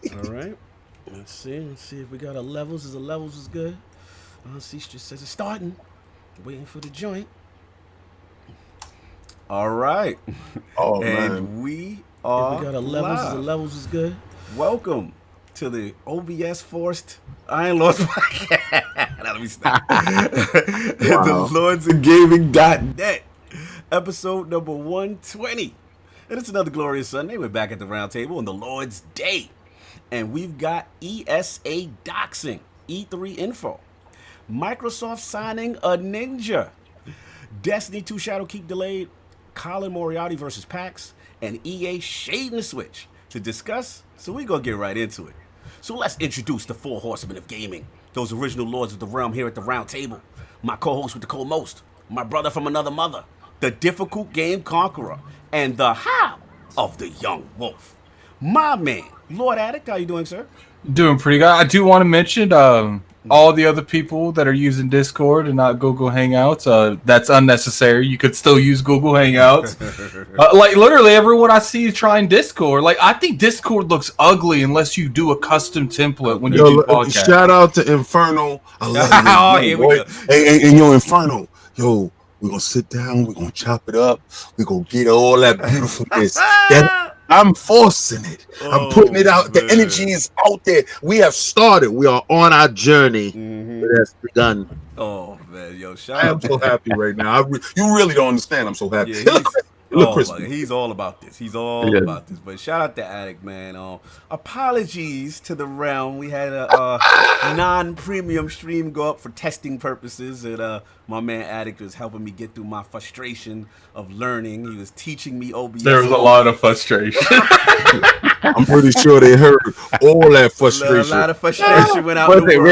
All right. Let's see. Let's see if we got our levels. Is the levels is good? See, just says it's starting. Waiting for the joint. All right. Oh man. And we are If we got our levels. Is the live. levels is good? Welcome to the OBS Forced Iron Lords podcast. Now let me stop. The Lords of Gaming.net, episode number 120. And it's another glorious Sunday. We're back at the round table on the Lord's Day. And we've got ESA doxing, E3 info, Microsoft signing a ninja, Destiny 2 Shadowkeep Delayed, Colin Moriarty versus PAX, and EA shading the switch to discuss. So we're going to get right into it. So let's introduce the four horsemen of gaming, those original lords of the realm here at the round table. My co-host with the co-most, my brother from another mother, the difficult game conqueror, and the how of the young wolf. My man, Lord Addict, how you doing, sir? Doing pretty good. I do want to mention all the other people that are using Discord and not Google Hangouts. That's unnecessary. You could still use Google Hangouts. Like literally everyone I see is trying Discord. Like I think Discord looks ugly unless you do a custom template when you do podcasts. Shout out to Inferno. I love Oh, you, here boy. we go. And yo, Inferno, yo, we're gonna sit down, we're gonna chop it up, we're gonna get all that beautifulness. I'm forcing it. I'm putting it out. Man. The energy is out there. We have started. We are on our journey. It has begun. Oh, man, yo, shout I am out. so happy right now. You really don't understand. I'm so happy. Yeah, Look, Chris. he's all about this. He's all about this. But shout out to Addict, man. Apologies to the realm. We had a non-premium stream go up for testing purposes, and my man Addict was helping me get through my frustration of learning. He was teaching me OBS. There was a lot of frustration. I'm pretty sure they heard all that frustration. A lot of frustration went out. Was in the it world.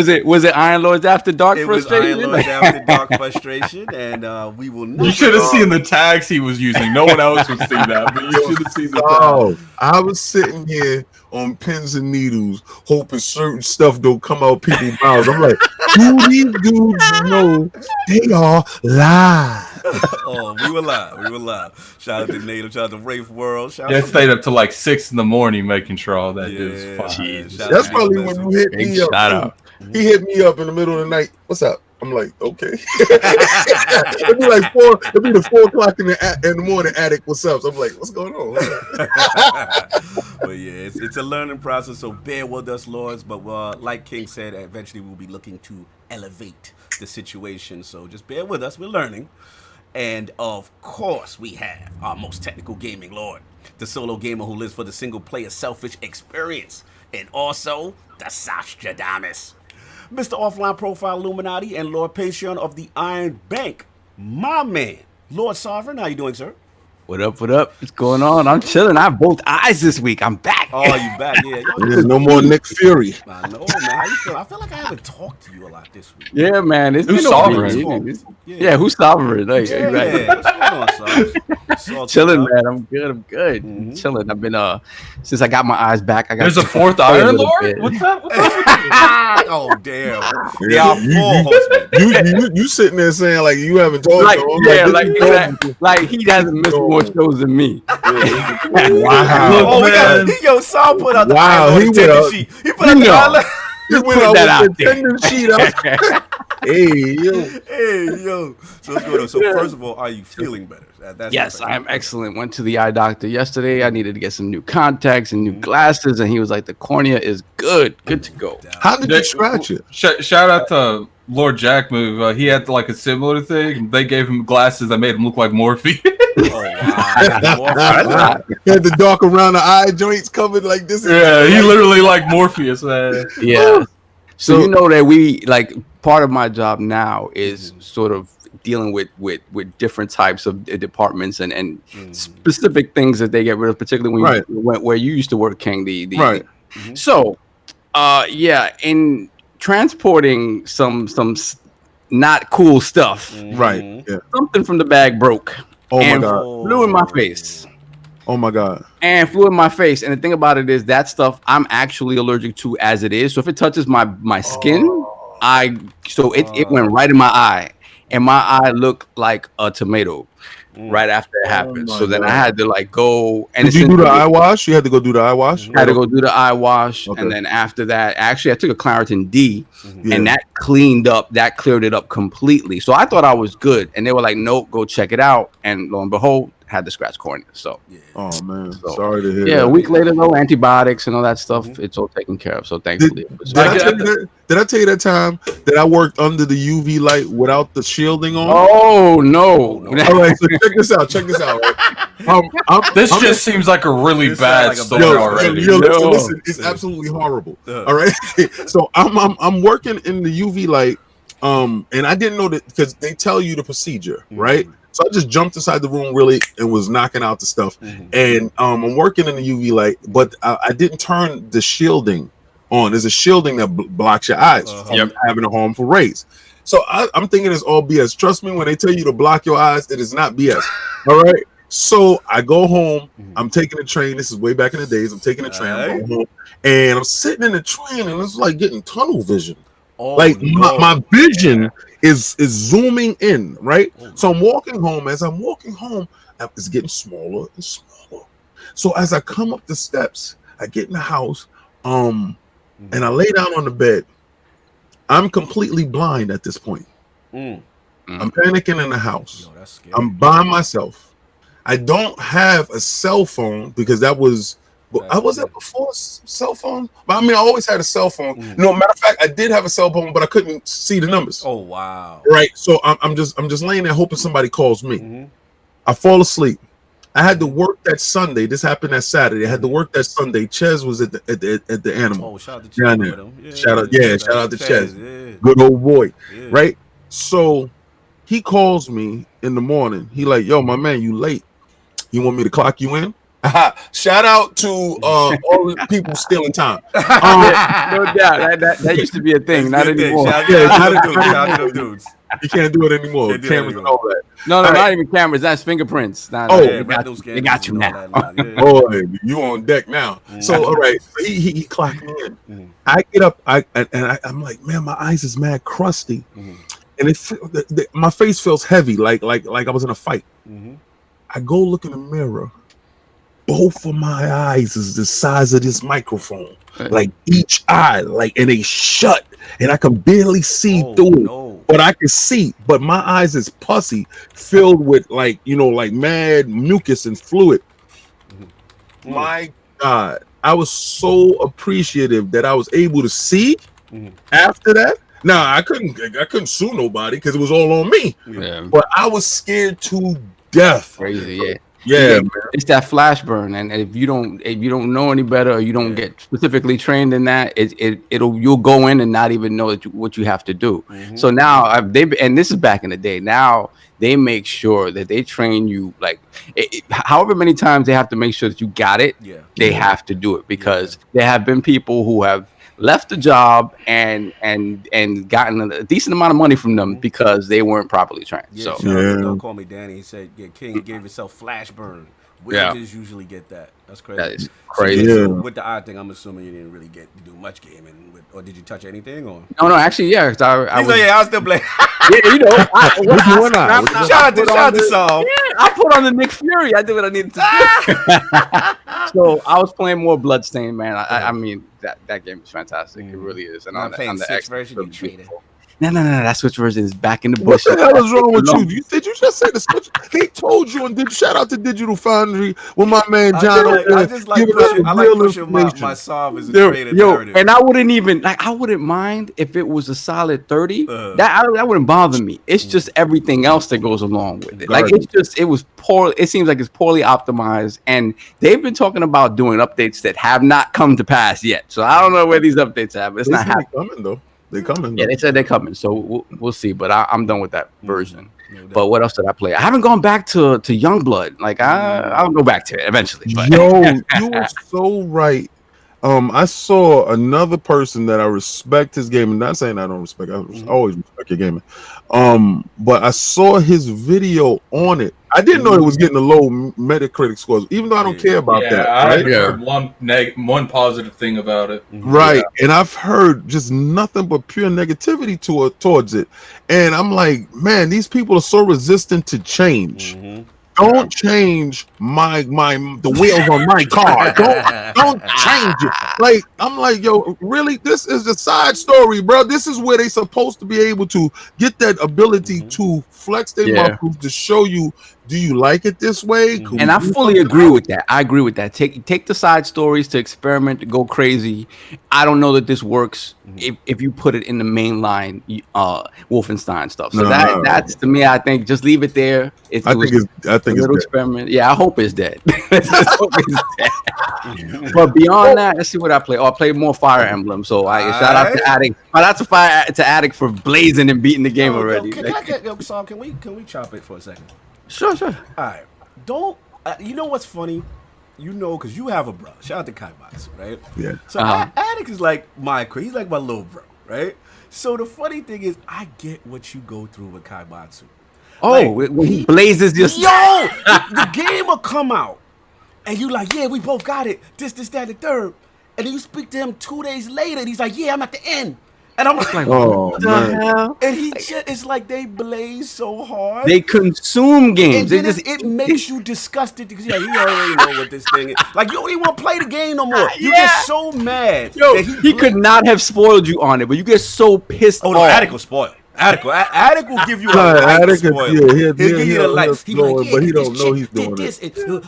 really? Was it Iron Lords After Dark It was frustration? Iron Lords After Dark frustration, and we will not. You should have seen the tags he was using. No one else would see that, but you should have seen the Oh, I was sitting here on pins and needles, hoping certain stuff don't come out people's mouths. I'm like, do these dudes know they are live? Oh, we were live. Shout out to Native, shout out to Rafe World. Shout Yeah, out I stayed up to like 6 a.m, making sure all that Yeah, is fine. man. Shout out That's to probably Native when you hit Big me up. shout out. He hit me up in the middle of the night. What's up? I'm like, okay. It'd be like 4. It'd be the 4 o'clock in the morning. Addict, what's up? So I'm like, what's going on? But yeah, it's a learning process, so bear with us, Lords. But like King said, eventually we'll be looking to elevate the situation. So just bear with us. We're learning. And of course, we have our most technical gaming lord, the solo gamer who lives for the single player selfish experience, and also the Sastradamus, Mr. Offline Profile Illuminati and Lord Patreon of the Iron Bank, my man, Lord Sovereign. How you doing, sir? What up? What's going on? I'm chilling. I have both eyes this week. I'm back. Oh, you back? Yeah. There's no more Nick Fury. I know, man. How you feel? I feel like I haven't talked to you a lot this week. Yeah, man. It's Who's been sovereign? Yeah, who's sovereign? Like, Yeah, right. what's going on, son? Chilling, man. I'm good. Chilling. I've been since I got my eyes back. I got There's a fourth a Iron little Lord? bit. What's up? What's up? Oh, damn. They Yeah, are full horsemen. You sitting there saying like you haven't told Like, him. yeah, This like he hasn't missed more shows than me. Wow. Oh, we got yo, Saul put out the Wow, Iron Lord he went tender out- sheet. He put out the Iron Lord. He went put out that with out the there. tender sheet up. Hey, yo. Hey, yo. So what's going on? So first of all, are you feeling better? That's Yes, the I am excellent. Went to the eye doctor yesterday. I needed to get some new contacts and new glasses, and he was like, "The cornea is good to go." How did you scratch it? Shout out to Lord Jack Move. He had like a similar thing. And they gave him glasses that made him look like Morpheus. Oh, wow. He had the dark around the eye joints covered like this. Yeah, he literally like Morpheus, man. Yeah. So you know that we like part of my job now is sort of dealing with different types of departments and specific things that they get rid of, particularly when you went where you used to work, King. Right. So, yeah, in transporting some not cool stuff, Right. Yeah. something from the bag broke. Oh and my God. flew in my face. Oh my God. And flew in my face. And the thing about it is that stuff I'm actually allergic to as it is. So if it touches my skin, it went right in my eye. And my eye looked like a tomato. right after it happened. my So then I God. had to like go and Did you do the essentially- eye wash? You had to go do the eye wash? had to go do the eye wash, Okay. and then after that, actually, I took a Claritin D, Yeah. and that cleared it up completely. So I thought I was good, and they were like, "Nope, go check it out." And lo and behold, had the scratch cornea. So Oh man, So- sorry to hear yeah, that. a week later, though, antibiotics and all that stuff, it's all taken care of. So thankfully, it was Did I tell you that time that I worked under the UV light without the shielding on? oh no! All right, so check this out. Check this out. Right? This just seems like a really This bad sounds like a story bad already. listen, it's absolutely horrible. All right, so I'm working in the UV light, and I didn't know that because they tell you the procedure, right? So I just jumped inside the room really and was knocking out the stuff, and I'm working in the UV light, but I didn't turn the shielding on. There's a shielding that blocks your eyes from having a harmful rays. So I'm thinking it's all BS. Trust me, when they tell you to block your eyes, it is not BS. All right. So I go home. I'm taking the train. This is way back in the days. I'm taking the train. I'm going home, and I'm sitting in the train, and it's like getting tunnel vision. My vision is zooming in, right? So I'm walking home. As I'm walking home, it's getting smaller and smaller. So as I come up the steps, I get in the house, and I lay down on the bed. I'm completely blind at this point. I'm panicking in the house. Yo, that's scary. I'm by myself. I don't have a cell phone because that was. I was there before cell phone, but I mean, I always had a cell phone. No matter of fact, I did have a cell phone, but I couldn't see the numbers. Oh wow! Right, so I'm just laying there hoping somebody calls me. I fall asleep. I had to work that Sunday. This happened that Saturday. I had to work that Sunday. Ches was at the animal. Oh, shout out to Down Ches. there. Shout out to Ches. Yeah. Good old boy, Yeah. right? So he calls me in the morning. He like, yo, my man, you late. You want me to clock you in? Shout out to all the people stealing time. No doubt that used to be a thing, not anymore. Shout out to them dudes. You can't do it anymore. Can't do it Cameras and anymore. all that. No, All not right. even cameras. That's fingerprints. Nah, Oh, they got you now. Boy, you on deck now. So all right, he clocked me in. I get up, I'm like, man, my eyes is mad crusty, and my face feels heavy, like I was in a fight. I go look in the mirror. Both of my eyes is the size of this microphone, like each eye, and they shut, and I can barely see through it, but I can see. But my eyes is pussy, filled with like mad mucus and fluid. My God, I was so appreciative that I was able to see. After that, now I couldn't sue nobody because it was all on me. Yeah. But I was scared to death. Crazy, yeah. Yeah, man. It's that flash burn, and if you don't know any better, or you don't get specifically trained in that, you'll go in and not even know what you have to do. So now and this is back in the day. Now they make sure that they train you however many times they have to make sure that you got it. Yeah, they have to do it because there have been people who have left the job and gotten a decent amount of money from them because they weren't properly trained. Yeah, So don't call me Danny. He said, King gave himself flash burn. Wizards usually get that. That's crazy. that is crazy. So with the eye thing, I'm assuming you didn't really get to do much gaming, or did you touch anything? Or No, actually, yeah. 'Cause I was still playing. yeah, Shout out to Saul. I put on the Nick Fury. I did what I needed to do. So I was playing more Bloodstained, man. I mean that game is fantastic. It really is. And I'm playing the Switch X version. You traitor. No. That Switch version is back in the What bush. the hell is wrong with you? Did you just say the Switch? They told you, and shout out to Digital Foundry with my man John. I just like pushing. I like pushing my solve as a traitor narrative. And I wouldn't mind if it was a solid 30. That wouldn't bother me. It's just everything else that goes along with it. It was poor. It seems like it's poorly optimized, and they've been talking about doing updates that have not come to pass yet. So I don't know where these updates have. It's not happening. Coming though. They're coming. Yeah, they said they're coming, so we'll see. But I'm done with that version. But what else did I play? I haven't gone back to Youngblood. I'll go back to it eventually. But. Yo, you were so right. I saw another person that I respect his game. I'm not saying I don't respect. I always respect your gaming. But I saw his video on it. I didn't know it was getting a low Metacritic scores, even though I don't care about that. I've heard one positive thing about it. Right, and I've heard just nothing but pure negativity towards it. And I'm like, man, these people are so resistant to change. don't change the wheels on my car. Don't change it. Like, I'm like, yo, really? This is a side story, bro. This is where they supposed to be able to get that ability to flex their muscles to show you, do you like it this way? And I fully agree with that. I agree with that. Take the side stories to experiment, to go crazy. I don't know that this works if you put it in the mainline Wolfenstein stuff. So that's to me, I think just leave it there. I think it's a little experiment. Yeah, I hope it's dead. But beyond that, let's see what I play. Oh, I played more Fire Emblem. So shout out to Addict. Shout out to Addict for blazing and beating the game already. Can we chop it for a second? Sure. All right. Don't you know what's funny? You know, because you have a brother. Shout out to Kaibatsu, right? Yeah. So Addict is like he's like my little bro, right? So the funny thing is, I get what you go through with Kaibatsu. Oh, like, when he blazes your the game will come out, and you like, yeah, we both got it. This, that, the third. And then you speak to him 2 days later, and he's like, yeah, I'm at the end. And I'm like, oh, what the hell? And it's like they blaze so hard. They consume games. And it makes you disgusted because he already know what this thing is. Like, you don't even want to play the game no more. You get so mad. Yo, he could not have spoiled you on it, but you get so pissed off. Oh, no, Attic will spoil. Attic will give you a light spoil. He'll give you the light. He's like, but he don't know he's doing this.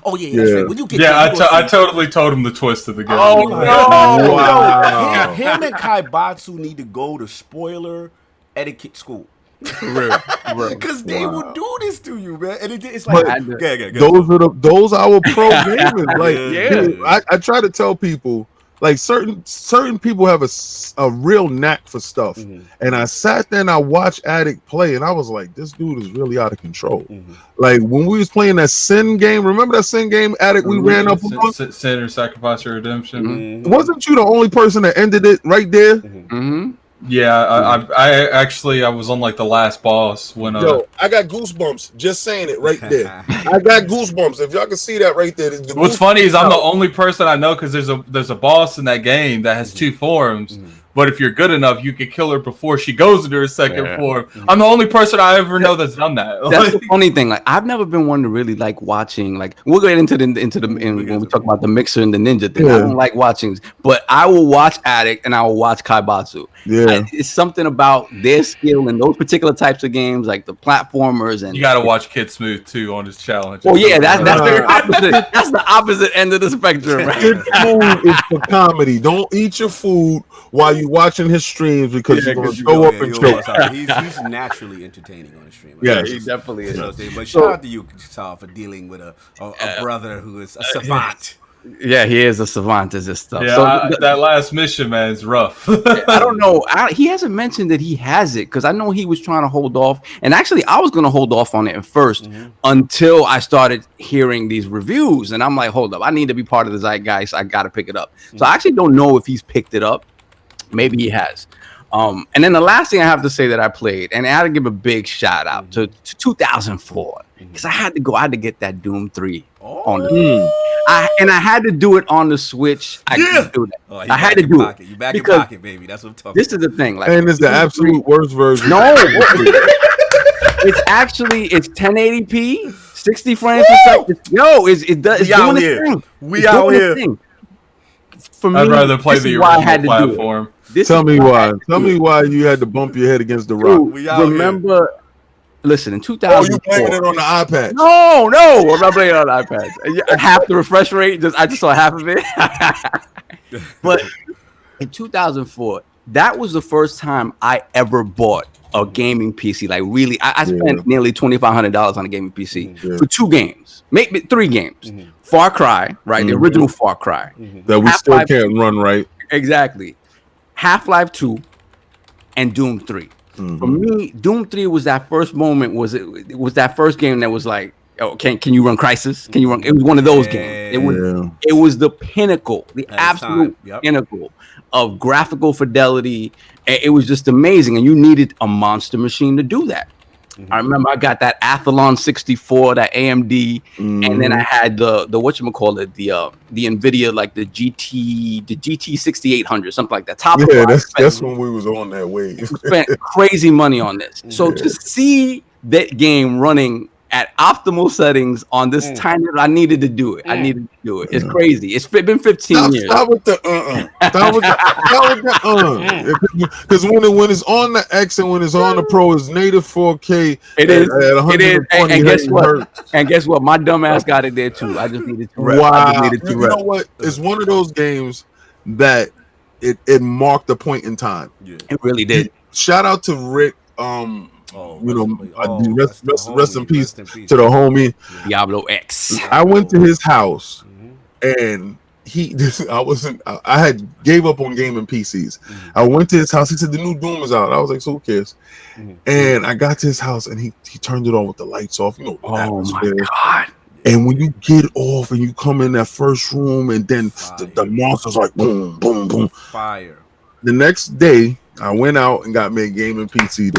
Oh, yeah. When you get I totally told him the twist of the game. Oh, no. Wow. Him and Kaibatsu need to go to spoiler etiquette school. For real. Because they will do this to you, man. And it's like, those are our pro gamers. Like, I try to tell people, like, certain people have a real knack for stuff. And I sat there and I watched Addict play, and I was like, this dude is really out of control. Like, when we was playing that Sin game, remember that Sin game, Addict, we ran up on? Sin or Sacrifice or Redemption. Wasn't you the only person that ended it right there? Yeah, I was on like the last boss when Yo, I got goosebumps just saying it right there. I got goosebumps. If y'all can see that right there. What's funny is I'm the only person I know because there's a boss in that game that has 2 forms. But if you're good enough, you can kill her before she goes into her second form. I'm the only person I ever know that's done that. That's the funny thing. Like, I've never been one to really like watching. Like, we'll get into when we talk about the Mixer and the Ninja thing. I don't like watching, but I will watch Addict and I will watch Kaibatsu. It's something about their skill in those particular types of games, like the platformers. And you got to watch Kid Smooth too on his challenge. Oh yeah, that's the opposite. That's the opposite end of the spectrum. Right? Good food is for comedy. Don't eat your food while you're watching his streams because you're going to go up and choke. He's naturally entertaining on the stream. Yeah, he definitely is. But shout out to you, Sal, for dealing with a brother who is a savant. Yeah, he is a savant at this stuff. Yeah, that last mission, man, is rough. I don't know. He hasn't mentioned that he has it because I know he was trying to hold off. And actually, I was going to hold off on it at first until I started hearing these reviews. And I'm like, hold up, I need to be part of the zeitgeist. I got to pick it up. So I actually don't know if he's picked it up. Maybe he has. And then the last thing I have to say that I played, and I had to give a big shout out to 2004 because I had to get that Doom 3 on the I had to do it on the Switch. I couldn't do that. I had to do it. You back in pocket, baby. That's what I'm talking about. This is the thing. Like, and it's the absolute worst version. No, it's 1080p, 60 frames per second. Yo, it's doing its thing. We out here. For me, I'd rather play the original platform. Tell me why. Tell me why you had to bump your head against the rock. Remember? Listen, in 2004. Oh, you playing it on the iPad? No, I'm not playing it on the iPad. Half the refresh rate. I just saw half of it. But in 2004, that was the first time I ever bought a gaming PC. Like, really, I spent nearly $2,500 on a gaming PC for 2 games, maybe 3 games. Far Cry, right? The original Far Cry. That we still can't run right. Exactly. Half-Life 2 and Doom 3. For me, Doom 3 was that first moment. It was that first game that was like, oh, can you run Crysis? Can you run? It was one of those games. It was the pinnacle, the absolute pinnacle of graphical fidelity. It was just amazing, and you needed a monster machine to do that. I remember I got that Athlon 64, that AMD, and then I had the whatchamacallit, the NVIDIA, like the GT 6800, something like that. That's when we was on that wave. Spent crazy money on this. So to see that game running at optimal settings on this tiny. I needed to do it. It's crazy. It's been 15 years. Stop with the Stop with the Because when it's on the X and when it's on the Pro, it's native 4K. It is. And guess what? Hertz. And guess what? My dumb ass got it there too. I just needed to. Wow. You know what? It's one of those games that it marked a point in time. Yeah. It really did. Shout out to Rick. Rest in peace to the homie Diablo X. I went to his house and I had gave up on gaming PCs. I went to his house. He said the new Doom is out. I was like, so who cares? And I got to his house and he turned it on with the lights off. You know, atmosphere. My God. And when you get off and you come in that first room and then the monster's like boom, boom, boom. Fire. The next day, I went out and got me a gaming PC.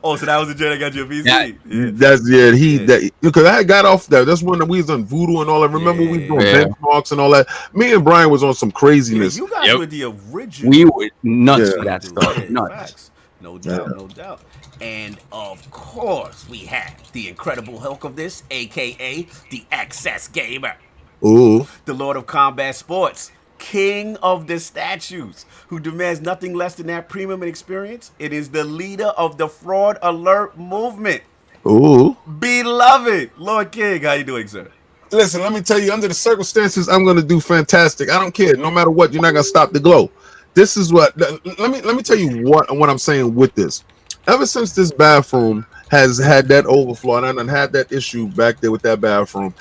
Oh, so that was the joint that got you a PC? Because I got off that. That's when we was on Voodoo and all that. Remember we doing benchmarks and all that. Me and Brian was on some craziness. Yeah, you guys were the original. We were nuts for that stuff. Nuts. No doubt. And of course, we have the Incredible Hulk of this, aka the Access Gamer. Ooh. The Lord of Combat Sports. King of the statues, who demands nothing less than that premium experience. It is the leader of the Fraud Alert movement. Ooh. Beloved Lord King, how you doing, sir? Listen, let me tell you, under the circumstances, I'm going to do fantastic. I don't care. No matter what, you're not going to stop the glow. This is what, let me tell you what I'm saying with this. Ever since this bathroom has had that overflow, and I done had that issue back there with that bathroom,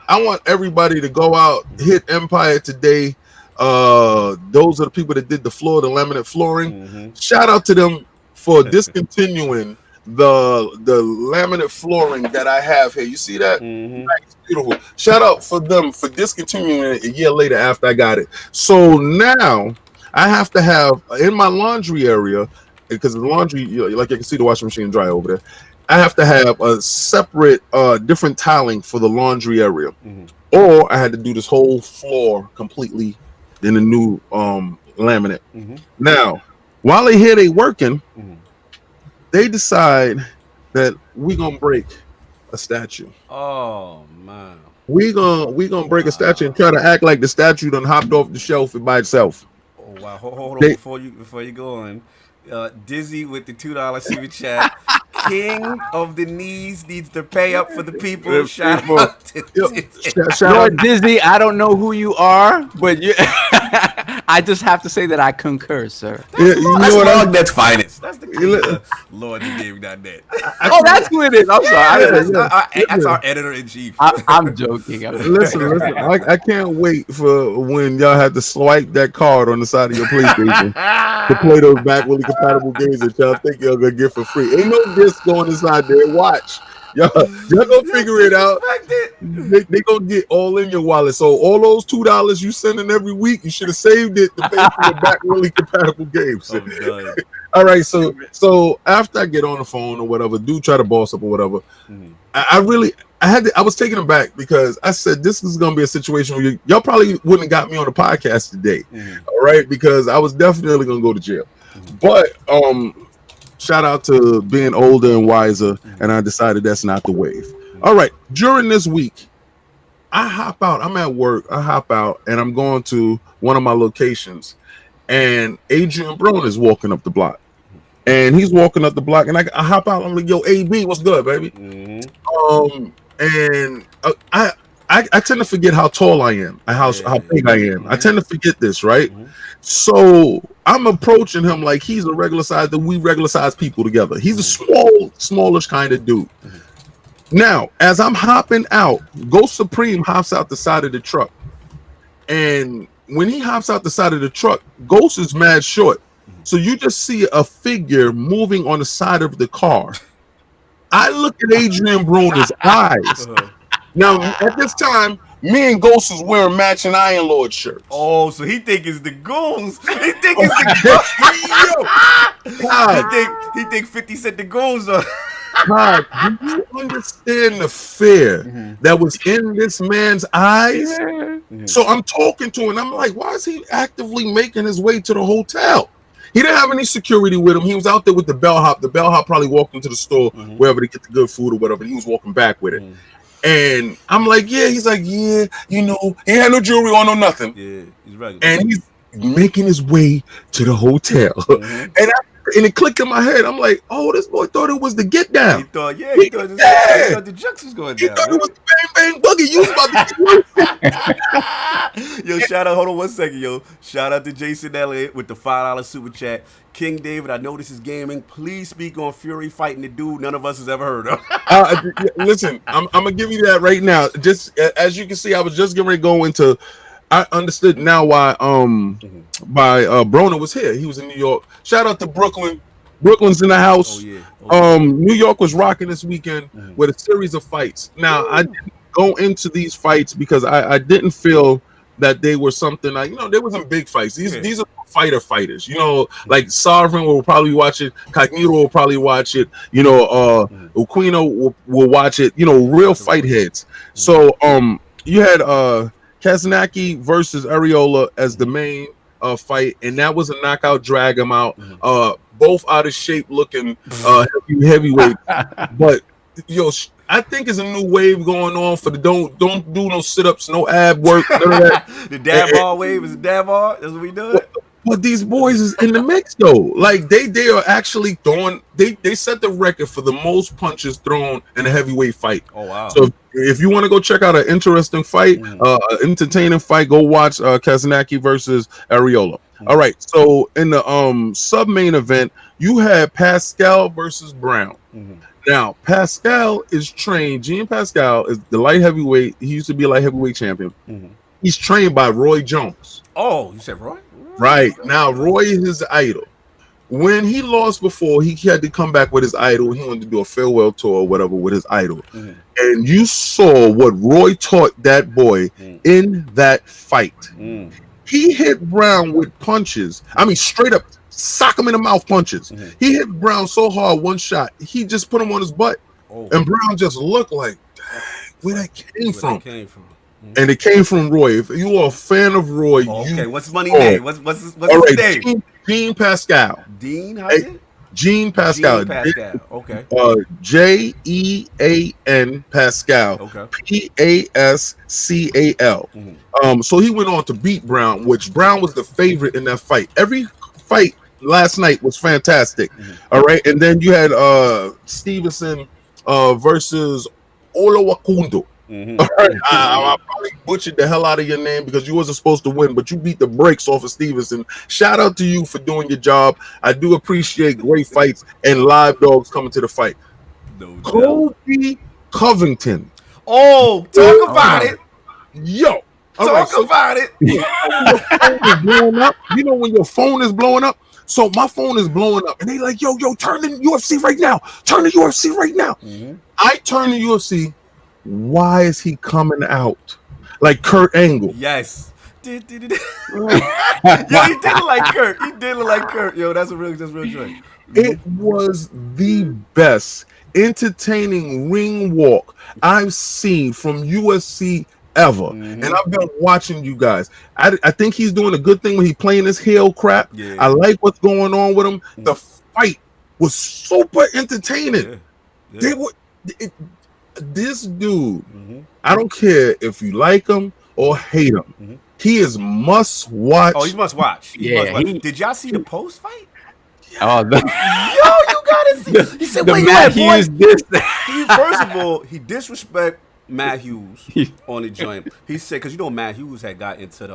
I want everybody to go out, hit Empire today. Those are the people that did the floor, the laminate flooring. Shout out to them for discontinuing the laminate flooring that I have here. You see that? Nice, beautiful. Shout out for them for discontinuing it a year later after I got it. So now I have to have in my laundry area, because the laundry, like you can see the washing machine dry over there. I have to have a separate, different tiling for the laundry area, or I had to do this whole floor completely in a new laminate. Now, while they working, they decide that we gonna break a statue. Oh man, we gonna break a statue and try to act like the statue done hopped off the shelf by itself. Oh wow, hold on before you go on. Dizzy with the $2 super chat. King of the knees needs to pay up for the people. Shout out to Lord Dizzy. I don't know who you are, but I just have to say that I concur, sir. That's finest. That's the Lord that gave that net. Oh, that's who it is. I'm sorry. That's our editor in chief. I'm joking. Listen. I can't wait for when y'all have to swipe that card on the side of your PlayStation to play those backwardly compatible games that y'all think y'all gonna get for free. Ain't no disc going inside there. Watch. Y'all gonna figure it out. They gonna get all in your wallet. So all those $2 you sending every week, you should have saved it to pay for the backwardly compatible games. All right, so after I get on the phone or whatever, do try to boss up or whatever. I was taken aback because I said this is gonna be a situation where y'all probably wouldn't have got me on the podcast today. All right, because I was definitely gonna go to jail. But shout out to being older and wiser, and I decided that's not the wave. All right, during this week, I hop out. I'm at work. I hop out, and I'm going to one of my locations, and Adrian Brown is walking up the block. And he's walking up the block, and I hop out. I'm like, "Yo, AB, what's good, baby?" And I tend to forget how tall I am, how big I am. I tend to forget this, right? So I'm approaching him like he's a regular size. That we regular size people together. He's a smallish kind of dude. Now, as I'm hopping out, Ghost Supreme hops out the side of the truck, and when he hops out the side of the truck, Ghost is mad short. So you just see a figure moving on the side of the car. I look at Adrian Broner's eyes. Now, at this time, me and Ghost is wearing matching Iron Lord shirts. Oh, so he think it's the goons. He think it's the goons. He think 50 Cent the goons are. God, do you understand the fear that was in this man's eyes? So I'm talking to him, and I'm like, why is he actively making his way to the hotel? He didn't have any security with him. He was out there with the bellhop. The bellhop probably walked into the store wherever to get the good food or whatever. He was walking back with it. And I'm like, yeah. He's like, yeah, you know, he had no jewelry on or nothing. Yeah, he's right. And he's making his way to the hotel. And it clicked in my head. I'm like, oh, this boy thought it was the get down. He thought the Jux was going down. He thought it was the bang bang boogie. You was about to get Yo, shout out, hold on 1 second, yo. Shout out to Jason Elliott with the $5 super chat. King David, I know this is gaming. Please speak on Fury fighting the dude none of us has ever heard of. Listen, I'm gonna give you that right now. Just as you can see, I was just getting ready to go into. I understood now why Broner was here. He was in New York. Shout out to Brooklyn. Brooklyn's in the house. New York was rocking this weekend with a series of fights. Now I didn't go into these fights because I didn't feel that they were something like, you know, there wasn't big fights. These are fighters, you know, like Sovereign will probably watch it, Cognito will probably watch it, you know, Aquino will watch it, you know, real fight heads. So you had Kazanaki versus Areola as the main fight, and that was a knockout, drag him out. Both out of shape looking heavyweight. But yo, I think it's a new wave going on for the don't do no sit-ups, no ab work, none of that. The dab ball wave is a dab ball. That's what we doing. But these boys is in the mix though. Like they are actually throwing. They set the record for the most punches thrown in a heavyweight fight. Oh wow! So if you want to go check out an interesting fight, entertaining fight, go watch Kazanaki versus Areola. All right. So in the sub main event, you had Pascal versus Brown. Now Pascal is trained. Jean Pascal is the light heavyweight. He used to be a light heavyweight champion. He's trained by Roy Jones. Oh, you said Roy? Right. Now, Roy is his idol. When he lost before, he had to come back with his idol. He wanted to do a farewell tour or whatever with his idol. And you saw what Roy taught that boy in that fight. He hit Brown with punches. I mean, straight up, sock him in the mouth punches. He hit Brown so hard, one shot, he just put him on his butt. And Brown just looked like, dang, where that came from. And it came from Roy. If you are a fan of Roy, what's his money name? What's his name? Jean Pascal. Dean, how's it? Jean Pascal. Okay. Jean Pascal. Okay. Pascal. So he went on to beat Brown, which Brown was the favorite in that fight. Every fight last night was fantastic. All right, and then you had Stevenson versus Olawakundo. All right. I probably butchered the hell out of your name because you wasn't supposed to win, but you beat the brakes off of Stevenson. Shout out to you for doing your job. I do appreciate great fights and live dogs coming to the fight. Kobe Covington. Oh, talk about it. Yo. Talk about it. You know when your phone is blowing up? So my phone is blowing up and they like, yo, turn the UFC right now. Turn the UFC right now. I turn the UFC. Why is he coming out like Kurt Angle? Yes. Yo, he did it like Kurt. He did it like Kurt. Yo, that's real joint. It was the best entertaining ring walk I've seen from UFC ever. And I've been watching you guys. I think he's doing a good thing when he's playing this heel crap. I like what's going on with him. The fight was super entertaining. They were this dude, I don't care if you like him or hate him. He is must watch. Oh, he's must watch. Did y'all see the post fight? Oh, yo, you gotta see. He said, "Wait, Matt Hughes this." First of all, he disrespect Matt Hughes on the joint. He said, because you know Matt Hughes had got into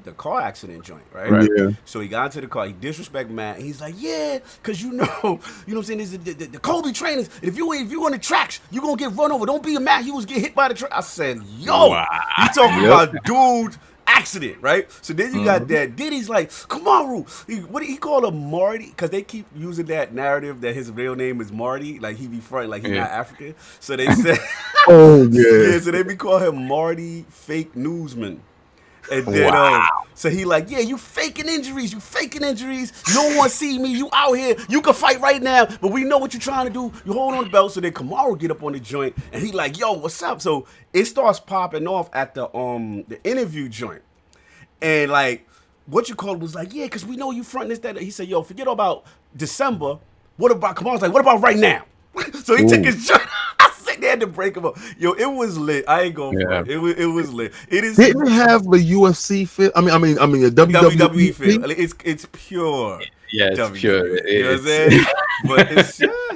the car accident joint, right? Yeah. So he got into the car. He disrespect Matt. And he's like, yeah, because you know what I'm saying? This is the Kobe trainers. If you on the tracks, you gonna get run over. Don't be a Matt Hughes get hit by the track. I said, yo, you talking about dude accident, right? So then you got that. Then he's like, Kamaru. What did he call him, Marty? Because they keep using that narrative that his real name is Marty. Like he be front, like he's not African. So they said, oh yeah. So they be call him Marty Fake Newsman. And then, so he like, yeah, you faking injuries. You don't want to see me. You out here. You can fight right now, but we know what you're trying to do. You hold on the belt. So then Kamaru get up on the joint, and he like, yo, what's up? So it starts popping off at the interview joint, and like what you call it was like, yeah, because we know you fronting this, that. He said, yo, forget about December. What about, Kamal's like, what about right now? So he took his shot. I said they had to break him up. Yo, it was lit. I ain't going for it. It was lit. It is. Didn't it have a UFC feel? I mean, a WWE feel. It's pure. Yeah, it's pure. You know what I'm saying? But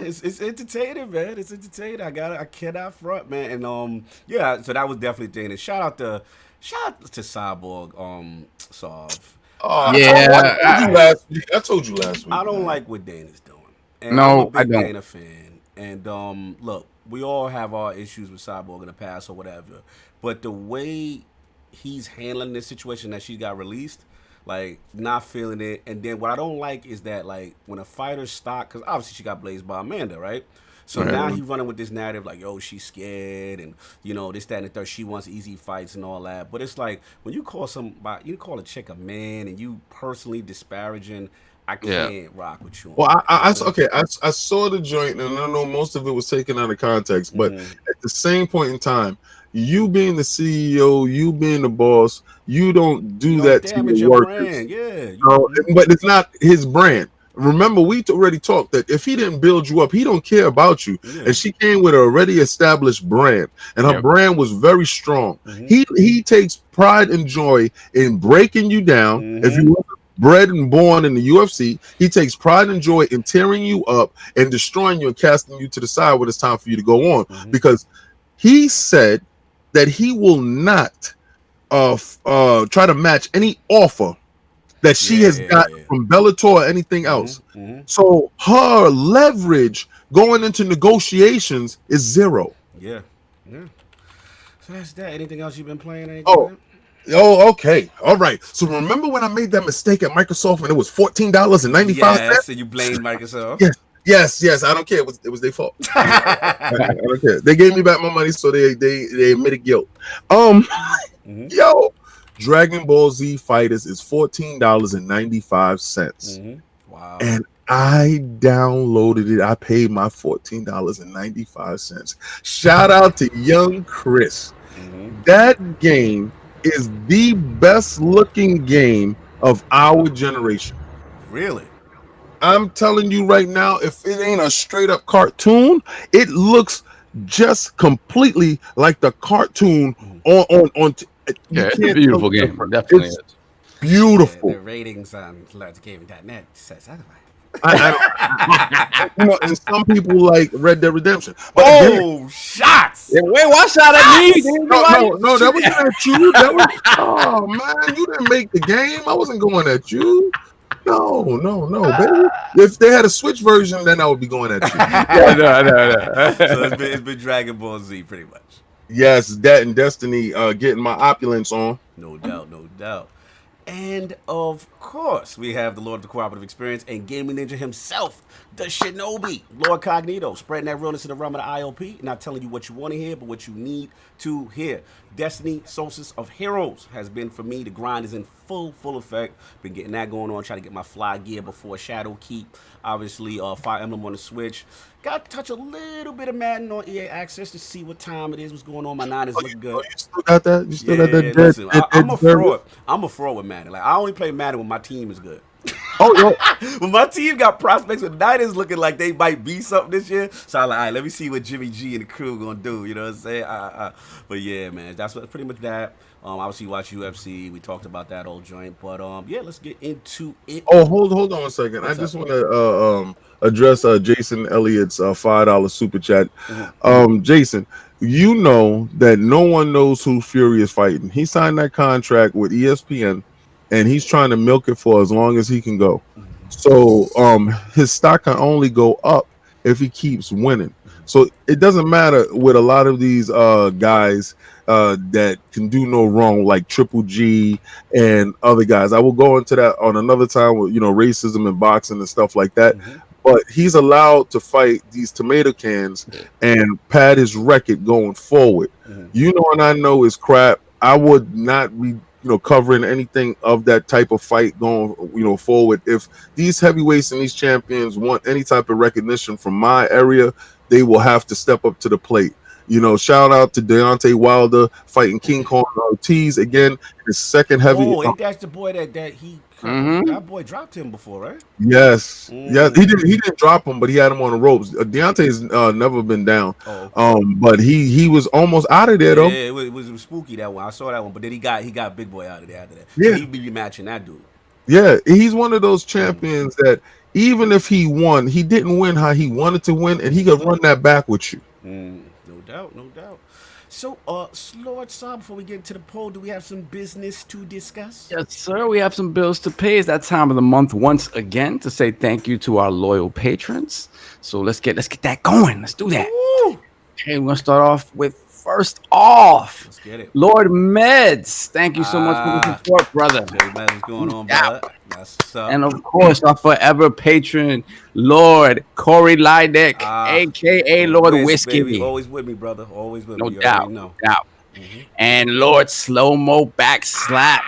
it's entertaining, man. It's entertaining. I cannot front, man. And yeah, so that was definitely a thing. And shout out to Cyborg, Sov. Oh, yeah. I told you last week. I don't like what Dana's doing. And no, I'm a big I don't. Dana fan. And look, we all have our issues with Cyborg in the past or whatever. But the way he's handling this situation that she got released, like, not feeling it. And then what I don't like is that, like, when a fighter's stock, because obviously she got blazed by Amanda, right? So now he's running with this narrative like, yo, she's scared and, you know, this, that, and the third. She wants easy fights and all that. But it's like, when you call you call a chick a man and you personally disparaging, I can't rock with you. Well, I saw the joint, and I know most of it was taken out of context. But at the same point in time, you being the CEO, you being the boss, you don't do that to your workers. Brand. Yeah. But it's not his brand. Remember, we already talked that if he didn't build you up, he don't care about you. Yeah. And she came with an already established brand, and her brand was very strong. He takes pride and joy in breaking you down. If you were bred and born in the UFC, he takes pride and joy in tearing you up and destroying you and casting you to the side when it's time for you to go on. Because he said that he will not try to match any offer that she has got from Bellator or anything else. So her leverage going into negotiations is zero. Yeah. So that's that. Anything else you've been playing? Oh, okay. All right. So remember when I made that mistake at Microsoft and it was $14.95? Yes, and you blamed Microsoft. Yes. I don't care. It was their fault. I don't care. They gave me back my money, so they admitted guilt. Yo, Dragon Ball Z Fighters is $14.95. Wow. And I downloaded it. I paid my $14.95. Shout out to young Chris. That game is the best looking game of our generation. Really? I'm telling you right now, if it ain't a straight up cartoon, it looks just completely like the cartoon on it's a beautiful game. Definitely is. Beautiful. The ratings on LordSovILP.net says otherwise. And some people like Red Dead Redemption. But shots! Yeah, wait, one shot at me. No, that wasn't at you. Oh man, you didn't make the game. I wasn't going at you. No, baby. If they had a Switch version, then I would be going at you. No. So it's been Dragon Ball Z pretty much. Yes, that and Destiny getting my opulence on. No doubt. And of course, we have the Lord of the Cooperative Experience and Gaming Ninja himself, the Shinobi, Lord Cognito, spreading that realness in the realm of the IOP, not telling you what you want to hear, but what you need to hear. Destiny Solstice of Heroes has been for me. The grind is in full effect. Been getting that going on, trying to get my fly gear before Shadowkeep. Obviously, Fire Emblem on the Switch. Got to touch a little bit of Madden on EA Access to see what time it is, what's going on. My 9 is looking good. You still got that? You still got that? Listen, I'm a fraud. I'm a fraud with Madden. Like, I only play Madden when my team is good. When my team got prospects, when Niners looking like they might be something this year, so I'm like, all right, let me see what Jimmy G and the crew gonna do. You know what I'm saying? But yeah, man, that's pretty much that. Obviously, watch UFC. We talked about that old joint, but yeah, let's get into it. Oh, hold on a second. I just want to address Jason Elliott's $5 super chat. Jason, you know that no one knows who Fury is fighting. He signed that contract with ESPN, and he's trying to milk it for as long as he can go. So his stock can only go up if he keeps winning. So it doesn't matter with a lot of these guys that can do no wrong, like Triple G and other guys. I will go into that on another time with, racism and boxing and stuff like that. But he's allowed to fight these tomato cans and pad his record going forward. And I know is crap. I would not be covering anything of that type of fight going forward. If these heavyweights and these champions want any type of recognition from my area, they will have to step up to the plate. You know, shout out to Deontay Wilder fighting King Kong Ortiz again. His second heavy. Oh, ain't that the boy that boy dropped him before, right? Yes, yeah, he didn't drop him, but he had him on the ropes. Deontay's never been down. Oh, okay. But he was almost out of there though. Yeah, it was spooky that one. I saw that one, but then he got Big Boy out of there after that. Yeah. So he'd be matching that dude. Yeah, he's one of those champions that even if he won, he didn't win how he wanted to win, and he could run that back with you. No doubt, no doubt. So, Lord Sob, before we get into the poll, do we have some business to discuss? Yes, sir. We have some bills to pay. It's that time of the month once again to say thank you to our loyal patrons. So let's get that going. Let's do that. Woo! Okay, we're gonna start off with first off. Let's get it. Lord Meds. Thank you so much for the support, brother. Hey, man, what's going on, brother? That's what's up. And of course, our forever patron, Lord Corey Lydek, aka Lord Whiskey. Baby, always with me, brother. Always with No me. doubt. No doubt. And Lord Slow Mo Back Slap.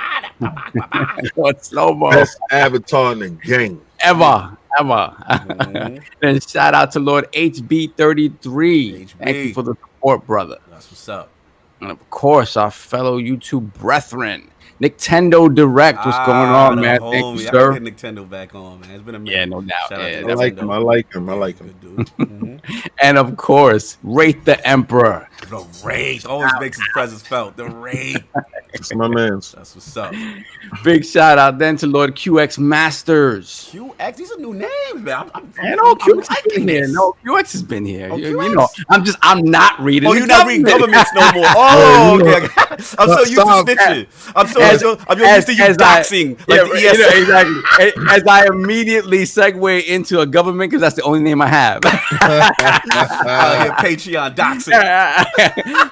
Lord Slow Mo. Best avatar in the game. Ever. And shout out to Lord HB33. Thank you for the support, brother. That's what's up. And of course, our fellow YouTube brethren, Nintendo Direct. What's going on, man? Thank you, sir. I get Nintendo back on, man. It's been a minute. Yeah, no doubt. Yeah, I like him. I like him. Good dude. And of course, Wraith the Emperor. The Wraith always makes his presence felt. The Wraith. It's my man's. That's what's up. Big shout out then to Lord QX Masters. QX, these are new names, man. QX has been here. No, QX has been here. Oh, you know, I'm not reading. Oh, you're not reading governments no more. Oh, okay. I'm so used to snitching. I'm used to you doxing like the ESA. Exactly. As I immediately segue into a government because that's the only name I have. Patreon doxing.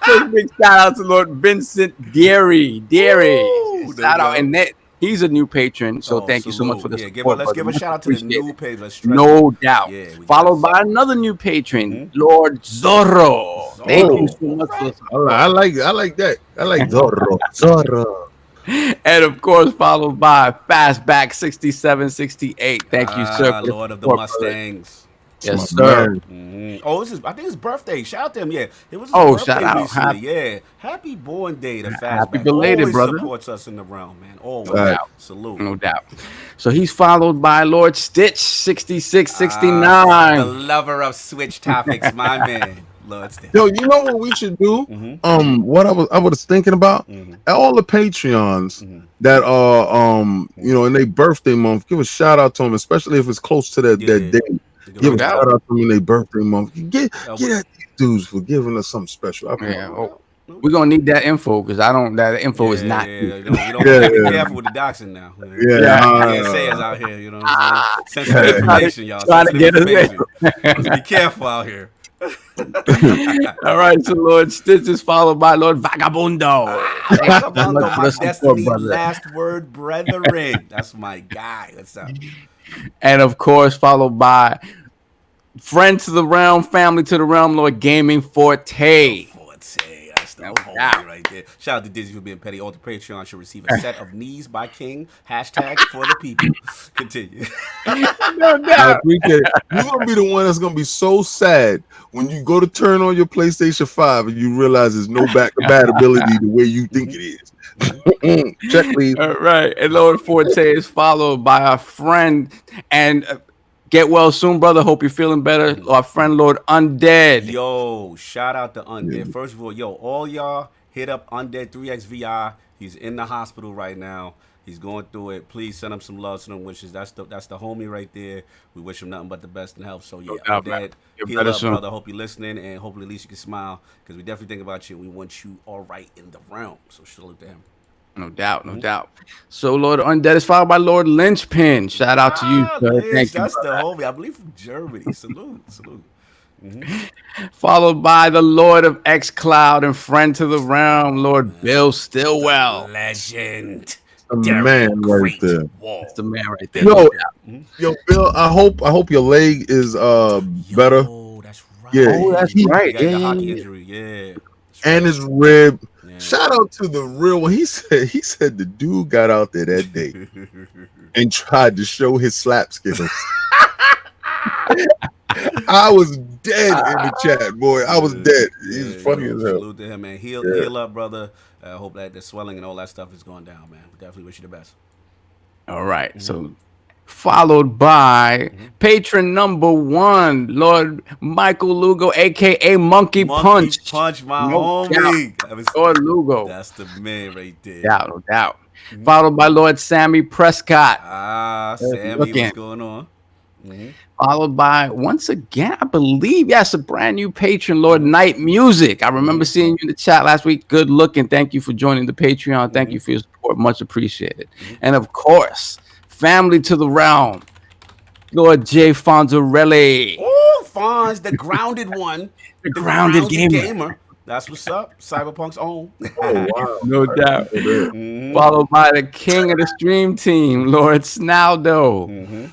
So big shout out to Lord Vincent Deary. Shout out, and he's a new patron, so thank you so much for the support. Let's give a shout out to the new page. No doubt. Followed by another new patron, Lord Zorro. Thank you so much for the support. I like that. I like Zorro. And of course, followed by Fastback 6768. Thank you, sir. Lord of the Mustangs. Yes, sir. Oh, I think his birthday. Shout out to him. Yeah, it was his birthday shout out. recently. Happy born day to Fastback. Happy belated, always brother. Supports us in the realm, man. Always. Salute. No doubt. So he's followed by Lord Stitch 6669. The lover of Switch topics, my man. Lord Stitch. Yo, you know what we should do? What I was thinking about? All the Patreons that are in their birthday month, give a shout out to them, especially if it's close to that day. Give a shout out to them in their birthday month. Get at these dudes for giving us something special. We're gonna need that info because that info is not. You don't be careful with the doxing now. ESA is out here, you know. Sensitive information, y'all. Trying to get us Be careful out here. All right, so Lord Stitch is followed by Lord Vagabundo. Vagabundo, my destiny, last word, brethren. That's my guy. What's up? And of course, followed by friend to the realm, family to the realm, Lord Gaming Forte. That's the homie right there. Shout out to Dizzy for being petty. All the Patreon should receive a set of knees by King. Hashtag for the people. Continue. I appreciate it. You're gonna be the one that's gonna be so sad when you go to turn on your PlayStation 5 and you realize there's no back compatibility the way you think it is. Check please. All right, and Lord Forte is followed by our friend and get well soon, brother. Hope you're feeling better. Our friend Lord Undead. Yo, shout out to Undead. First of all, all y'all hit up Undead 3XVI. He's in the hospital right now. He's going through it. Please send him some love, send him wishes. That's the homie right there. We wish him nothing but the best and health. So Undead, heal up, brother. Hope you're listening, and hopefully at least you can smile because we definitely think about you. We want you all right in the realm. So salute to him. No doubt. So Lord Undead is followed by Lord Lynchpin. Shout out to you, sir. Thank you. That's the homie. I believe from Germany. Salute. Followed by the Lord of xCloud and friend to the realm, Lord Bill Stillwell. Legend. The man right there. That's the man right there. Yo, Bill. I hope your leg is better. That's right. Yeah, that's right. He got the hockey injury. Yeah. And his rib. Yeah. Shout out to the real one. He said the dude got out there that day and tried to show his slap skills. I was dead in the chat, boy. I was dead. He's funny as hell. Salute to him, man. Heal up, brother. I hope that the swelling and all that stuff is going down, man. Definitely wish you the best. All right. So followed by patron number 1, Lord Michael Lugo, aka Monkey Punch. Punch, my No homie. Lord Lugo. That's the man right there. No doubt. Followed by Lord Sammy Prescott. Sammy, what's going on? Followed by, once again, I believe, yes, a brand new patron, Lord Night Music. I remember seeing you in the chat last week. Good looking. Thank you for joining the Patreon. Thank you for your support. Much appreciated. And of course, family to the realm, Lord J. Fonzarelli. Oh, Fonz, the grounded one. The grounded gamer. That's what's up. Cyberpunk's own. Oh, wow. No doubt. Followed by the king of the stream team, Lord Snalydo.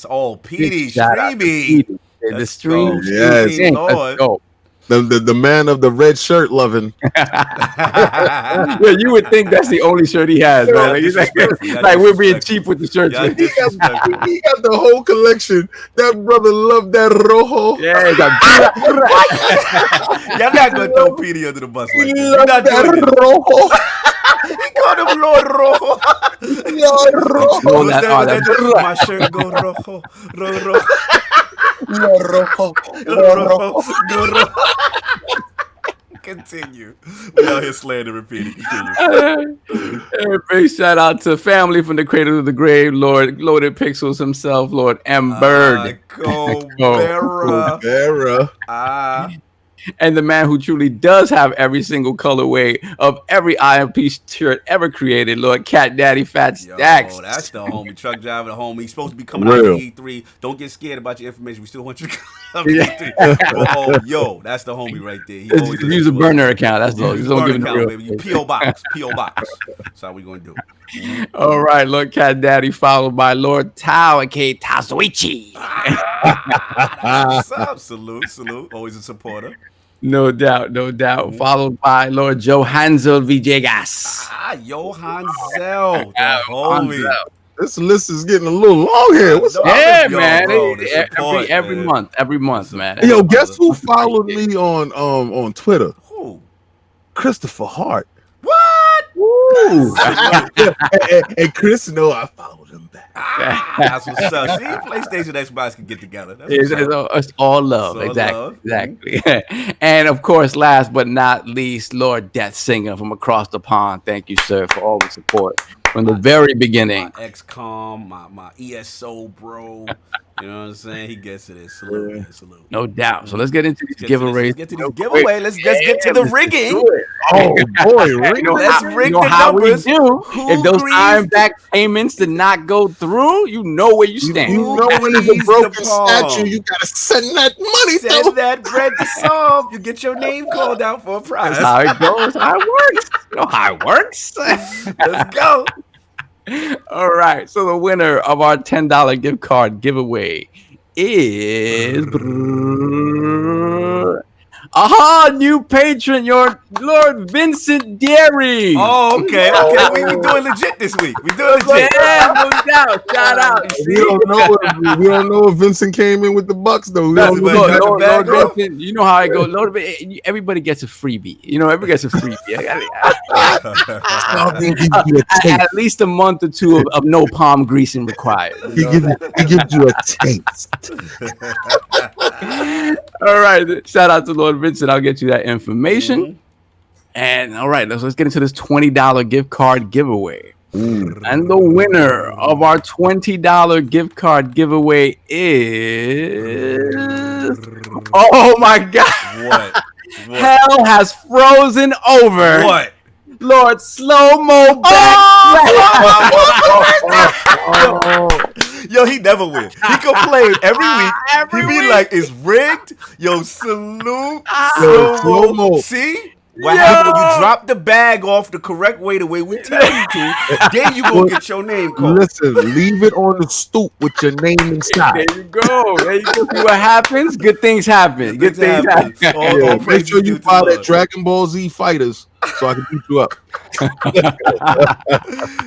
Oh, Petey, Shout out to Streamy. Petey. The stream. Yes. Let's go. The man of the red shirt loving. Yeah, you would think that's the only shirt he has, man. Like, he's like we're being cheap with the shirts. Yeah, He got the whole collection. That brother loved that rojo. Yeah, he got Y'all not gonna throw Petey under the bus like He this. loved that rojo. He called him Lord Rojo. Lord rojo. My shirt go rojo, rojo. Lord rojo. Lord rojo. Continue. We out here slandering Petey. Continue. big shout out to family from the cradle to the grave, Lord Loaded Pixels himself, Lord M. Bird. Cobera. And the man who truly does have every single colorway of every IMP shirt ever created, Lord Cat Daddy Fat Stacks. Oh, that's the homie. Truck driver, the homie. He's supposed to be coming out to E3. Don't get scared about your information. We still want you to come to E3. But, yo, that's the homie right there. He Use a burner account. That's all. Just don't give him the real. Baby. P.O. Box. P.O. Box. That's how we going to do. All right, Lord Cat Daddy, followed by Lord Tao, aka Tazuichi. What's up? Salute. Always a supporter. No doubt. Followed by Lord Johansel Villegas. Johansel, the homie. This list is getting a little long here. What's up? Yeah, Yo, man. bro, Every month, man. Yo, guess who followed me on Twitter? Who? Christopher Hart. What? Woo! and Chris know I followed him back. That's what's up. See, PlayStation and Xbox can get together. It's all love. It's all Exactly. And of course, last but not least, Lord Death Singer from across the pond. Thank you, sir, for all the support from the very beginning. My XCOM, my ESO, bro. You know what I'm saying? He gets it. Salute. No doubt. So let's get into these giveaways. Let's get to this giveaway. Let's get to the rigging. Oh boy, Let's rig the how we numbers. do. Who If those greased iron back payments did not go through, you know where you stand. You know when there's a Grease the broken palm. statue, you gotta send that money Send though. that bread to solve. You get your name called out for a prize. That's how it goes. How it works. You know how it works. Let's go. All right. So the winner of our $10 gift card giveaway is new patron, your Lord Vincent Derry. Oh, okay. We doing legit this week. We doing legit. Yeah, no doubt. Shout out. We don't know if Vincent came in with the bucks though. Lord Vincent, you know how I go. Lord, everybody gets a freebie. Everybody gets a freebie. At least a month or two of no palm greasing required. He gives you a taste. All right. Shout out to Lord Vincent. I'll get you that information. And all right, let's get into this $20 gift card giveaway. And the winner of our $20 gift card giveaway is... Oh my God. What? Hell has frozen over. What? Lord Slow-Mo Yo, he never wins. He complain every week. He be like, it's rigged. Yo, salute. Slow-Mo. See? What happened when you drop the bag off the correct way, the way we tell you to, then you gonna get your name called. Listen, leave it on the stoop with your name inside. There you go. See what happens? Good things happen. Make sure you buy that Dragon Ball Z Fighters. so I can beat you up.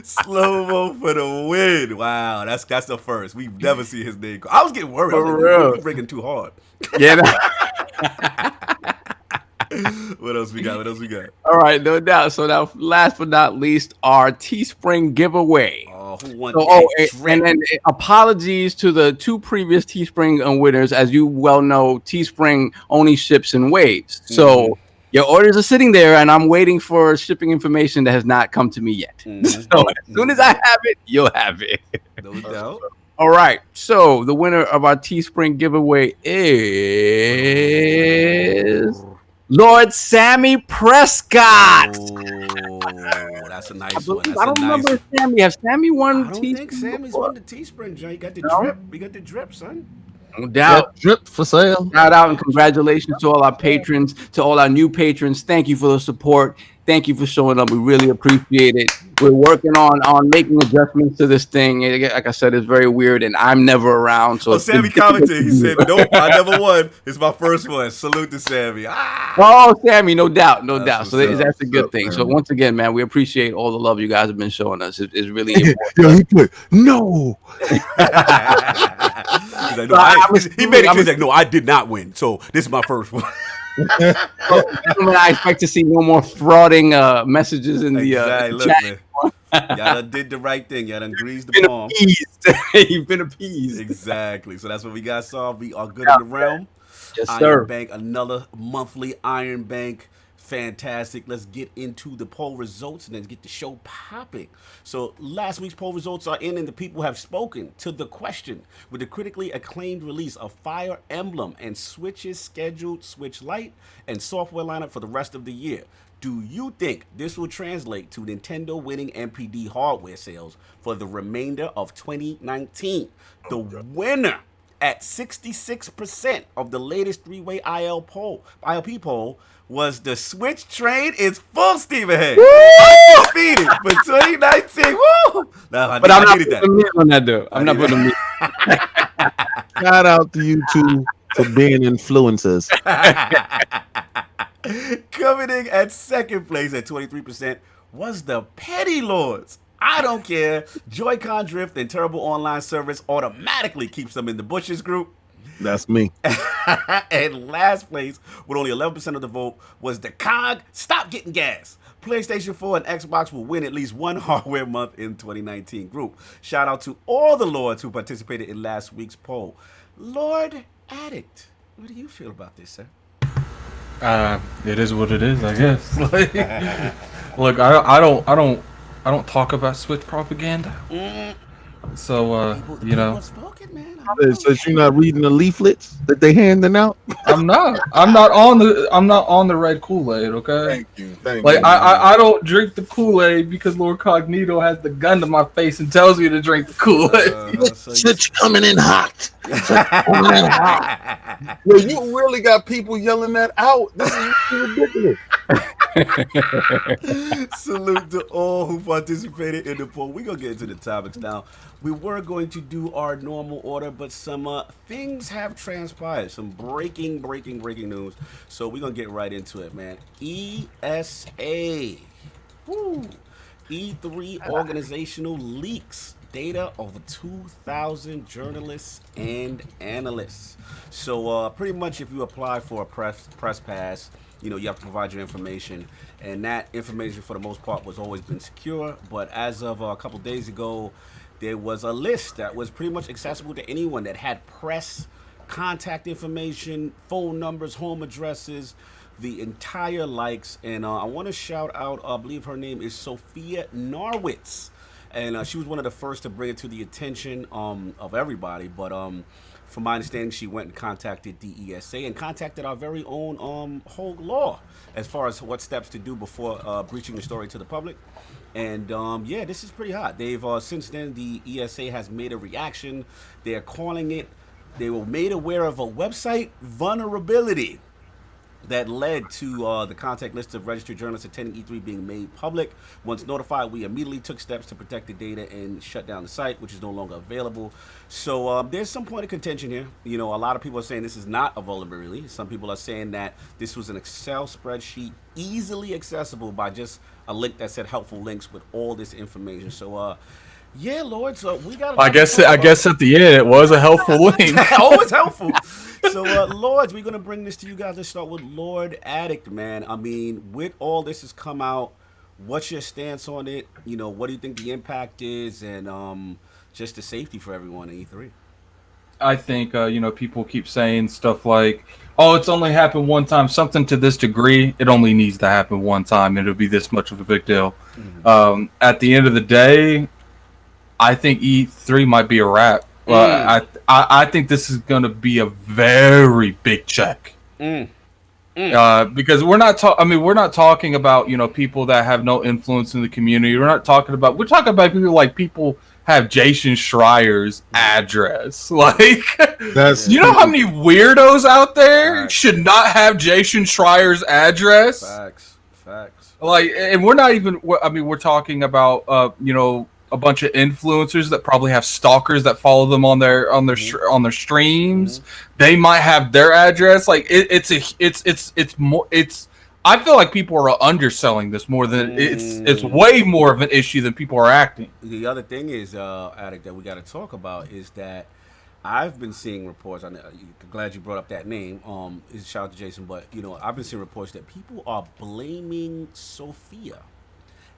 Slow-mo for the win. Wow, that's the first. We've never seen his name. I was getting worried. I was For like, real. you're breaking too hard. Yeah. What else we got? What else we got? All right, no doubt. So now, last but not least, our Teespring giveaway. Oh, who won So, that drip? and then apologies to the 2 previous Teespring winners. As you well know, Teespring only ships in waves. So your orders are sitting there, and I'm waiting for shipping information that has not come to me yet. So as soon as I have it, you'll have it. No doubt. All right. So the winner of our Teespring giveaway is Lord Sammy Prescott. Oh, that's a nice one. That's I don't remember if Sammy. Has Sammy won I don't Teespring? think Sammy's before? won the Teespring, Joe. You got the drip. We got the drip, son. No doubt. Drip for sale. Shout out and congratulations to all our patrons, to all our new patrons. Thank you for the support. Thank you for showing up. We really appreciate it. We're working on making adjustments to this thing. Like I said, it's very weird, and I'm never around. So Sammy commented. He said, "Nope, I never won. It's my first one." Salute to Sammy. Oh, Sammy, no doubt, no doubt. So what's up. that's a good thing. Man. So once again, man, we appreciate all the love you guys have been showing us. It's really important. Yo, he put no. He's like, no, he made it clear. He's like, no, I did not win. So this is my first one. I expect to see no more frauding messages in the Look, chat. man. Y'all done did the right thing. Y'all done greased the Been palm. appeased. You've been appeased. Exactly. So that's what we got solved. We are good in the realm. Yes, Iron sir. Bank, another monthly Iron Bank. Fantastic. Let's get into the poll results and then get the show popping. So last week's poll results are in, and the people have spoken to the question: with the critically acclaimed release of Fire Emblem and Switch's scheduled Switch Lite and software lineup for the rest of the year, do you think this will translate to Nintendo winning NPD hardware sales for the remainder of 2019? The winner at 66% of the latest 3-way ILP poll was the Switch train is full steam ahead. Undefeated for 2019. Woo! No, But I'm not putting a meat on that, though. I'm not putting a meat. Shout out to you two for being influencers. Coming in at second place at 23% was the Petty Lords. I don't care. Joy-Con drift and terrible online service automatically keeps them in the bushes group. That's me. And last place, with only 11% of the vote, was the COG Stop Getting Gas. PlayStation 4 and Xbox will win at least one hardware month in 2019 group. Shout out to all the Lords who participated in last week's poll. Lord Addict, what do you feel about this, sir? It is what it is, I guess. Like, look, I don't talk about Switch propaganda. So you know, Spoken, man. So you're not reading the leaflets that they handing out? I'm not on the red Kool-Aid, okay? Thank Like you. I don't drink the Kool-Aid because Lord Cognito has the gun to my face and tells me to drink the Kool-Aid. Switch coming in hot. Well, you really got people yelling that out. This is ridiculous. Salute to all who participated in the poll. We're going to get into the topics now. We were going to do our normal order, but some things have transpired. Some breaking news. So we're going to get right into it, man. ESA. Woo. E3 organizational leaks. Data over 2,000 journalists and analysts. So pretty much if you apply for a press pass, you know, you have to provide your information, and that information for the most part was always been secure. But as of a couple days ago, there was a list that was pretty much accessible to anyone that had press contact information, phone numbers, home addresses, the entire likes. And I want to shout out, I believe her name is Sophia Norwitz. And she was one of the first to bring it to the attention of everybody. But from my understanding, she went and contacted the ESA and contacted our very own Hogue Law as far as what steps to do before breaching the story to the public. And yeah, this is pretty hot. They've since then, the ESA has made a reaction. They're calling it, they were made aware of a website vulnerability. that led to the contact list of registered journalists attending E3 being made public. Once notified, we immediately took steps to protect the data and shut down the site, which is no longer available. So there's some point of contention here. You know, a lot of people are saying this is not a vulnerability. Some people are saying that this was an Excel spreadsheet easily accessible by just a link that said helpful links with all this information. So yeah, Lord. So we got. I guess at the end it was a helpful link. Always helpful. So, Lords, we're gonna bring this to you guys. Let's start with Lord Addict, man. I mean, with all this has come out, what's your stance on it? You know, what do you think the impact is, and just the safety for everyone in E3? I think people keep saying stuff like, "Oh, it's only happened one time." Something to this degree, it only needs to happen one time, and it'll be this much of a big deal. Mm-hmm. At the end of the day, I think E3 might be a wrap. I think this is going to be a very big check. Because we're not talking about people that have no influence in the community. We're talking about people like people have Jason Schreier's address. Like, That's you know how many weirdos out there should not have Jason Schreier's address? Facts. Like, and we're not even. We're talking about a bunch of influencers that probably have stalkers that follow them on their streams. Mm-hmm. They might have their address. Like it's more. I feel like people are underselling this more than it's way more of an issue than people are acting. The other thing is, Addict, that we got to talk about is that I've been seeing reports. I'm glad you brought up that name. Shout out to Jason, but I've been seeing reports that people are blaming Sophia.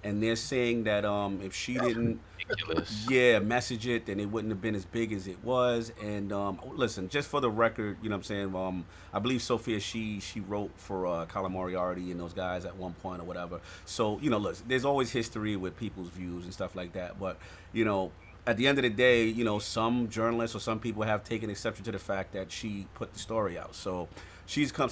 And they're saying that if she didn't, message it, then it wouldn't have been as big as it was. And listen, just for the record, you know what I'm saying? I believe Sophia, she wrote for Colin Moriarty and those guys at one point or whatever. So listen, there's always history with people's views and stuff like that. But at the end of the day, some journalists or some people have taken exception to the fact that she put the story out. So she's come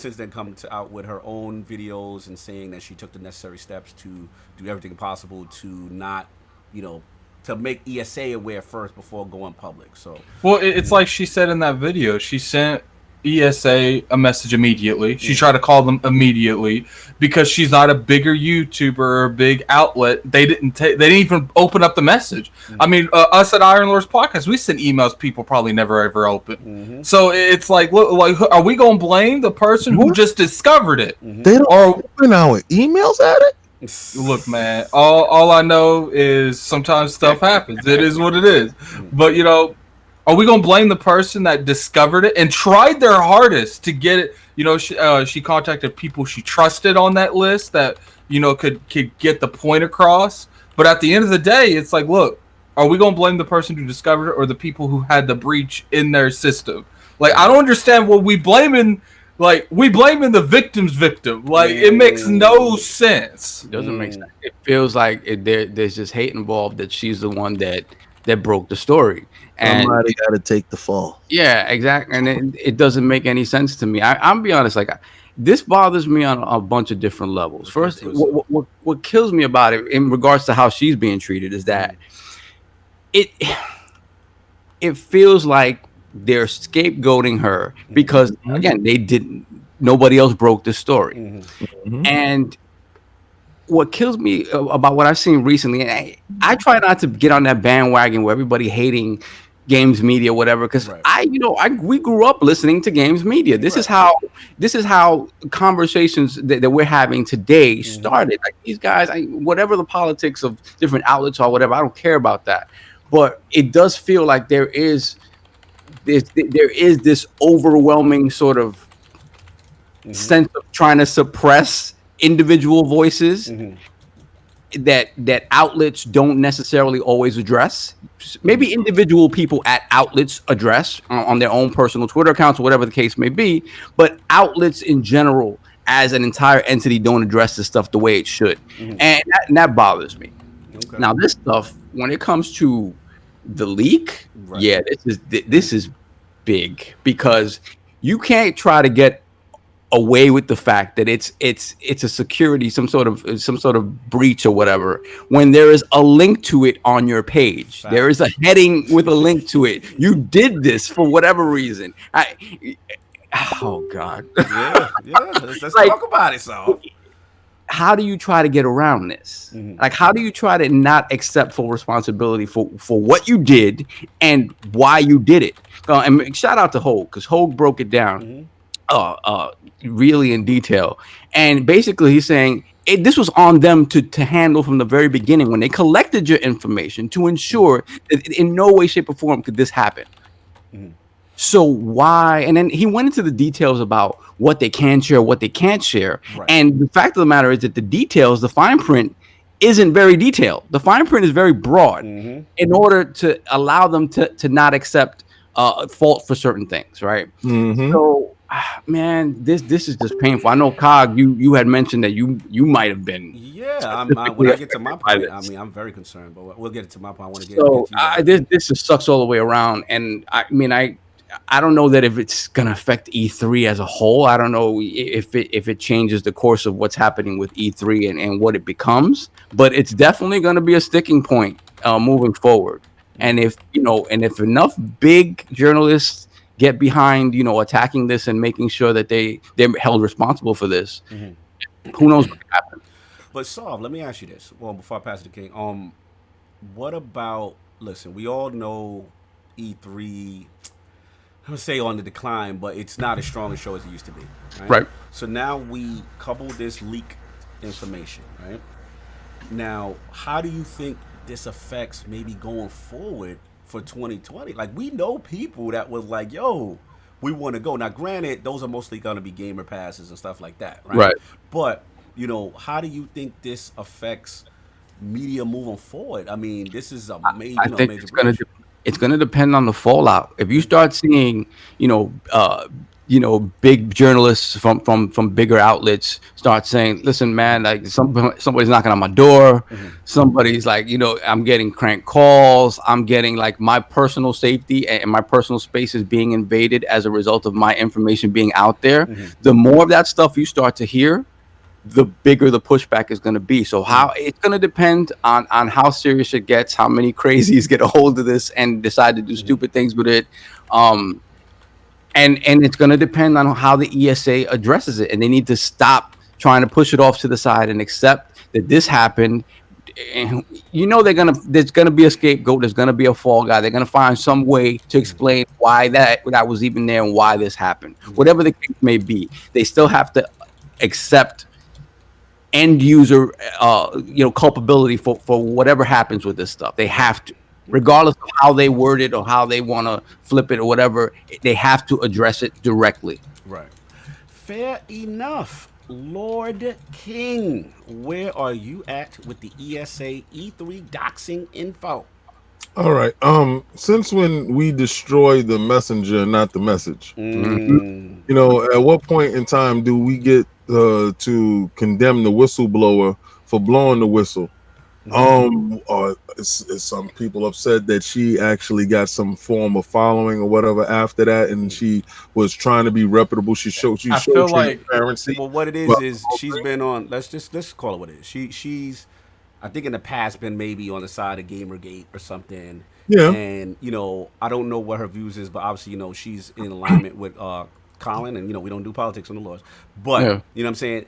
out with her own videos and saying that she took the necessary steps to do everything possible to not, to make ESA aware first before going public. So, well, it's like she said in that video, she sent ESA a message immediately. She tried to call them immediately because she's not a bigger YouTuber or a big outlet. They didn't even open up the message. Mm-hmm. I mean, us at Iron Lords Podcast, we send emails people probably never ever open. Mm-hmm. So it's like, look, like, are we gonna blame the person who just discovered it? Mm-hmm. They don't open our emails at it. Look, man, all I know is sometimes stuff happens. It is what it is. But are we gonna blame the person that discovered it and tried their hardest to get it? She contacted people she trusted on that list that could get the point across. But at the end of the day, it's like, look, are we gonna blame the person who discovered it or the people who had the breach in their system? Like, I don't understand what we blaming. Like, we blaming the victim's victim. Like, it makes no sense. It doesn't make sense. It feels like there's just hate involved that she's the one that broke the story. And somebody got to take the fall. Yeah, exactly. And it doesn't make any sense to me. I'm be honest, like, this bothers me on a bunch of different levels. First, what kills me about it in regards to how she's being treated is that it feels like they're scapegoating her because, again, nobody else broke the story. Mm-hmm. And what kills me about what I've seen recently, and I try not to get on that bandwagon where everybody hating games media, whatever, because we grew up listening to games media. This is how conversations that we're having today started. Like, these guys, whatever the politics of different outlets or whatever, I don't care about that. But it does feel like there is this overwhelming sort of sense of trying to suppress individual voices that outlets don't necessarily always address. Maybe individual people at outlets address on their own personal Twitter accounts or whatever the case may be, but outlets in general as an entire entity don't address this stuff the way it should. And that bothers me. Okay. Now, this stuff, when it comes to the leak, this is big, because you can't try to get away with the fact that it's a security, some sort of breach or whatever, when there is a link to it on your page. There is a heading with a link to it. You did this for whatever reason. Oh God. Yeah. Let's Like- talk about it, so. How do you try to get around this? Like, how do you try to not accept full responsibility for what you did and why you did it? And shout out to Hogue, because Hogue broke it down really in detail. And basically he's saying this was on them to handle from the very beginning when they collected your information to ensure that in no way, shape, or form could this happen. So why? And then he went into the details about what they can share, what they can't share. Right. And the fact of the matter is that the details, the fine print, isn't very detailed. The fine print is very broad in order to allow them to not accept fault for certain things, right? So, man, this is just painful. I know, Cog, you had mentioned that you might have been. Yeah, when I get to my point, I mean, I'm very concerned, but we'll get to my point. I want to get. So get to this just sucks all the way around, and I mean, I don't know that if it's gonna affect E3 as a whole. I don't know if it changes the course of what's happening with E3 and what it becomes, but it's definitely gonna be a sticking point moving forward. And if enough big journalists get behind, attacking this and making sure that they're held responsible for this, who knows what can happen. But Saul, let me ask you this. Well, before I pass it to King, what about? Listen, we all know E3. I would say on the decline, but it's not as strong a show as it used to be. Right. So now we couple this leak information, right? Now, how do you think this affects maybe going forward for 2020? Like, we know people that was like, yo, we want to go. Now, granted, those are mostly going to be gamer passes and stuff like that, right? Right. But, how do you think this affects media moving forward? I mean, this is a major, I think major it's going to depend on the fallout. If you start seeing, big journalists from bigger outlets start saying, listen, man, like somebody's knocking on my door. Somebody's like, I'm getting crank calls. I'm getting like my personal safety and my personal space is being invaded as a result of my information being out there. The more of that stuff you start to hear, the bigger the pushback is going to be. So how it's going to depend on how serious it gets, how many crazies get a hold of this and decide to do stupid things with it. And it's going to depend on how the ESA addresses it. And they need to stop trying to push it off to the side and accept that this happened. And there's going to be a scapegoat. There's going to be a fall guy. They're going to find some way to explain why that was even there and why this happened. Whatever the case may be, they still have to accept end user culpability for whatever happens with this stuff. They have to, regardless of how they word it or how they want to flip it or whatever, they have to address it directly. Right. Fair enough. Lord King, where are you at with the ESA E3 doxing info? All right. Since when we destroy the messenger, not the message, at what point in time do we get to condemn the whistleblower for blowing the whistle? Some people upset that she actually got some form of following or whatever after that, and she was trying to be reputable. She showed transparency. Well, what it is she's been on. Let's call it what it is. She's, I think in the past, been maybe on the side of Gamergate or something. Yeah. And I don't know what her views is, but obviously she's in alignment with Colin, and we don't do politics on the laws. But you know what I'm saying.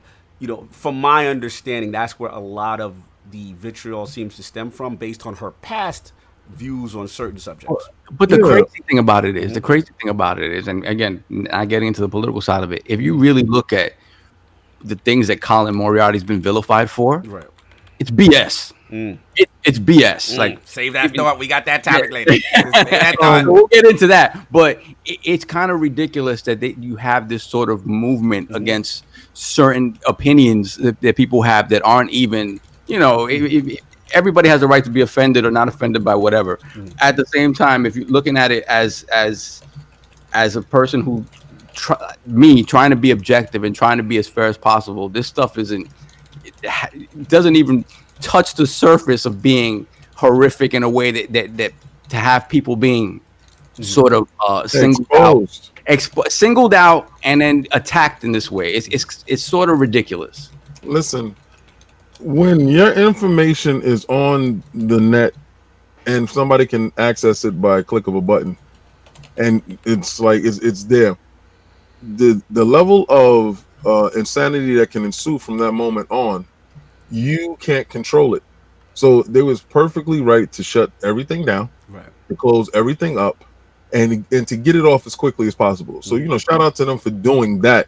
From my understanding, that's where a lot of the vitriol seems to stem from, based on her past views on certain subjects. But the crazy thing about it is, and again, not getting into the political side of it, if you really look at the things that Colin Moriarty's been vilified for, right, it's BS. It's BS. Like, save that thought. We got that topic later. We'll get into that. But it's kind of ridiculous that you have this sort of movement against certain opinions that people have that aren't even, everybody has a right to be offended or not offended by whatever. At the same time, if you're looking at it as a person who trying to be objective and trying to be as fair as possible, this stuff doesn't even touch the surface of being horrific in a way that to have people being sort of singled out and then attacked in this way. It's sort of ridiculous. Listen, when your information is on the net and somebody can access it by a click of a button, and it's like it's there, the level of insanity that can ensue from that moment on, you can't control it. So they was perfectly right to shut everything down, Right. to close everything up, and to get it off as quickly as possible. So shout out to them for doing that.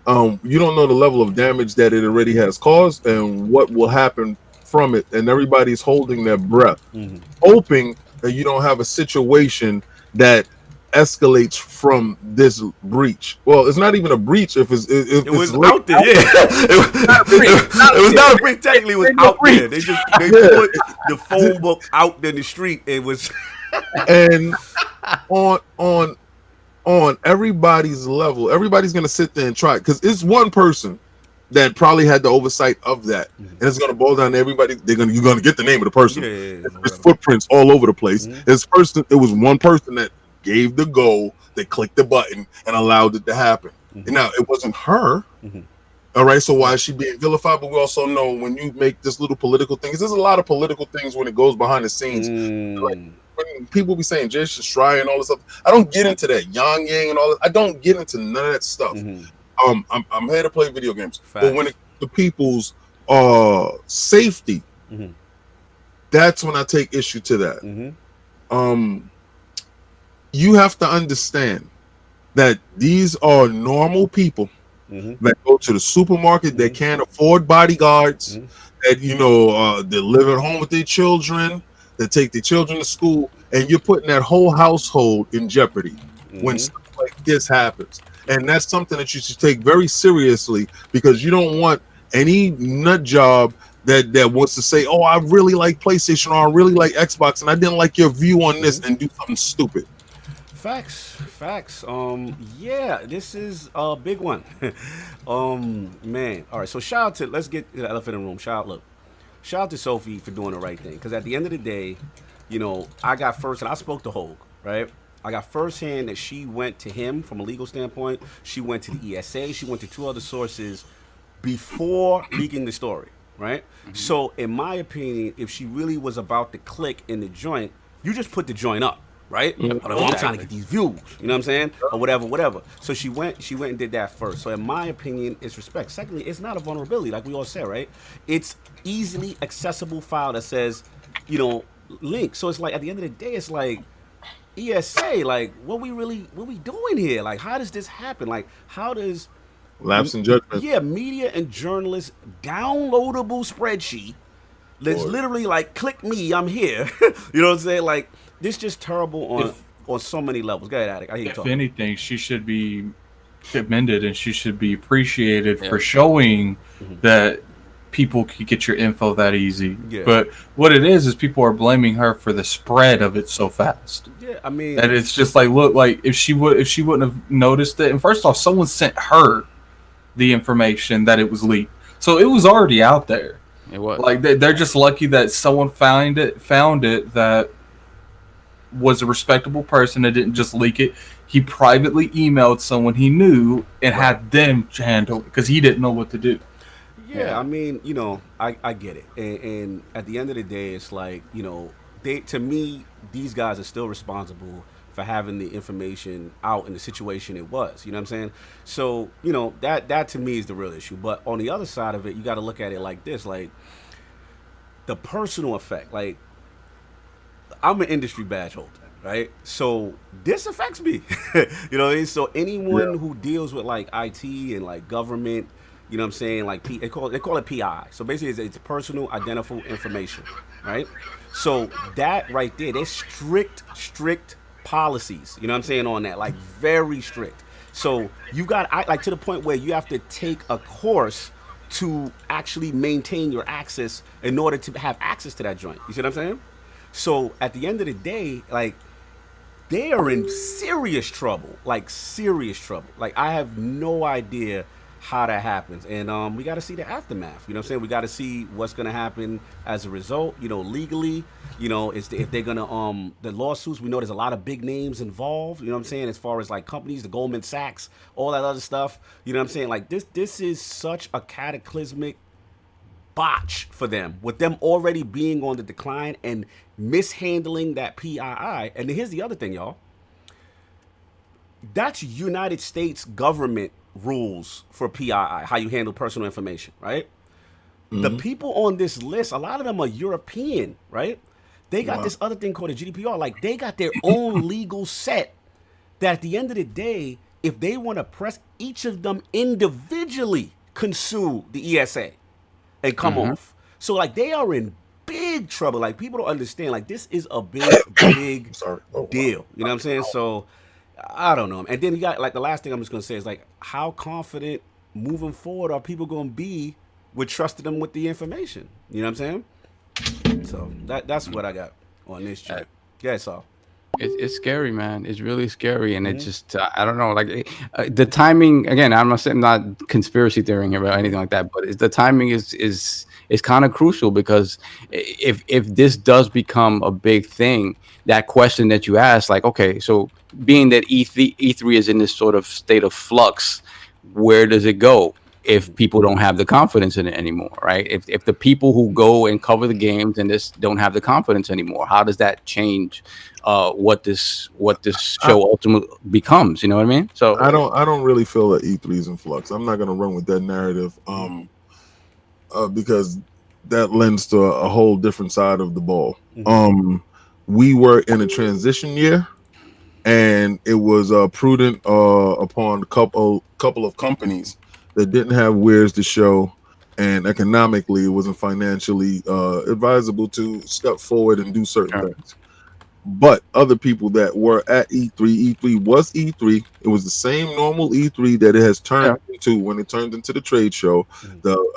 You don't know the level of damage that it already has caused and what will happen from it, and everybody's holding their breath, hoping that you don't have a situation that escalates from this breach. Well, it's not even a breach if it's it was out there. Yeah, it was not a breach. Technically, it was out there. They put the phone book out in the street. It was and on everybody's level, everybody's gonna sit there and try, because it's one person that probably had the oversight of that, and it's gonna boil down to everybody. You're gonna get the name of the person. There's footprints all over the place. It was one person that gave the go, they clicked the button and allowed it to happen. And now it wasn't her. All right, so why is she being vilified? But we also know when you make this little political thing, 'cause there's a lot of political things when it goes behind the scenes. Like when people be saying Jason Schreier and all this stuff, I don't get into that. Yang Yang and all that. I don't get into none of that stuff. I'm here to play video games. But when it comes to people's safety, that's when I take issue to that. You have to understand that these are normal people that go to the supermarket, that can't afford bodyguards, that they live at home with their children, that take their children to school, and you're putting that whole household in jeopardy when stuff like this happens. And that's something that you should take very seriously, because you don't want any nut job that wants to say, oh, I really like PlayStation, or I really like Xbox, and I didn't like your view on this, and do something stupid. Facts. Yeah, this is a big one. Man. All right, so let's get the elephant in the room. Shout out to Sophie for doing the right thing. Because at the end of the day, I got first, and I spoke to Hogue, right? I got firsthand that she went to him from a legal standpoint. She went to the ESA. She went to 2 other sources before leaking the story, right? So in my opinion, if she really was about to click in the joint, you just put the joint up. Right? I'm trying to get these views. You know what I'm saying? Or whatever. So she went and did that first. So in my opinion, it's respect. Secondly, it's not a vulnerability, like we all said, right? It's easily accessible file that says, link. So it's like at the end of the day, it's like ESA, like what we doing here? Like, how does this happen? Like, how does lapse in judgment? Yeah, media and journalists downloadable spreadsheet. Let's literally like click me, I'm here. You know what I'm saying? Like, this just terrible on so many levels. Go ahead, Attic. I hear you talking. If anything, she should be commended and she should be appreciated for showing that people can get your info that easy. Yeah. But what it is people are blaming her for the spread of it so fast. Yeah, I mean, and it's just like, look, like if she wouldn't have noticed it, and first off, someone sent her the information that it was leaked, so it was already out there. It was like they're just lucky that someone found it that was a respectable person that didn't just leak it. He privately emailed someone he knew and had them handle it because he didn't know what to do. Yeah, I mean, I get it. And at the end of the day, it's like, to me, these guys are still responsible for having the information out in the situation it was. You know what I'm saying? So, that to me is the real issue. But on the other side of it, you got to look at it like this, like the personal effect. Like, I'm an industry badge holder, right? So this affects me. You know what I mean? So anyone who deals with like IT and like government, you know what I'm saying? Like they call it PI. So basically it's personal identifiable information, right? So that right there, there's strict policies, you know what I'm saying, on that, like very strict. So you got like to the point where you have to take a course to actually maintain your access in order to have access to that joint. You see what I'm saying? So at the end of the day, like they are in serious trouble, like serious trouble. Like I have no idea how that happens, and we got to see the aftermath. You know what I'm saying? We got to see what's gonna happen as a result. Legally, if they're gonna the lawsuits. We know there's a lot of big names involved. You know what I'm saying? As far as like companies, the Goldman Sachs, all that other stuff. You know what I'm saying? Like this is such a cataclysmic botch for them, with them already being on the decline and mishandling that PII. And here's the other thing, y'all. that's United States government rules for PII, how you handle personal information, right? The people on this list, a lot of them are European, right? They got this other thing called a GDPR. Like, they got their own legal set that at the end of the day, if they want to press, each of them individually can sue the ESA and come off. So, like, they are in big trouble. Like, people don't understand. Like, this is a big deal. You know what I'm saying? So, I don't know. And then you got, like, the last thing I'm just going to say is, like, how confident moving forward are people going to be with trusting them with the information? You know what I'm saying? So, that's what I got on this trip. Yeah, so. It's scary, man. It's really scary, and it's just I don't know. Like the timing again. I'm not saying not conspiracy theorying here or anything like that, but the timing is kind of crucial because if this does become a big thing, that question that you asked, like, okay, so being that E3 is in this sort of state of flux, where does it go if people don't have the confidence in it anymore, right? If the people who go and cover the games and this don't have the confidence anymore, how does that change what this show ultimately becomes? You know what I mean? So I don't really feel that E3 is in flux. I'm not gonna run with that narrative because that lends to a whole different side of the ball. We were in a transition year, and it was prudent upon a couple of companies that didn't have wares to show, and economically it wasn't financially advisable to step forward and do certain things. But other people that were at E3 was E3. It was the same normal E3 that it has turned into when it turned into the trade show.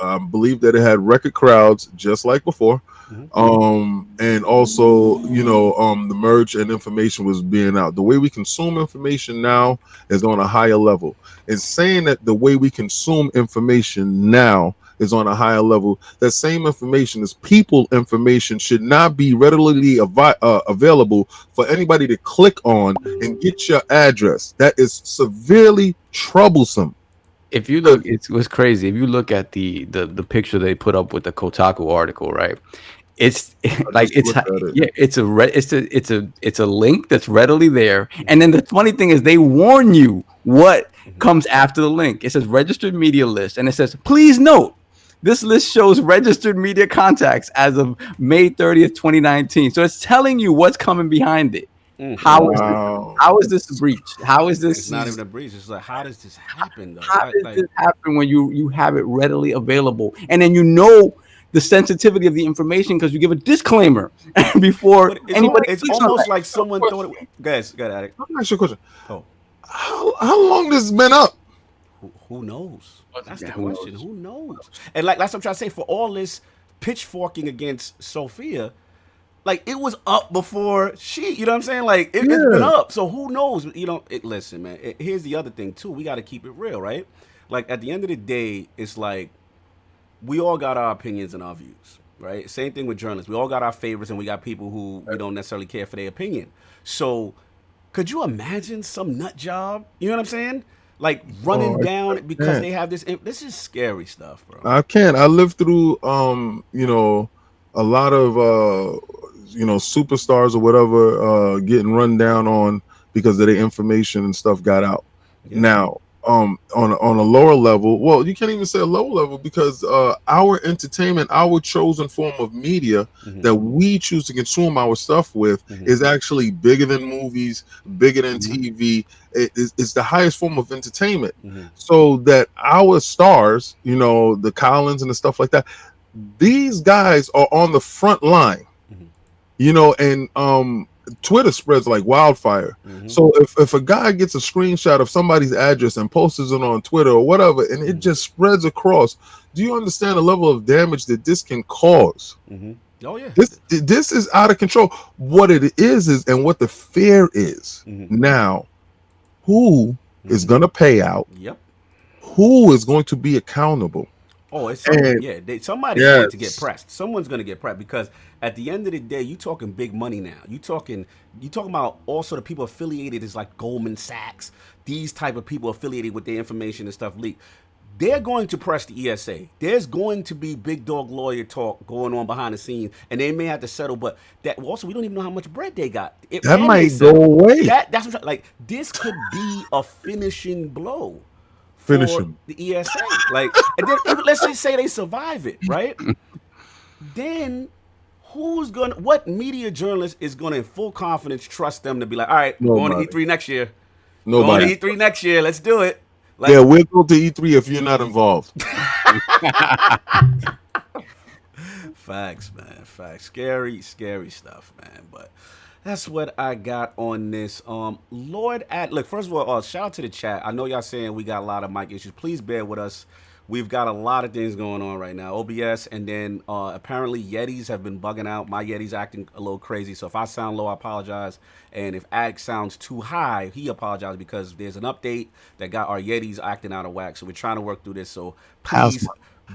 I believe that it had record crowds just like before. And also, the merch and information was being out. The way we consume information now is on a higher level. And saying that the way we consume information now is on a higher level, that same information is people information should not be readily available for anybody to click on and get your address. That is severely troublesome. If you look, it was crazy. If you look at the picture they put up with the Kotaku article, right? It's like it's a link that's readily there. And then the funny thing is they warn you what comes after the link. It says registered media list, and it says, please note, this list shows registered media contacts as of May 30th, 2019. So it's telling you what's coming behind it. How is this a breach? How is this? It's not even a breach. It's like, how does this happen, though? How does this happen when you have it readily available, and then the sensitivity of the information because you give a disclaimer before anybody? It's almost like someone throwing it. Guys, got it. Let me ask you a question. How long this been up? Who knows? That's the question. Who knows? And like that's what I'm trying to say. For all this pitchforking against Sophia, like it was up before she. You know what I'm saying? Like it's been up. So who knows? Listen, man. Here's the other thing too. We got to keep it real, right? Like at the end of the day, it's like we all got our opinions and our views, right? Same thing with journalists. We all got our favorites, and we got people who we don't necessarily care for their opinion. So could you imagine some nut job? You know what I'm saying? Like running down because they have this. This is scary stuff, bro. I can't. I lived through, a lot of, superstars or whatever getting run down on because of their information and stuff got out. Yeah. Now, on a lower level, well, you can't even say a lower level because our entertainment, our chosen form of media that we choose to consume our stuff with is actually bigger than movies, bigger than TV. It's the highest form of entertainment. So that our stars, the Collins and the stuff like that, these guys are on the front line, and Twitter spreads like wildfire. So if a guy gets a screenshot of somebody's address and posts it on Twitter or whatever, and it just spreads across, do you understand the level of damage that this can cause? Oh yeah, this is out of control. What it is and what the fear is. Now, who is going to pay out? Yep. Who is going to be accountable? Oh, it's somebody's going to get pressed. Someone's going to get pressed because at the end of the day, you talking big money now. You talking about also the people affiliated as like Goldman Sachs. These type of people affiliated with their information and stuff leaked. they're going to press the ESA. There's going to be big dog lawyer talk going on behind the scenes, and they may have to settle. But that also, we don't even know how much bread they got. That might go away. That's what, like, this could be a finishing blow for Finishing the ESA. Like, and then let's just say they survive it, right? Then what media journalist is gonna in full confidence trust them to be like, all right, we're going to E3 next year. Nobody. Going to E3 next year. Let's do it. Like, Yeah, we'll go to E3 if you're not involved. Facts, man. Facts. Scary stuff, man. But that's what I got on this. Lord look, first of all, shout out to the chat. I know y'all saying we got a lot of mic issues. Please bear with us. We've got a lot of things going on right now. OBS, and then apparently Yetis have been bugging out. My Yeti's acting a little crazy. So if I sound low, I apologize. And if Ag sounds too high, he apologizes because there's an update that got our Yetis acting out of whack. So we're trying to work through this. So please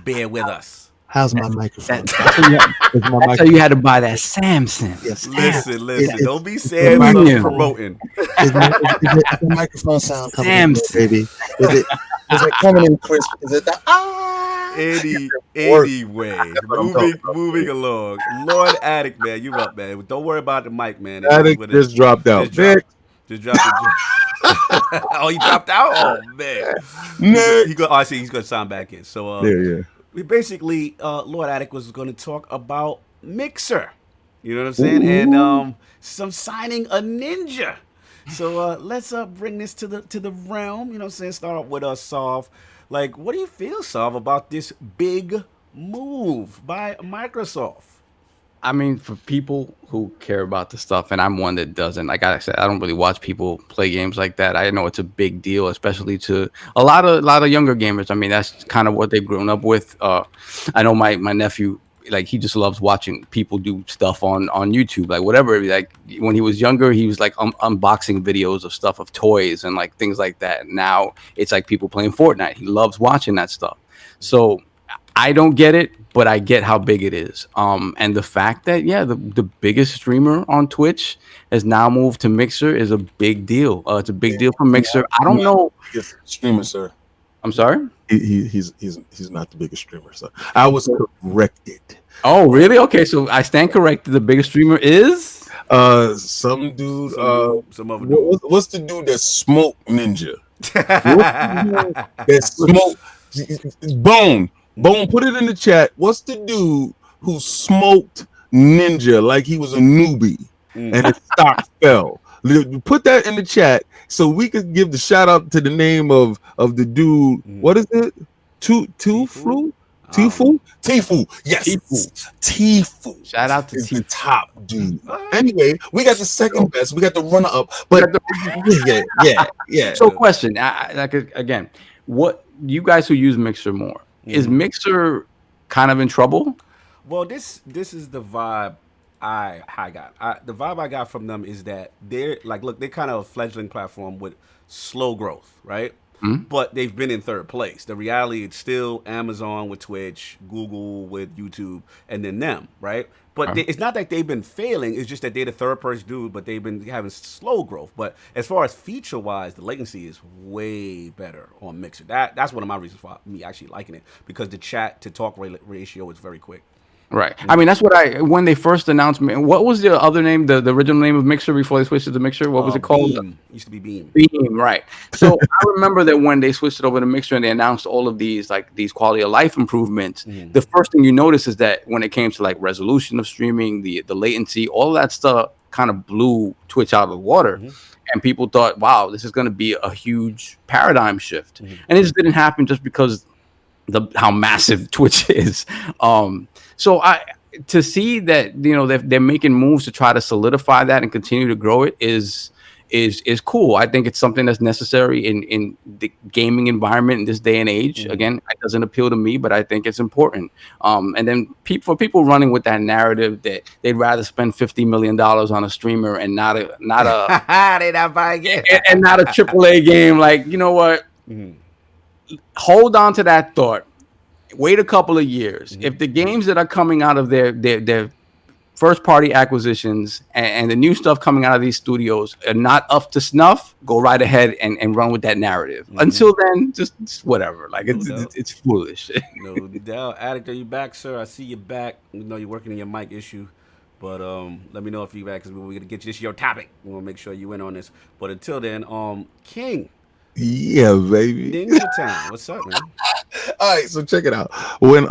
bear with us. How's my microphone? That's how you had to buy that Samsung. Yes. Listen. Don't be Samsung promoting. Is the microphone sound coming in, baby? Is it coming in crisp? Is it the Anyway, moving along. Lord Addict, man, you up, man. Don't worry about the mic, man. Addict just dropped out. Just dropped. Oh, he dropped out? Oh, man. I see he's going to sign back in. So, we basically, Lord Addict was going to talk about Mixer. You know what I'm saying? Ooh. And some signing a ninja. So let's bring this to the realm. You know what I'm saying? Start off with Sov. Like, what do you feel, Sov, about this big move by Microsoft? I mean, for people who care about the stuff, and I'm one that doesn't, like I said, I don't really watch people play games like that. I know it's a big deal, especially to a lot of younger gamers. I mean, that's kind of what they've grown up with. I know my nephew, like, he just loves watching people do stuff on YouTube, like whatever. Like when he was younger, he was like unboxing videos of stuff, of toys and like things like that. Now it's like people playing Fortnite. He loves watching that stuff. So I don't get it, but I get how big it is. And the fact that, the biggest streamer on Twitch has now moved to Mixer is a big deal. It's a big deal for Mixer. I don't know. Streamer, sir. I'm sorry? He's not the biggest streamer, sir. I was corrected. Oh, really? Okay, so I stand corrected. The biggest streamer is some dude. Some other dude. What's the dude that smoked Ninja? That smoked Bone. Put it in the chat. What's the dude who smoked Ninja like he was a newbie and his stock fell? Put that in the chat so we could give the shout out to the name of the dude. What is it? Tifu? Yes. Tifu. Shout out to the top dude. Anyway, we got the second best. We got the runner up. But yeah. So question, again, what you guys who use Mixer more, is Mixer kind of in trouble? Well, this is the vibe I got. The vibe I got from them is that they're like, look, they're kind of a fledgling platform with slow growth, right? But they've been in third place. The reality, it's still Amazon with Twitch, Google with YouTube, and then them, right? But it's not that they've been failing. It's just that they're the third person dude, but they've been having slow growth. But as far as feature-wise, the latency is way better on Mixer. That's one of my reasons for me actually liking it, because the chat to talk ratio is very quick. Right. I mean, that's what when they first announced, what was the other name, the original name of Mixer before they switched it to Mixer? What was it called? Beam. Used to be Beam. Beam, right. So I remember that when they switched it over to Mixer and they announced all of these quality of life improvements, the first thing you notice is that when it came to like resolution of streaming, the latency, all of that stuff kind of blew Twitch out of the water. And people thought, wow, this is going to be a huge paradigm shift. And it just didn't happen just because how massive Twitch is. So to see that, they're making moves to try to solidify that and continue to grow it is cool. I think it's something that's necessary in the gaming environment in this day and age. Again, it doesn't appeal to me, but I think it's important. And then for people running with that narrative that they'd rather spend $50 million on a streamer and not a they not buying it. and not a AAA game, like, you know what? Hold on to that thought. Wait a couple of years. If the games that are coming out of their first party acquisitions and the new stuff coming out of these studios are not up to snuff, go right ahead and run with that narrative. Until then, just whatever. Like it's foolish. No doubt. Addict, are you back, sir? I see you back. We know you're working on your mic issue. But let me know if you're back, because we're gonna get you. This is your topic. We want to make sure you in on this. But until then, King. Yeah, baby. Ninja Time. What's up, man? All right, so check it out. When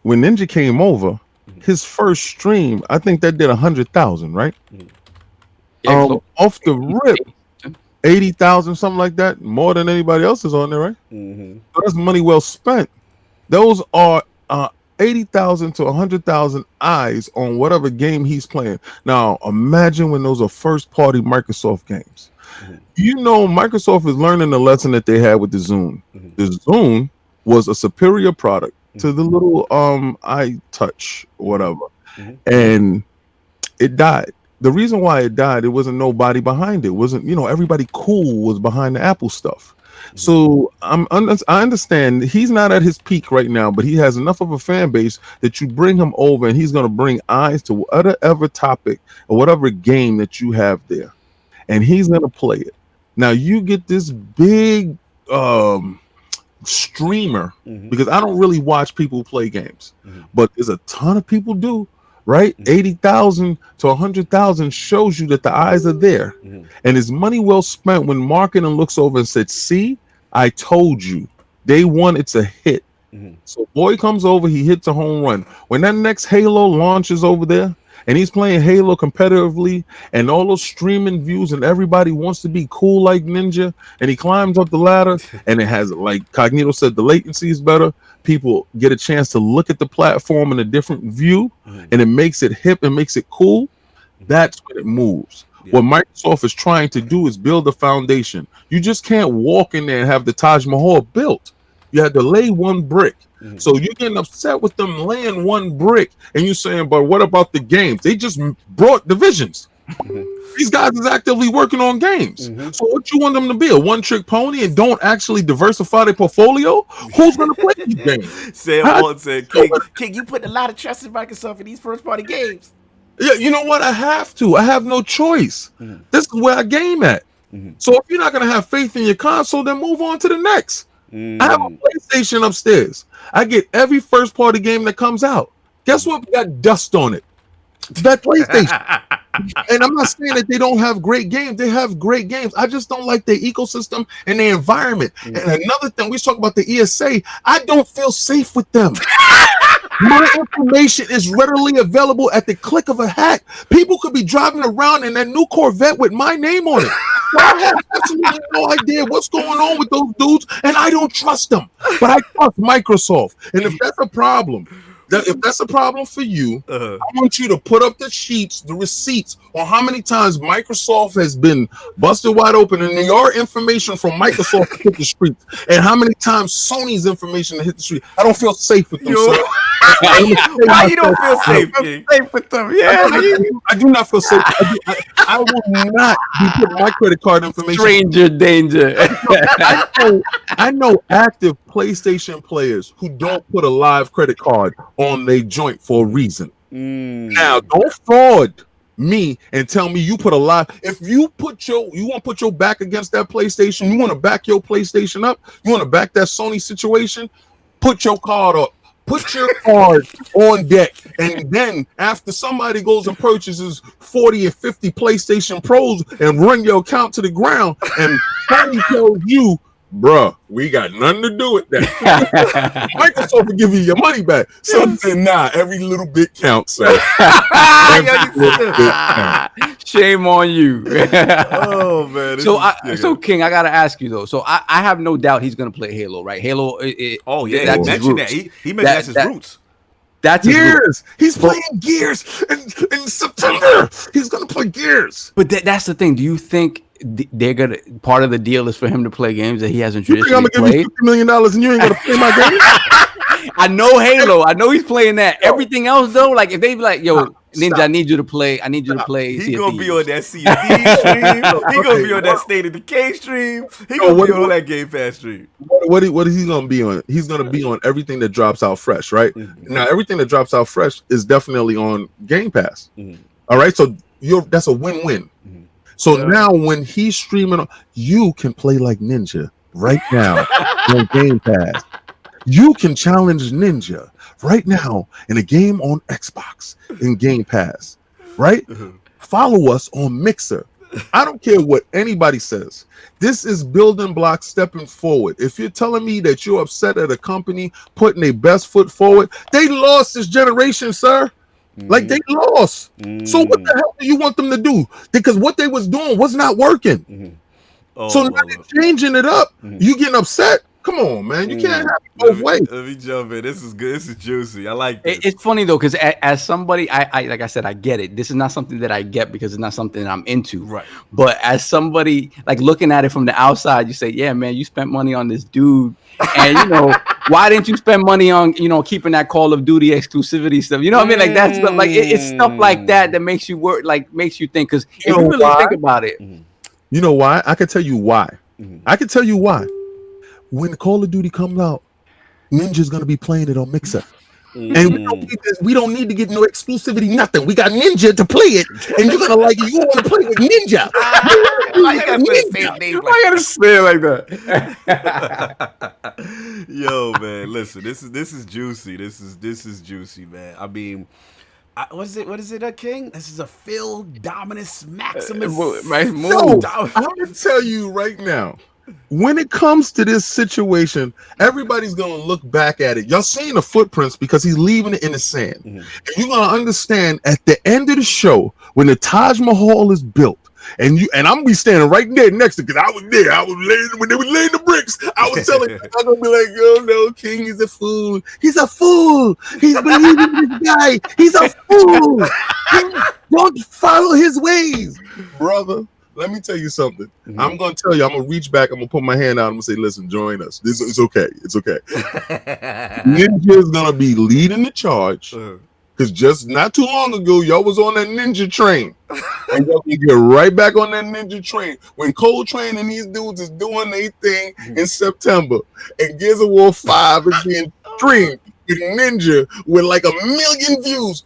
Ninja came over, his first stream, I think that did 100,000, right? Off the rip, 80,000, something like that, more than anybody else is on there, right? So that's money well spent. Those are 80,000 to 100,000 eyes on whatever game he's playing. Now, imagine when those are first-party Microsoft games. You know, Microsoft is learning the lesson that they had with the Zune. The Zune was a superior product to the little iTouch or whatever, and it died. The reason why it died, it wasn't nobody behind it. Wasn't, you know, everybody cool was behind the Apple stuff. So I understand he's not at his peak right now, but he has enough of a fan base that you bring him over and he's going to bring eyes to whatever topic or whatever game that you have there, and he's going to play it. Now you get this big streamer, because I don't really watch people play games, but there's a ton of people do, right? 80,000 to 100,000 shows you that the eyes are there, and it's money well spent when marketing looks over and said, see, I told you, day one it's a hit. So boy comes over, he hits a home run. When that next Halo launches over there and he's playing Halo competitively, and all those streaming views, and everybody wants to be cool like Ninja, and he climbs up the ladder, and it has, like Cognito said, the latency is better. People get a chance to look at the platform in a different view, and it makes it hip and makes it cool. That's when it moves. What Microsoft is trying to do is build a foundation. You just can't walk in there and have the Taj Mahal built. You had to lay one brick. So you're getting upset with them laying one brick, and you're saying, but what about the games? They just brought divisions. These guys is actively working on games. So what you want them to be, a one-trick pony and don't actually diversify their portfolio? Who's going to play these games? Said King, you put a lot of trust in Microsoft in these first-party games. Yeah, you know what? I have to. I have no choice. This is where I game at. So if you're not going to have faith in your console, then move on to the next. I have a PlayStation upstairs. I get every first party game that comes out. Guess what? We got dust on it. That PlayStation. And I'm not saying that they don't have great games. They have great games. I just don't like their ecosystem and their environment. And another thing, we talk about the ESA. I don't feel safe with them. My information is readily available at the click of a hat. People could be driving around in that new Corvette with my name on it. I have absolutely no idea what's going on with those dudes, and I don't trust them. But I trust Microsoft. And if that's a problem, if that's a problem for you, I want you to put up the sheets, the receipts on how many times Microsoft has been busted wide open, and your information from Microsoft hit the streets, and how many times Sony's information hit the street. I don't feel safe with them. Why you don't feel safe? Safe with them, yeah. I do not feel safe. I will not be putting my credit card information. Stranger danger. I know active PlayStation players who don't put a live credit card on their joint for a reason. Now, don't fraud me and tell me you put a live. If you want to put your back against that PlayStation, you want to back your PlayStation up, you want to back that Sony situation, put your card up. Put your card on deck, and then after somebody goes and purchases 40 or 50 PlayStation Pros and run your account to the ground, and Sony tells you, bruh, we got nothing to do with that. Microsoft will give you your money back. So then, nah, every little bit counts. So. Shame on you. Oh man. So King, I gotta ask you though. So I have no doubt he's gonna play Halo, right? Halo. He mentioned that. He mentioned that's his roots. That's Gears. He's playing Gears in September. He's gonna play Gears. But that's the thing. Do you think they're gonna? Part of the deal is for him to play games that he hasn't traditionally played. I'm gonna give you $50 million and you ain't gonna play my game. I know Halo. I know he's playing that. Everything else though, like if they be like, yo, Ninja, I need you to play. I need you to play. He Sea of gonna be Thieves. on that Sea of Thieves stream. He gonna be on that State of Decay stream. He gonna be on that Game Pass stream. What is he gonna be on? He's gonna be on everything that drops out fresh, right? Now, everything that drops out fresh is definitely on Game Pass. All right, so that's a win-win. So now, when he's streaming, you can play like Ninja right now on Game Pass. You can challenge Ninja right now in a game on Xbox in Game Pass, right? Follow us on Mixer. I don't care what anybody says. This is building blocks stepping forward. If you're telling me that you're upset at a company putting their best foot forward, they lost this generation, sir. Like they lost. So what the hell do you want them to do? Because what they was doing was not working. So now they're changing it up. You getting upset? Come on, man. You can't have it both ways. Let me jump in. This is good. This is juicy. I like this. It's funny though, because as somebody, I like I said, I get it. This is not something that I get because it's not something that I'm into. Right. But as somebody like looking at it from the outside, you say, yeah, man, you spent money on this dude. And you know, why didn't you spend money on, you know, keeping that Call of Duty exclusivity stuff? You know what I mean? Like that's stuff, like it's stuff like that that makes you work, like makes you think. Because if you really think about it, you know why? I can tell you why. I can tell you why. When Call of Duty comes out, Ninja's gonna be playing it on Mixer. And we don't need to get no exclusivity, nothing. We got Ninja to play it, and you're gonna like it. You want to play with Ninja. I gotta say it like that. Yo, man, listen, this is juicy. This is juicy, man. I mean, what is it, King? This is a Phil Dominus Maximus. No, I'm gonna tell you right now. When it comes to this situation, everybody's gonna look back at it. Y'all seeing the footprints because he's leaving it in the sand. And you're gonna understand at the end of the show when the Taj Mahal is built, and I'm gonna be standing right there next to, because I was there. I was laying when they were laying the bricks. I was telling you, I'm gonna be like, oh no, King is a fool. He's a fool. He's believing this guy. He's a fool. Don't follow his ways, brother. Let me tell you something. I'm going to tell you, I'm going to reach back. I'm going to put my hand out. I'm going to say, listen, join us. It's okay. It's okay. Ninja is going to be leading the charge because just not too long ago, y'all was on that Ninja train. And y'all can get right back on that Ninja train. When Cold Train and these dudes is doing their thing in September and Gears of War 5 is being streamed with Ninja with like 1 million views.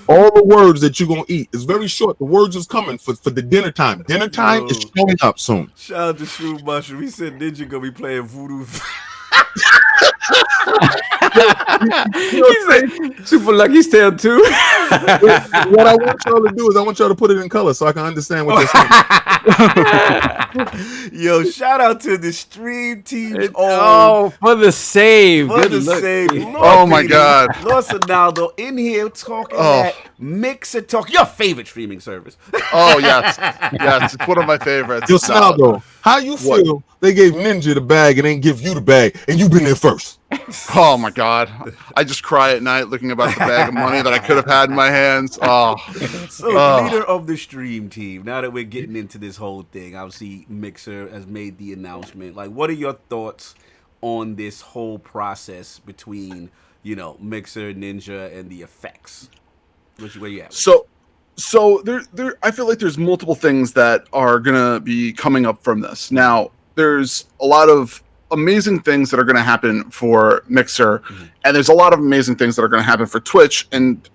All the words that you're gonna eat is very short. The words is coming for the dinner time. Dinner time is showing up soon. Shout out to Shrew Mushroom. He said Ninja gonna be playing Voodoo. He said Super Lucky's Tale 2. What I want y'all to do is I want y'all to put it in color so I can understand what you're saying. Yo, shout out to the stream team. For the save. For the save. Oh my God. Lord Snalydo in here talking that Mixer Talk, your favorite streaming service. Oh, yes. Yes, it's one of my favorites. Yo, Snalydo, how you feel they gave Ninja the bag and ain't give you the bag and you've been there first? Oh my God. I just cry at night looking about the bag of money that I could have had in my hands. Leader of the stream team, now that we're getting into this whole thing, obviously Mixer has made the announcement. Like, what are your thoughts on this whole process between, you know, Mixer, Ninja, and the effects? Where you at? So there I feel like there's multiple things that are gonna be coming up from this. Now, there's a lot of amazing things that are going to happen for Mixer, and there's a lot of amazing things that are going to happen for Twitch. And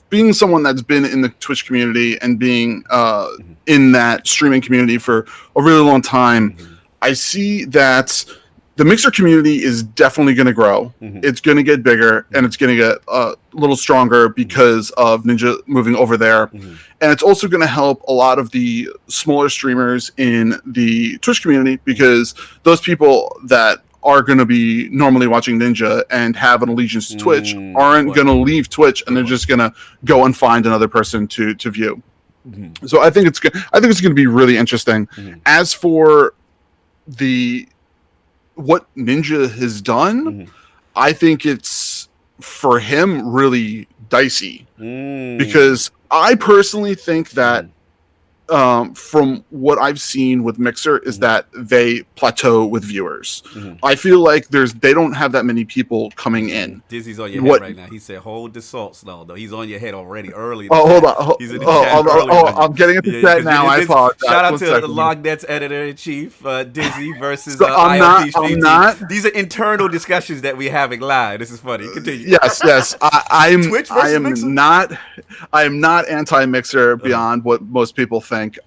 being someone that's been in the Twitch community and being in that streaming community for a really long time, I see that the Mixer community is definitely going to grow. It's going to get bigger, and it's going to get a little stronger because of Ninja moving over there. And it's also going to help a lot of the smaller streamers in the Twitch community, because those people that are going to be normally watching Ninja and have an allegiance to Twitch aren't going to leave Twitch, and they're just going to go and find another person to view. So I think it's going to be really interesting. As for what Ninja has done, I think it's for him really dicey, because I personally think that from what I've seen with Mixer is that they plateau with viewers. I feel like they don't have that many people coming in. Dizzy's on your head right now. He said, "Hold the salt, slow." Though he's on your head already early. Oh, hold on. He's in the chat I'm getting into chat now. I apologize. Shout out to the Lognet's editor in chief, Dizzy versus ILP Street. These are internal discussions that we're having live. This is funny. Continue. Yes. I am not anti-Mixer beyond what most people think.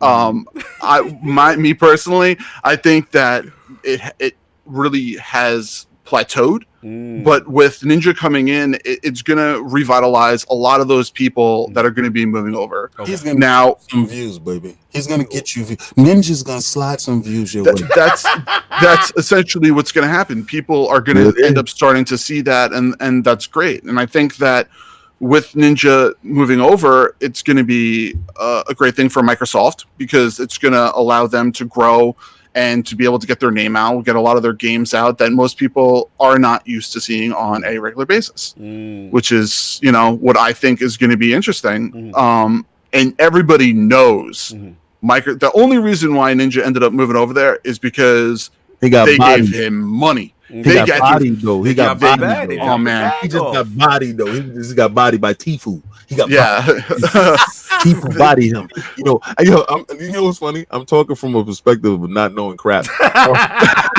Me personally, I think that it really has plateaued. But with Ninja coming in, it's gonna revitalize a lot of those people that are gonna be moving over. Okay. He's gonna get some views, baby. He's gonna get you views. Ninja's gonna slide some views your way. That's essentially what's gonna happen. People are gonna end up starting to see that, and that's great. And I think that with Ninja moving over, it's going to be a great thing for Microsoft because it's going to allow them to grow and to be able to get their name out, get a lot of their games out that most people are not used to seeing on a regular basis, which is, what I think is going to be interesting. And everybody knows the only reason why Ninja ended up moving over there is because they gave him money. He got bodied though. He got bodied. Oh man, he just got bodied though. He just got bodied by Tfue. He got Tfue bodied him. You know what's funny? I'm talking from a perspective of not knowing crap. I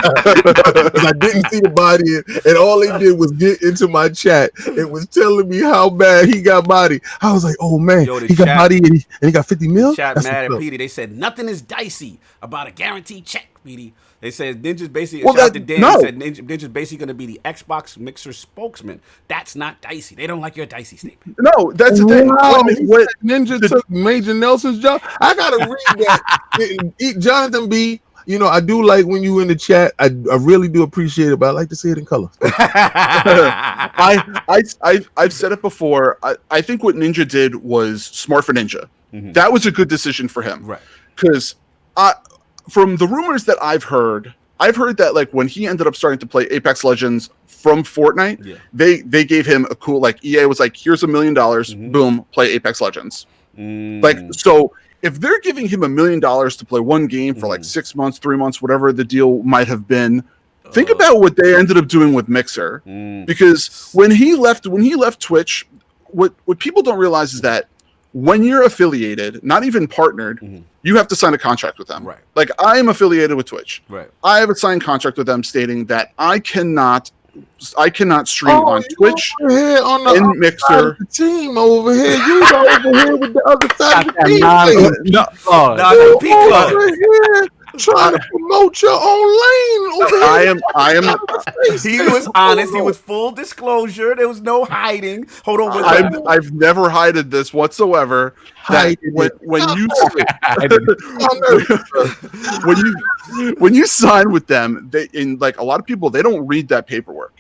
didn't see the body, and all they did was get into my chat. It was telling me how bad he got bodied. I was like, oh man, he got bodied and he got 50 mil. Chat mad at Petey. They said nothing is dicey about a guaranteed check, Petey. They said Ninja's basically Ninja's basically going to be the Xbox Mixer spokesman. That's not dicey. They don't like your dicey statement. No, that's the thing. What Ninja took Major Nelson's job. I gotta read that. Jonathan B. I do like when you in the chat. I really do appreciate it, but I like to see it in color. I've said it before. I think what Ninja did was smart for Ninja. That was a good decision for him, right? Because from the rumors that I've heard that like when he ended up starting to play Apex Legends from Fortnite, they gave him a cool, like EA was like, here's $1 million, boom, play Apex Legends. Like, so if they're giving him $1 million to play one game for like 6 months, 3 months, whatever the deal might have been, think about what they ended up doing with Mixer. Because when he left Twitch, what people don't realize is that when you're affiliated, not even partnered, you have to sign a contract with them. Right. Like I am affiliated with Twitch. Right. I have a signed contract with them stating that I cannot stream on Twitch and Mixer. The team over here, you over here with the other side of the team. Over here trying to promote your own lane. Over here. I am. He was honest. He was full disclosure. There was no hiding. Hold on. I've never hided this whatsoever. When you sign with them, a lot of people, they don't read that paperwork.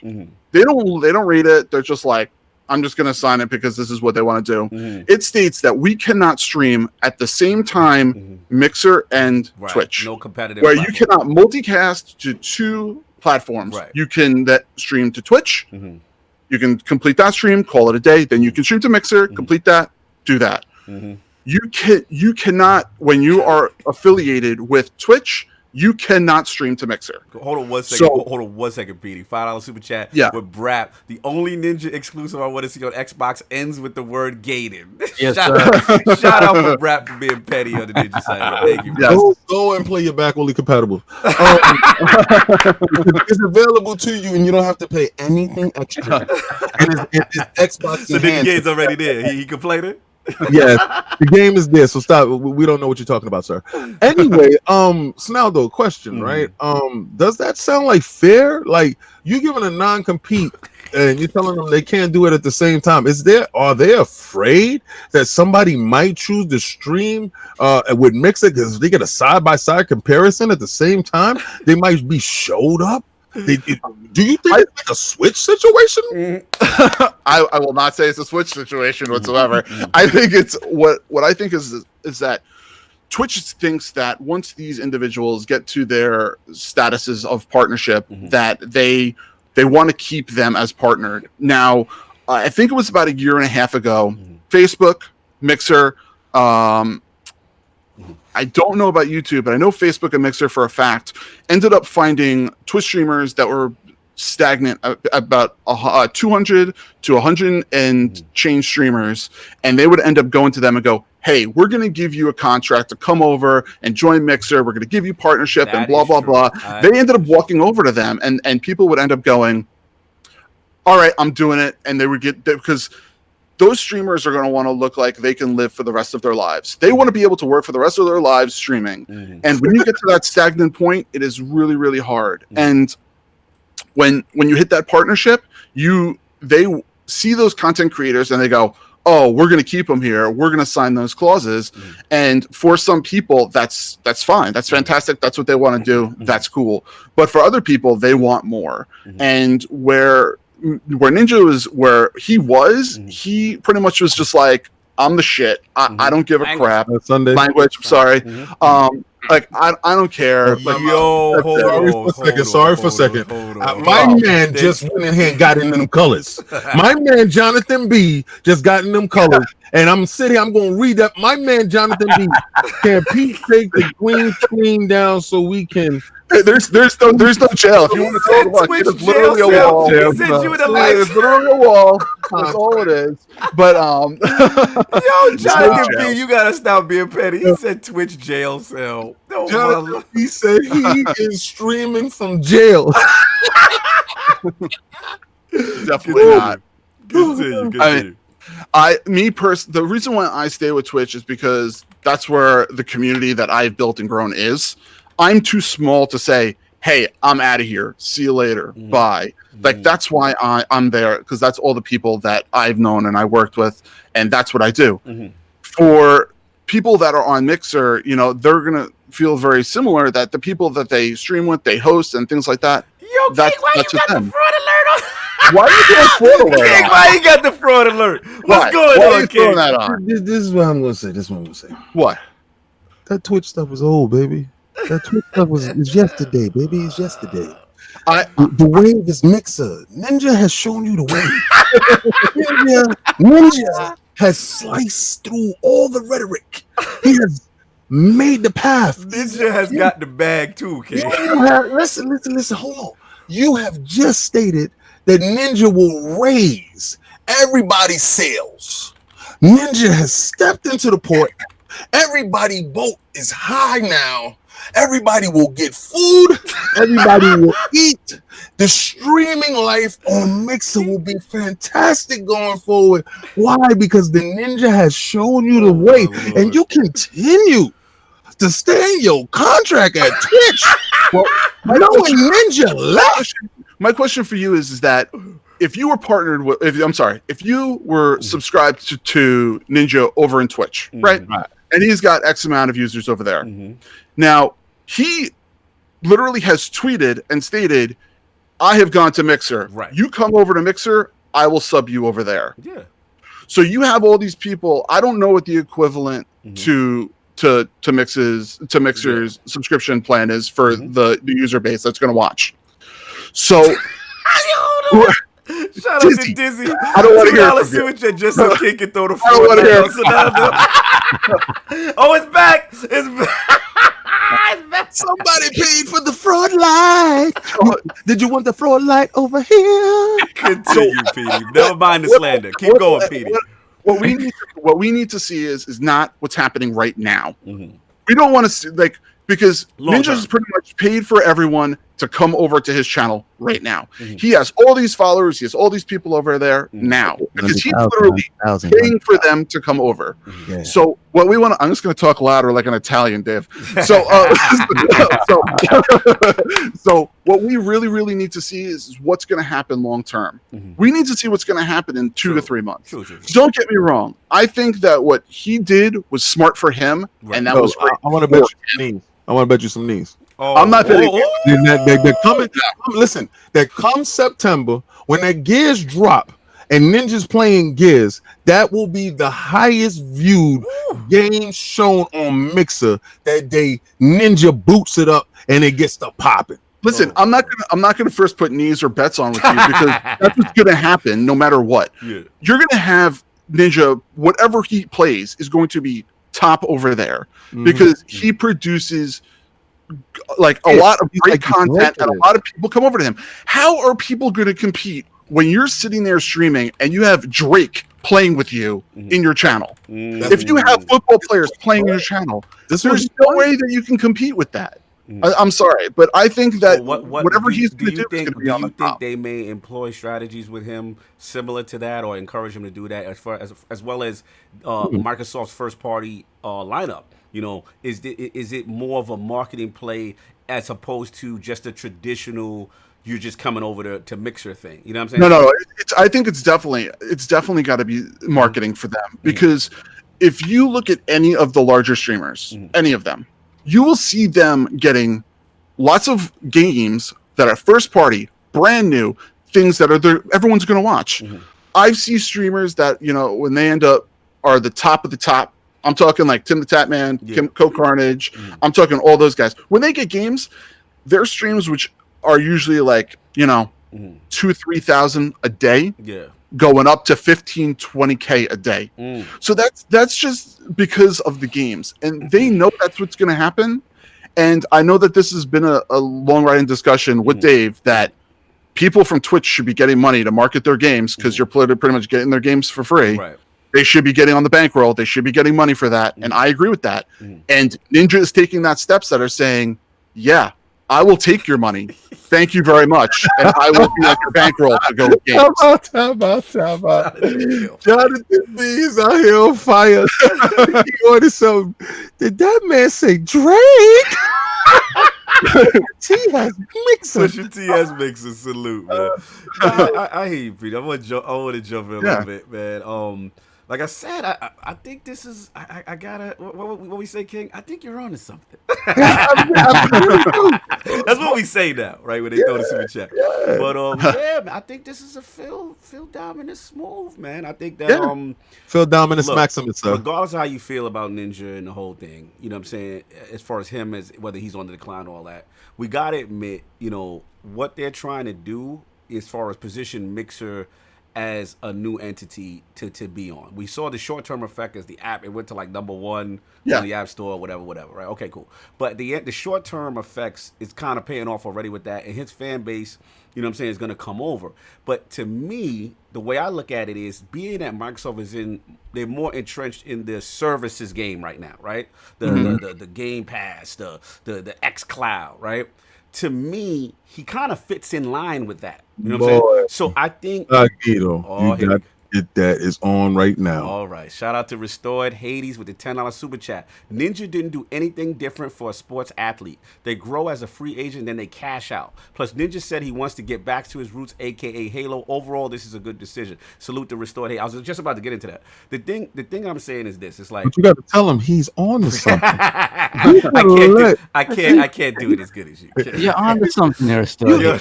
They don't read it. They're just like, I'm just going to sign it because this is what they want to do. It states that we cannot stream at the same time Mixer and Twitch. No competitive. Where you cannot multicast to two platforms. Right. You can stream to Twitch. You can complete that stream, call it a day. Then you can stream to Mixer, complete that, do that. You cannot, when you are affiliated with Twitch, you cannot stream to Mixer. Hold on 1 second. Hold on 1 second, Petey. $5 super chat with Brap. The only Ninja exclusive I want to see on Xbox ends with the word gated. Yes, shout out for Brap for being petty on the Ninja side. Thank you. Yes. Go and play your back only compatible. It's available to you, and you don't have to pay anything extra. And it's Xbox. So the game's already there. He can play it. Yeah, the game is there, so stop. We don't know what you're talking about, sir. Anyway, Snalydo, question, right? Does that sound like fair? Like you giving a non-compete and you're telling them they can't do it at the same time. Are they afraid that somebody might choose to stream with Mixer because they get a side-by-side comparison at the same time? They might be showed up. Do you think it's like a Switch situation? I will not say it's a Switch situation whatsoever. I think it's what I think is that Twitch thinks that once these individuals get to their statuses of partnership, that they want to keep them as partnered. Now, I think it was about 1.5 years ago, Facebook, Mixer, I don't know about YouTube, but I know Facebook and Mixer for a fact ended up finding Twitch streamers that were stagnant about 200 to 100 and change streamers, and they would end up going to them and go, hey, we're going to give you a contract to come over and join Mixer. We're going to give you partnership and blah, blah, blah. They ended up walking over to them, and people would end up going, all right, I'm doing it. And they would get, because those streamers are going to want to look like they can live for the rest of their lives. They want to be able to work for the rest of their lives streaming. And when you get to that stagnant point, it is really, really hard. And when you hit that partnership, they see those content creators and they go, oh, we're going to keep them here. We're going to sign those clauses. And for some people, that's fine. That's fantastic. That's what they want to do. That's cool. But for other people, they want more. And where Ninja was, where he was, he pretty much was just like, I'm the shit. I don't give a crap. Language, I'm sorry. Like, I don't care. Like, sorry for a second. My man just went in here and got in them colors. My man Jonathan B just got in them colors. And I'm sitting here, I'm going to read that. My man Jonathan B, can Pete take the green screen down so we can... There's no jail. If you want to talk about it, it's literally a wall. It's literally a wall. That's all it is. But yo, Jonathan B, you gotta stop being petty. He said Twitch jail cell. Jonathan B said he is streaming from jail. Definitely not. Continue. The reason why I stay with Twitch is because that's where the community that I've built and grown is. I'm too small to say, hey, I'm out of here. See you later. Bye. Like, that's why I'm there, because that's all the people that I've known and I worked with, and that's what I do. For people that are on Mixer, you know, they're going to feel very similar, that the people that they stream with, they host and things like that. Yo, that's why you got them. the fraud alert on? Why are you doing fraud alert? King, why you got the fraud alert? What's going on, King? That on? This is what I'm going to say. What? That Twitch stuff is old, baby. That Twitch stuff is yesterday, baby. It's yesterday. The wave is Mixer. Ninja has shown you the way. Ninja has sliced through all the rhetoric. He has made the path. Ninja has got the bag too, King. Listen. Hold on. You have just stated that Ninja will raise everybody's sales. Ninja has stepped into the port. Everybody's boat is high now. Everybody will get food. Everybody will eat. The streaming life on Mixer will be fantastic going forward. Why? Because the Ninja has shown you the way, and you continue to stay in your contract at Twitch. Well, knowing Ninja left. My question for you is that if you were partnered with, if you were subscribed to Ninja over in Twitch, right? And he's got X amount of users over there. Now, he literally has tweeted and stated, I have gone to Mixer. Right. You come over to Mixer, I will sub you over there. Yeah. So you have all these people. I don't know what the equivalent to Mixer's subscription plan is for the user base that's going to watch. So shout out to Dizzy. I don't want to hear it from you. Just so King can throw the I don't want to hear it. Oh, it's back. It's back. Somebody paid for the fraud light. Did you want the fraud light over here? Continue, Petey. Never mind the slander. Keep going, Petey. What we need to see is not what's happening right now. We don't want to see, like, because Ninja is pretty much paid for everyone to come over to his channel right now. He has all these followers. He has all these people over there now because he's literally paying for them to come over. So what we want to, I'm just going to talk louder like an Italian, Dave. So, so what we really need to see is what's going to happen long term. We need to see what's going to happen in 2 to 3 months. Don't get me wrong. I think that what he did was smart for him, and that was great. I want to bet you some knees. I want to bet you some knees. I'm not betting. They're coming. Listen, that come September when that Gears drop and Ninja's playing Gears, that will be the highest viewed game shown on Mixer that day. Ninja boots it up and it gets to popping. Listen, I'm not gonna first put knees or bets on with you because that's what's gonna happen no matter what. You're gonna have Ninja, whatever he plays is going to be top over there because he produces like a lot of great content and a lot of people come over to him. How are people going to compete when you're sitting there streaming and you have Drake playing with you in your channel? If you have football players playing in your channel, there's no way that you can compete with that. I'm sorry, but I think that whatever he's going to do is going to be on the top. Do you think they may employ strategies with him similar to that, or encourage him to do that, as well as Microsoft's first party lineup? You know, is it more of a marketing play as opposed to just a traditional you're just coming over to Mixer thing? You know what I'm saying? No. I think it's definitely got to be marketing for them, because if you look at any of the larger streamers, any of them, you will see them getting lots of games that are first party, brand new, things that everyone's going to watch. I've seen streamers that, you know, when they end up are the top of the top. I'm talking like Tim the Tatman, Co Carnage. I'm talking all those guys. When they get games, their streams, which are usually like, you know, 2,000-3,000 a day, going up to 15-20K a day. So that's just because of the games, and they know that's what's going to happen. And I know that this has been a long running discussion with Dave that people from Twitch should be getting money to market their games, because you're pretty much getting their games for free. Right. They should be getting on the bankroll. They should be getting money for that. And I agree with that. And Ninja is taking that steps that are saying, yeah, I will take your money. Thank you very much. And I will be like your bankroll to go with games. How about? Jonathan B is out here on fire. He ordered something. Did that man say Drake? T has mixer. Pusha T has mixer. Salute, man. I hear you, Peter. I want to jump in a little bit, man. Like I said, I think this is. I gotta. What we say, King? I think you're on to something. That's what we say now, right? When they throw the super chat. But man, I think this is a Phil Dominus move, man. I think that Phil Dominus Maximus. Regardless of how you feel about Ninja and the whole thing, you know what I'm saying. As far as him, as whether he's on the decline and all that, we gotta admit, you know, what they're trying to do as far as position Mixer as a new entity to be on. We saw the short-term effect as the app, it went to like number 1 on the App Store, whatever, right? Okay, cool. But the short-term effects is kind of paying off already with that, and his fan base, you know what I'm saying, is going to come over. But to me, the way I look at it is, being that Microsoft they're more entrenched in the services game right now, right? The Game Pass, the xCloud, right? To me, he kind of fits in line with that. You know what I'm saying? So I think Guido, you got it. That is on right now. All right. Shout out to Restored Hades with the $10 super chat. Ninja didn't do anything different for a sports athlete. They grow as a free agent, then they cash out. Plus, Ninja said he wants to get back to his roots, aka Halo. Overall, this is a good decision. Salute to Restored Hades. I was just about to get into that. The thing I'm saying is this. It's like, but you got to tell him he's on to something. I can't do it as good as you. You're on to something there, Restored. You're on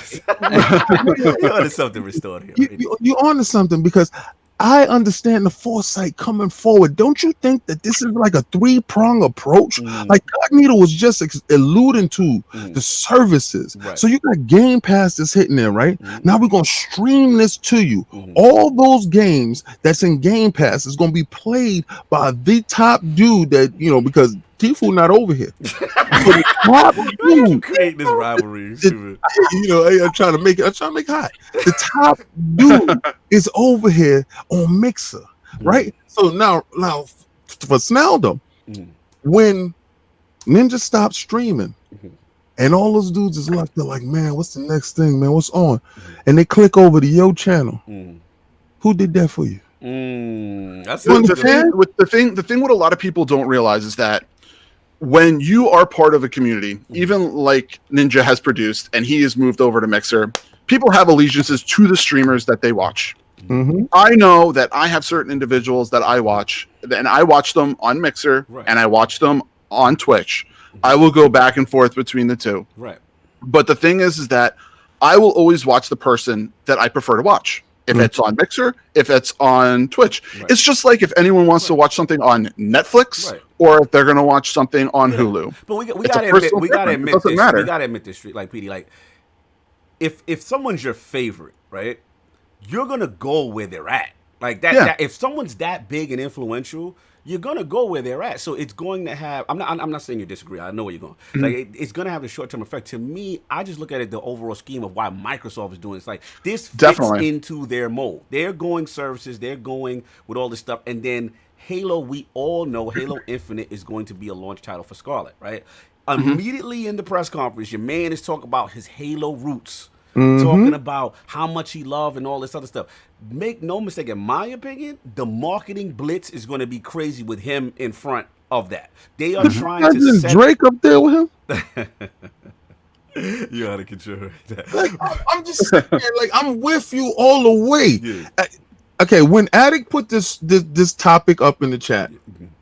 to something, Restored here. You're on to something, because I understand the foresight coming forward. Don't you think that this is like a 3-prong approach? Like Cognito was just alluding to the services. Right. So you got Game Pass that's hitting there, right? Now we're going to stream this to you. All those games that's in Game Pass is going to be played by the top dude that, you know, because Tifu not over here. You create this rivalry. You know, I'm trying to make it hot. The top dude is over here on Mixer, right? So now for Snalydo, when Ninja stopped streaming, and all those dudes is left, they're like, man, what's the next thing, man? What's on? And they click over to your channel. Who did that for you? That's the thing. What a lot of people don't realize is that when you are part of a community, even like Ninja has produced, and he has moved over to Mixer, people have allegiances to the streamers that they watch. I know that I have certain individuals that I watch, and I watch them on Mixer, and I watch them on Twitch. I will go back and forth between the two. Right. But the thing is that I will always watch the person that I prefer to watch. If it's on Mixer, if it's on Twitch. It's just like if anyone wants to watch something on Netflix, or if they're going to watch something on Hulu. But we gotta admit this, like PD, like if someone's your favorite, right, you're gonna go where they're at. Like that if someone's that big and influential, you're gonna go where they're at. So it's going to have. I'm not saying you disagree. I know where you're going. Like it's gonna have the short term effect. To me, I just look at it the overall scheme of why Microsoft is doing. It's like this fits into their mold. They're going services. They're going with all this stuff, and then Halo. We all know Halo Infinite is going to be a launch title for Scarlet, right? Immediately in the press conference, your man is talking about his Halo roots. Talking about how much he loved and all this other stuff. Make no mistake, in my opinion, the marketing blitz is going to be crazy with him in front of that. They are trying to set Drake up there with him. You're out of control. Like, I'm just saying, like I'm with you all the way. Yeah. Okay, when Attic put this topic up in the chat,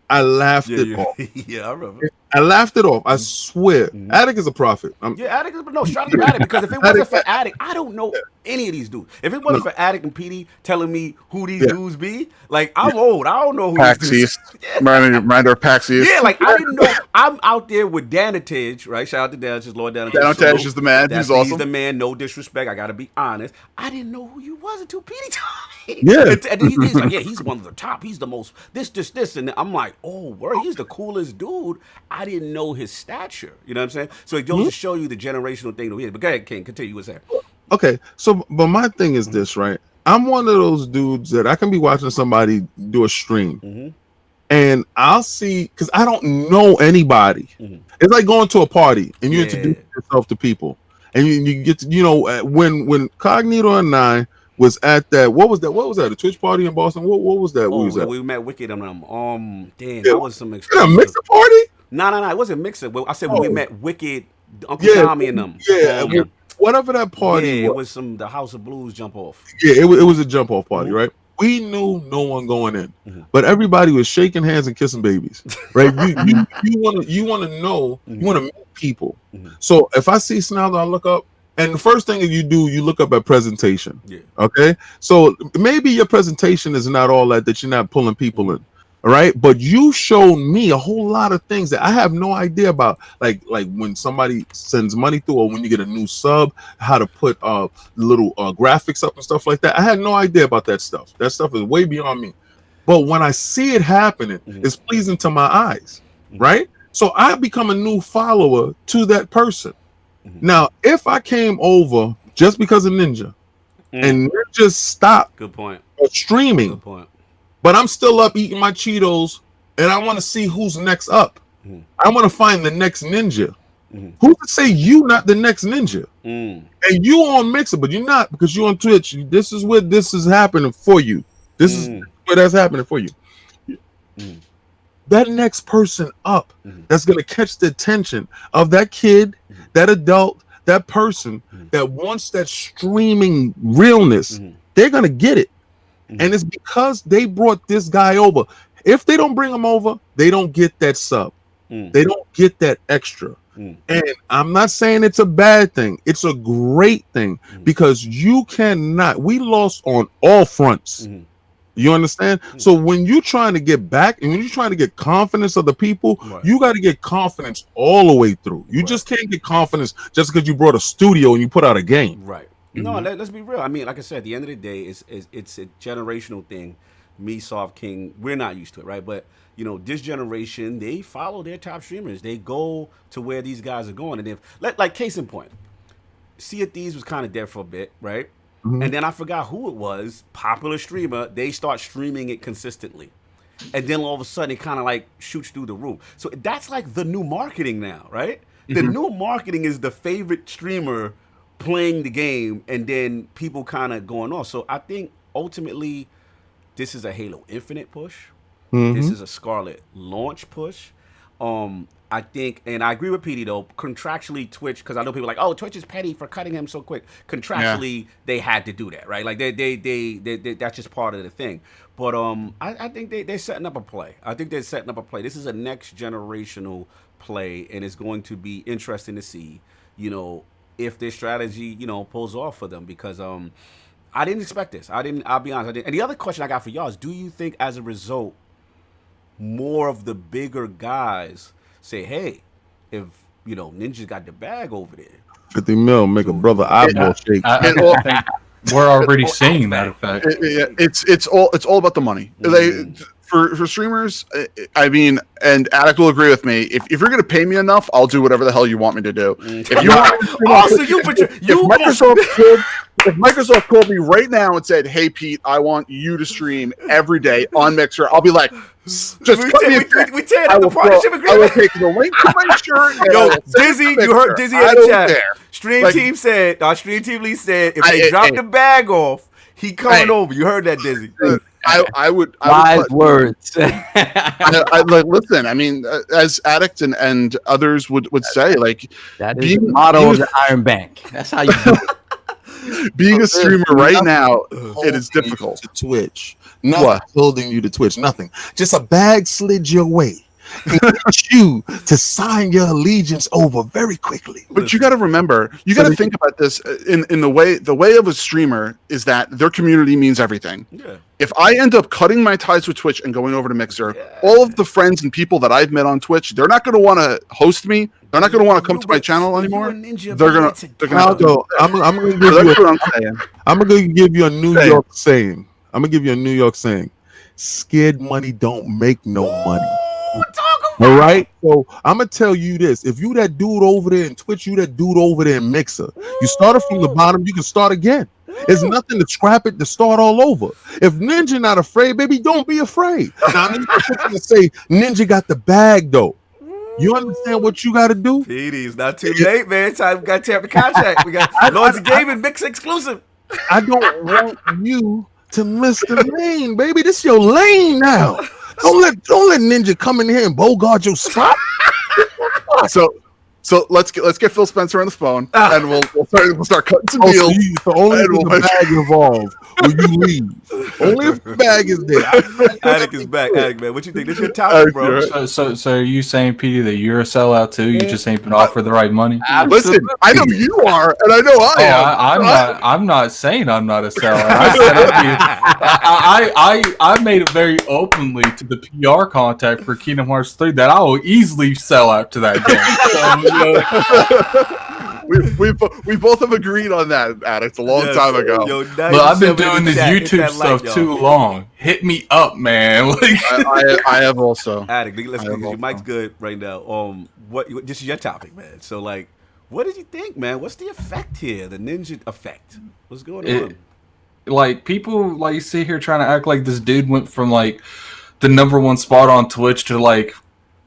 I laughed it off. Yeah, I remember. I laughed it off. I swear. Attic is a prophet. Attic is, no, shout out to Attic, because if it wasn't for Attic, I don't know any of these dudes. If it wasn't for Attic and PD telling me who these dudes be, like I'm old. I don't know who PAX these dudes. East. Reminder of PAX East. Yeah, like I didn't know. I'm out there with Danitich, right? Shout out to Danitich, Lord Danitich. Danitich is the man. He's awesome. He's the man. No disrespect. I gotta be honest. I didn't know who you was until PD told me. Yeah. And he's like, yeah, he's one of the top. He's the most this, and I'm like, oh, word, he's the coolest dude. I didn't know his stature. You know what I'm saying? So it goes to show you the generational thing that we had. But go ahead, King. Continue with that. Okay, so but my thing is this, right? I'm one of those dudes that I can be watching somebody do a stream, and I'll see, because I don't know anybody. It's like going to a party and you introduce yourself to people, and you get to, you know, when Cognito and I was at that, what was that? A Twitch party in Boston? What was that? We met Wicked and that was some a mixer party? No, it wasn't mixer. I said when we met Wicked, Uncle Tommy and them. Yeah, whatever that party was. It was the House of Blues jump off. Yeah, it was a jump off party, right? We knew no one going in, but everybody was shaking hands and kissing babies, right? You want to know, you want to meet people. So if I see Snalydo, I look up, and the first thing that you do, you look up at presentation. Yeah. Okay. So maybe your presentation is not all that you're not pulling people in. All right, but you showed me a whole lot of things that I have no idea about, like when somebody sends money through, or when you get a new sub, how to put little graphics up and stuff like that. I had no idea about that stuff. That stuff is way beyond me. But when I see it happening, it's pleasing to my eyes, right? So I become a new follower to that person. Now, if I came over just because of Ninja, and Ninja stopped, good point, streaming. Good point. But I'm still up eating my Cheetos, and I want to see who's next up. I want to find the next ninja. Who to say you not the next ninja? And you on Mixer, but you're not, because you on Twitch. This is where this is happening for you. This is where that's happening for you. That next person up that's going to catch the attention of that kid, that adult, that person that wants that streaming realness, they're going to get it. And it's because they brought this guy over. If they don't bring him over, they don't get that sub. They don't get that extra. And I'm not saying it's a bad thing. It's a great thing, because you cannot. We lost on all fronts. You understand? So when you're trying to get back, and when you're trying to get confidence of the people, you got to get confidence all the way through. You just can't get confidence just because you brought a studio and you put out a game. Right. No, let's be real. I mean, like I said, at the end of the day, it's a generational thing. Me, Soft King, we're not used to it, right? But, you know, this generation, they follow their top streamers. They go to where these guys are going. And if, like case in point, Sea of Thieves was kind of dead for a bit, right? And then I forgot who it was, popular streamer, they start streaming it consistently. And then all of a sudden, it kind of like shoots through the roof. So that's like the new marketing now, right? The new marketing is the favorite streamer playing the game, and then people kind of going off. So I think ultimately this is a Halo Infinite push. This is a Scarlet launch push. I think, and I agree with PD though, contractually Twitch, because I know people are like, oh, Twitch is petty for cutting him so quick. Contractually, they had to do that, right? Like they that's just part of the thing. But I think they're setting up a play. I think they're setting up a play. This is a next generational play, and it's going to be interesting to see, you know, if their strategy, you know, pulls off for them, because I didn't expect this. I'll be honest, I didn't. And the other question I got for y'all is, do you think as a result, more of the bigger guys say, hey, if, you know, Ninja's got the bag over there, 50 mil, make a brother eyeball shake. We're already seeing that effect. It's all about the money. For streamers, I mean, and Addict will agree with me. If you're gonna pay me enough, I'll do whatever the hell you want me to do. If you if Microsoft called me right now and said, "Hey Pete, I want you to stream every day on Mixer," I'll be like, "Just cut me a check. We tear I up the will partnership I will agreement. take the link to my shirt." and I Yo, will send Dizzy, it to you heard Mixer. Dizzy I in the don't chat. care. Stream Like- team said, our stream team lead said, if they drop the bag off, he coming over. You heard that, Dizzy? I would Wise words. I like listen. I mean, as Addict and others would say, like That is the motto of the Iron Bank. That's how you do it. being a streamer right now, it is difficult. To Twitch. Nothing What? holding you to Twitch. Nothing. Just a bag slid your way. And get you to sign your allegiance over very quickly. But you got to remember, you got to think about this in the way of a streamer is that their community means everything. Yeah. If I end up cutting my ties with Twitch and going over to Mixer, all of the friends and people that I've met on Twitch, they're not going to want to host me. They're not going to want to come to my channel anymore. They're gonna. Aldo, I'm gonna give That's you. what I'm saying. I'm gonna give you a New York saying. I'm gonna give you a New York saying. Scared money don't make no money. All right, so I'm gonna tell you this: if you that dude over there in Twitch, you that dude over there in Mixer, you started from the bottom, you can start again. There's nothing to scrap it to start all over. If Ninja not afraid, baby, don't be afraid. Now I'm gonna say Ninja got the bag though. You understand what you got to do? PD, it's not too late, man. Time we got to tear up the contract. We got Lords of Gaming Mix exclusive. I don't want you to miss the lane, baby. This your lane now. Don't let Ninja come in here and bogart your spot. So let's get Phil Spencer on the phone, and we'll start cutting some So deals. only if the bag involved will you leave. Only if the bag is there. Attic is back. Attic, man. What you think? This your topic, bro. So are you saying, Petey, that you're a sellout too? You just ain't been offered the right money? Listen, I know you are, and I know I am. I'm not saying I'm not a sellout. I made it very openly to the PR contact for Kingdom Hearts 3 that I will easily sell out to that game. We both have agreed on that, Addict, a long time ago. Yo, Look, I've been doing this YouTube stuff too long. Hit me up, man. Like I have also. Addict, let's get your mic's good right now. What this is your topic, man. So like, what did you think, man? What's the effect here? The Ninja effect. What's going on? Like people like sit here trying to act like this dude went from like the #1 spot on Twitch to like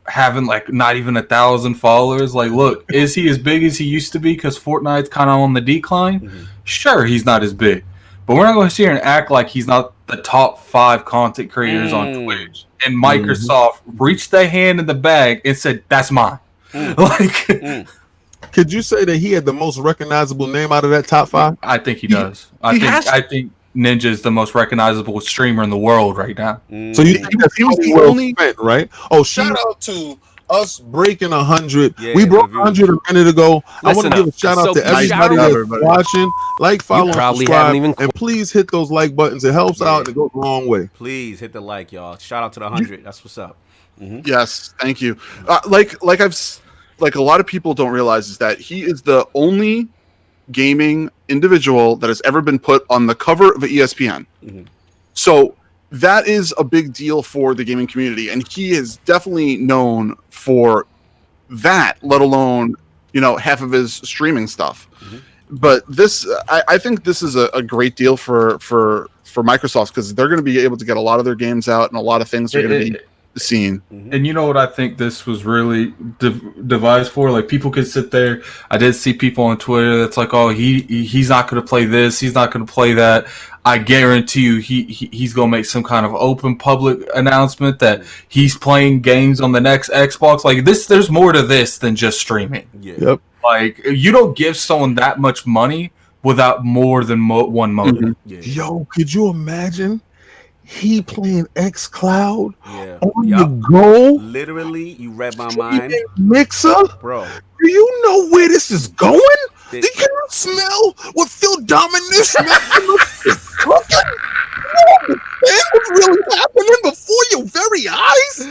having like not even 1,000 followers. Like, look, is he as big as he used to be because Fortnite's kind of on the decline? Mm-hmm. Sure, he's not as big, but we're not going to sit here and act like he's not the top 5 content creators on Twitch. And Microsoft reached their hand in the bag and said, "That's mine." Like, could you say that he had the most recognizable name out of that top 5? I think he does. I think Ninja is the most recognizable streamer in the world right now. So you think that he was the only spent, right? Oh, shout out to us breaking 100. Yeah, we broke 100 a minute ago. I want Listen to give a up. shout So out to everybody that's watching. Like, follow, and probably subscribe, haven't even- and please hit those like buttons. It helps out and it goes a long way. Please hit the like, y'all. Shout out to the 100. That's what's up. Yes, thank you. Like a lot of people don't realize is that he is the only gaming individual that has ever been put on the cover of ESPN. So that is a big deal for the gaming community, and he is definitely known for that, let alone half of his streaming stuff. But this, I think this is a great deal for Microsoft because they're going to be able to get a lot of their games out, and a lot of things are going to be seen. And you know what I think this was really devised for? Like, people could sit there. I did see people on Twitter that's like, "Oh, he's not going to play this. He's not going to play that." I guarantee you, he's going to make some kind of open public announcement that he's playing games on the next Xbox. Like this, there's more to this than just streaming. Yep. Like, you don't give someone that much money without more than one motive. Yo, could you imagine? He playing xCloud on Yup. the go. Literally, you read my mind, Mixer. bro. Do you know where this is going? Do you smell what Phil Dominus is cooking? What's really happening before your very eyes?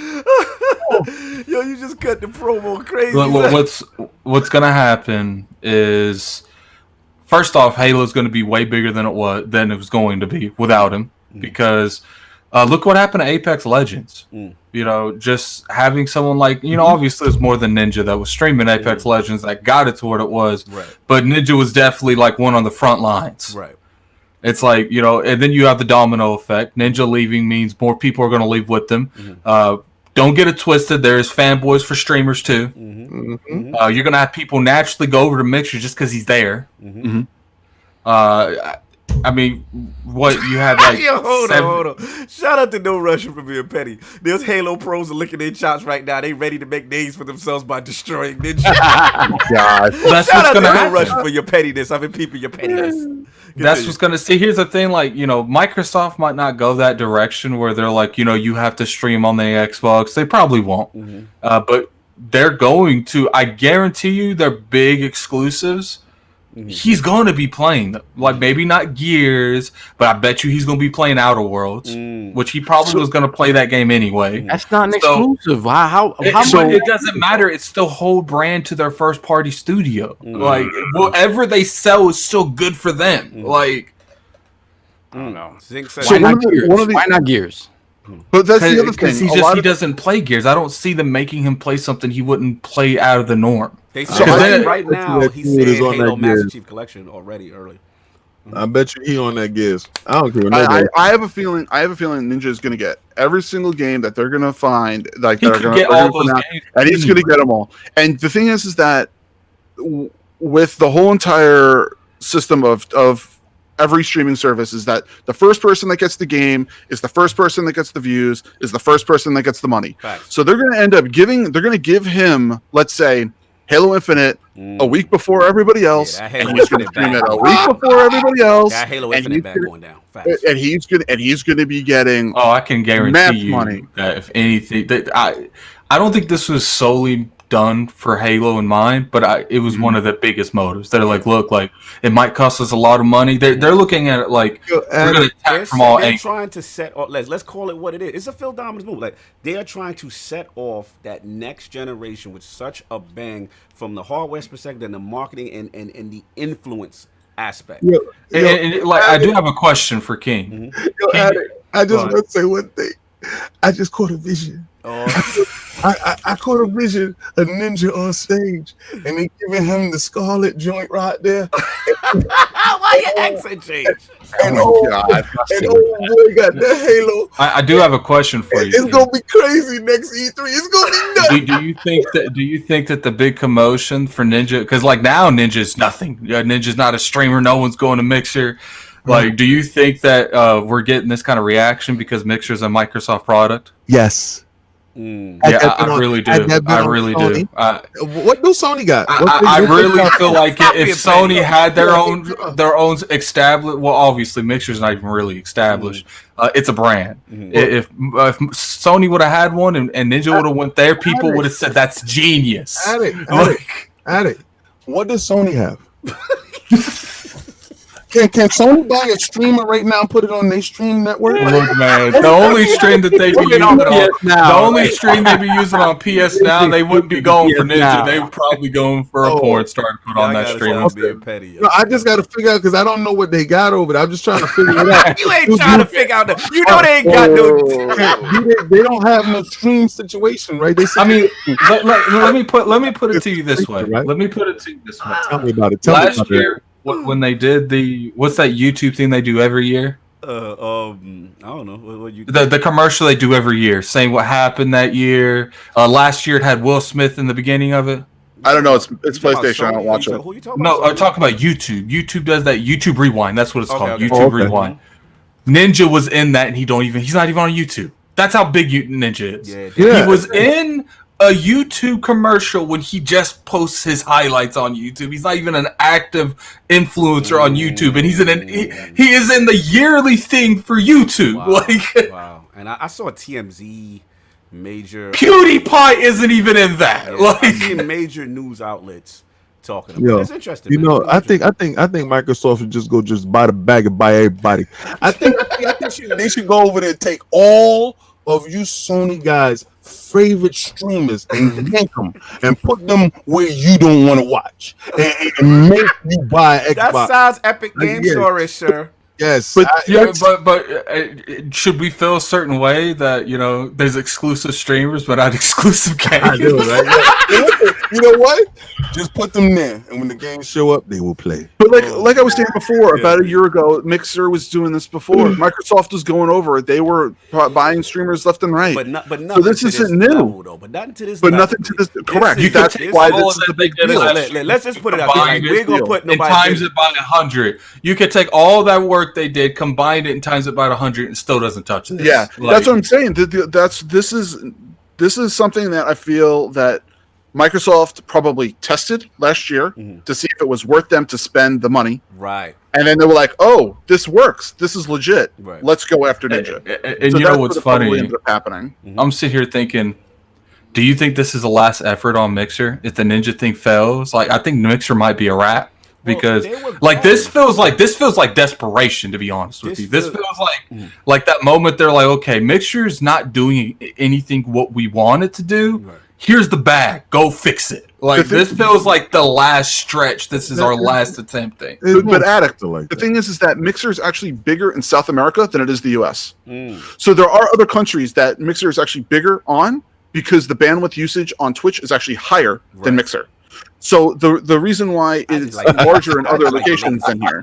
Yo, you just cut the promo crazy. What's gonna happen is first off, Halo's going to be way bigger than it was going to be without him, because look what happened to Apex Legends. You know, just having someone like, you know, obviously it's more than Ninja that was streaming Apex Legends that got it to what it was, but Ninja was definitely like one on the front lines. Right. It's like, you know, and then you have the domino effect. Ninja leaving means more people are going to leave with them. Don't get it twisted. There's fanboys for streamers too. You're going to have people naturally go over to Mixer just because he's there. I mean, what you had like Yo, hold on. Shout out to No Russian for being petty. There's Halo pros are licking their chops right now. They ready to make names for themselves by destroying Ninja. God. That's Shout what's out to going to No happen. Russian for your pettiness. I've been peeping your pettiness. That's what's going to see. Here's the thing, like, you know, Microsoft might not go that direction where they're like, you know, you have to stream on the Xbox. They probably won't. But they're going to, I guarantee you, their big exclusives, he's going to be playing. Like, maybe not Gears, but I bet you he's going to be playing Outer Worlds, which he probably was going to play that game anyway. That's not an exclusive. How But it doesn't matter. It's still whole brand to their first party studio. Like, whatever they sell is still good for them. Like, I don't know. Zink said, Why not Gears? Why not Gears? But that's the other thing. Because he doesn't play Gears. I don't see them making him play something he wouldn't play out of the norm. they So said right now he's Dude is saying on Halo that Master Gears. Chief Collection already early. I bet you he on that Gears. I don't care. I have a feeling Ninja is going to get every single game that they're going to find, like He they're could going get all those games. and he's going to get them all. And the thing is that with the whole entire system of every streaming service is that the first person that gets the game is the first person that gets the views, is the first person that gets the money. Facts. So they're going to end up they're going to give him, let's say, Halo Infinite a week before everybody else, that Halo and he's going to Infinite stream it bag. a week before everybody else. That Halo and Infinite he's bag gonna- going down. Facts. and he's going to be getting Oh, I can guarantee math you money. that if anything, that I don't think this was solely done for Halo in mind, but it was one of the biggest motives. They're like, look, like it might cost us a lot of money. They're looking at it like we're going to attack from all They're angles. trying to set off. Let's call it what it is. It's a Phil Dominus move. Like they are trying to set off that next generation with such a bang from the hardware perspective and the marketing and the influence aspect. And, like, I do have a question for King. I just want to say one thing. I just caught a vision. I caught a vision of Ninja on stage, and they giving him the scarlet joint right there. Why your accent change? And old boy got that Halo. I do have a question for you. It's King. gonna be crazy next E3. It's gonna be nuts. Do you think that the big commotion for Ninja, because like now Ninja's nothing. Ninja's not a streamer. No one's going to Mixer. Like, do you think that we're getting this kind of reaction because Mixer's a Microsoft product? Yes. Yeah, I really do. I really do. What do Sony got? I really feel like if Sony had their own established, well, obviously Mixer's not even really established. It's a brand. If Sony would have had one and Ninja would have went there, people would have said that's genius. At it. What does Sony have? Can Sony buy a streamer right now and put it on their stream network? Look, man, the only stream that they be using on PS Now, they wouldn't be going for Ninja. They would probably going for a porn star to put on that stream. Being petty. No, I just got to figure out because I don't know what they got over there. I'm just trying to figure it out. You ain't trying to figure out that. You know they ain't got no. They don't have no stream situation, right? They I mean, let me put it to you this way. Let me put it to you this way. Tell me about it. Last year, when they did what's that YouTube thing they do every year? I don't know. What you The commercial they do every year, saying what happened that year. Last year it had Will Smith in the beginning of it. I don't know. It's PlayStation. I don't watch it. Who you talking No, about? I'm talking about YouTube. YouTube does that YouTube Rewind. That's what it's called. Okay. YouTube Rewind. Ninja was in that, and he's not even on YouTube. That's how big Ninja is. Yeah. He was in a YouTube commercial when he just posts his highlights on YouTube. He's not even an active influencer on YouTube, and he is in the yearly thing for YouTube. Wow. Wow. And I saw TMZ, major PewDiePie isn't even in that. Yeah, I've seen major news outlets talking about it. It's interesting. You man. know, I think Microsoft should just go buy the bag and buy everybody. I think they should go over there and take all of you Sony guys, favorite streamers and rank them and put them where you don't want to watch and make you buy Xbox. That sounds Epic Game Store, sir. Yes, But should we feel a certain way that there's exclusive streamers but not exclusive games? I do, right? Yeah. You know what? Just put them there, and when the games show up, they will play. But like I was saying before, about a year ago, Mixer was doing this before. Microsoft was going over it. They were buying streamers left and right. But so this isn't new. Level, though. But nothing to this. But level. nothing to this. Correct. It's That's why this is a big deal. Let's just put it out there. We're gonna put and times it by 100. You could take all that work they did, combine it, and times it by 100, and still doesn't touch this. Yeah, that's what I'm saying. This is something that I feel that Microsoft probably tested last year to see if it was worth them to spend the money. Right. And then they were like, "Oh, this works. This is legit. Right. Let's go after Ninja." And so you know what's funny? Ended up happening. I'm sitting here thinking, do you think this is the last effort on Mixer? If the Ninja thing fails, I think Mixer might be a wrap. Because this feels like desperation, to be honest with you. This feels like that moment they're like, okay, Mixer's not doing anything what we want it to do. Right. Here's the bag, go fix it. This feels like the last stretch. This is our last attempt thing. But Addict, the thing is that Mixer is actually bigger in South America than it is the US. So there are other countries that Mixer is actually bigger on because the bandwidth usage on Twitch is actually higher than Mixer. So the reason why it's larger in other locations than here.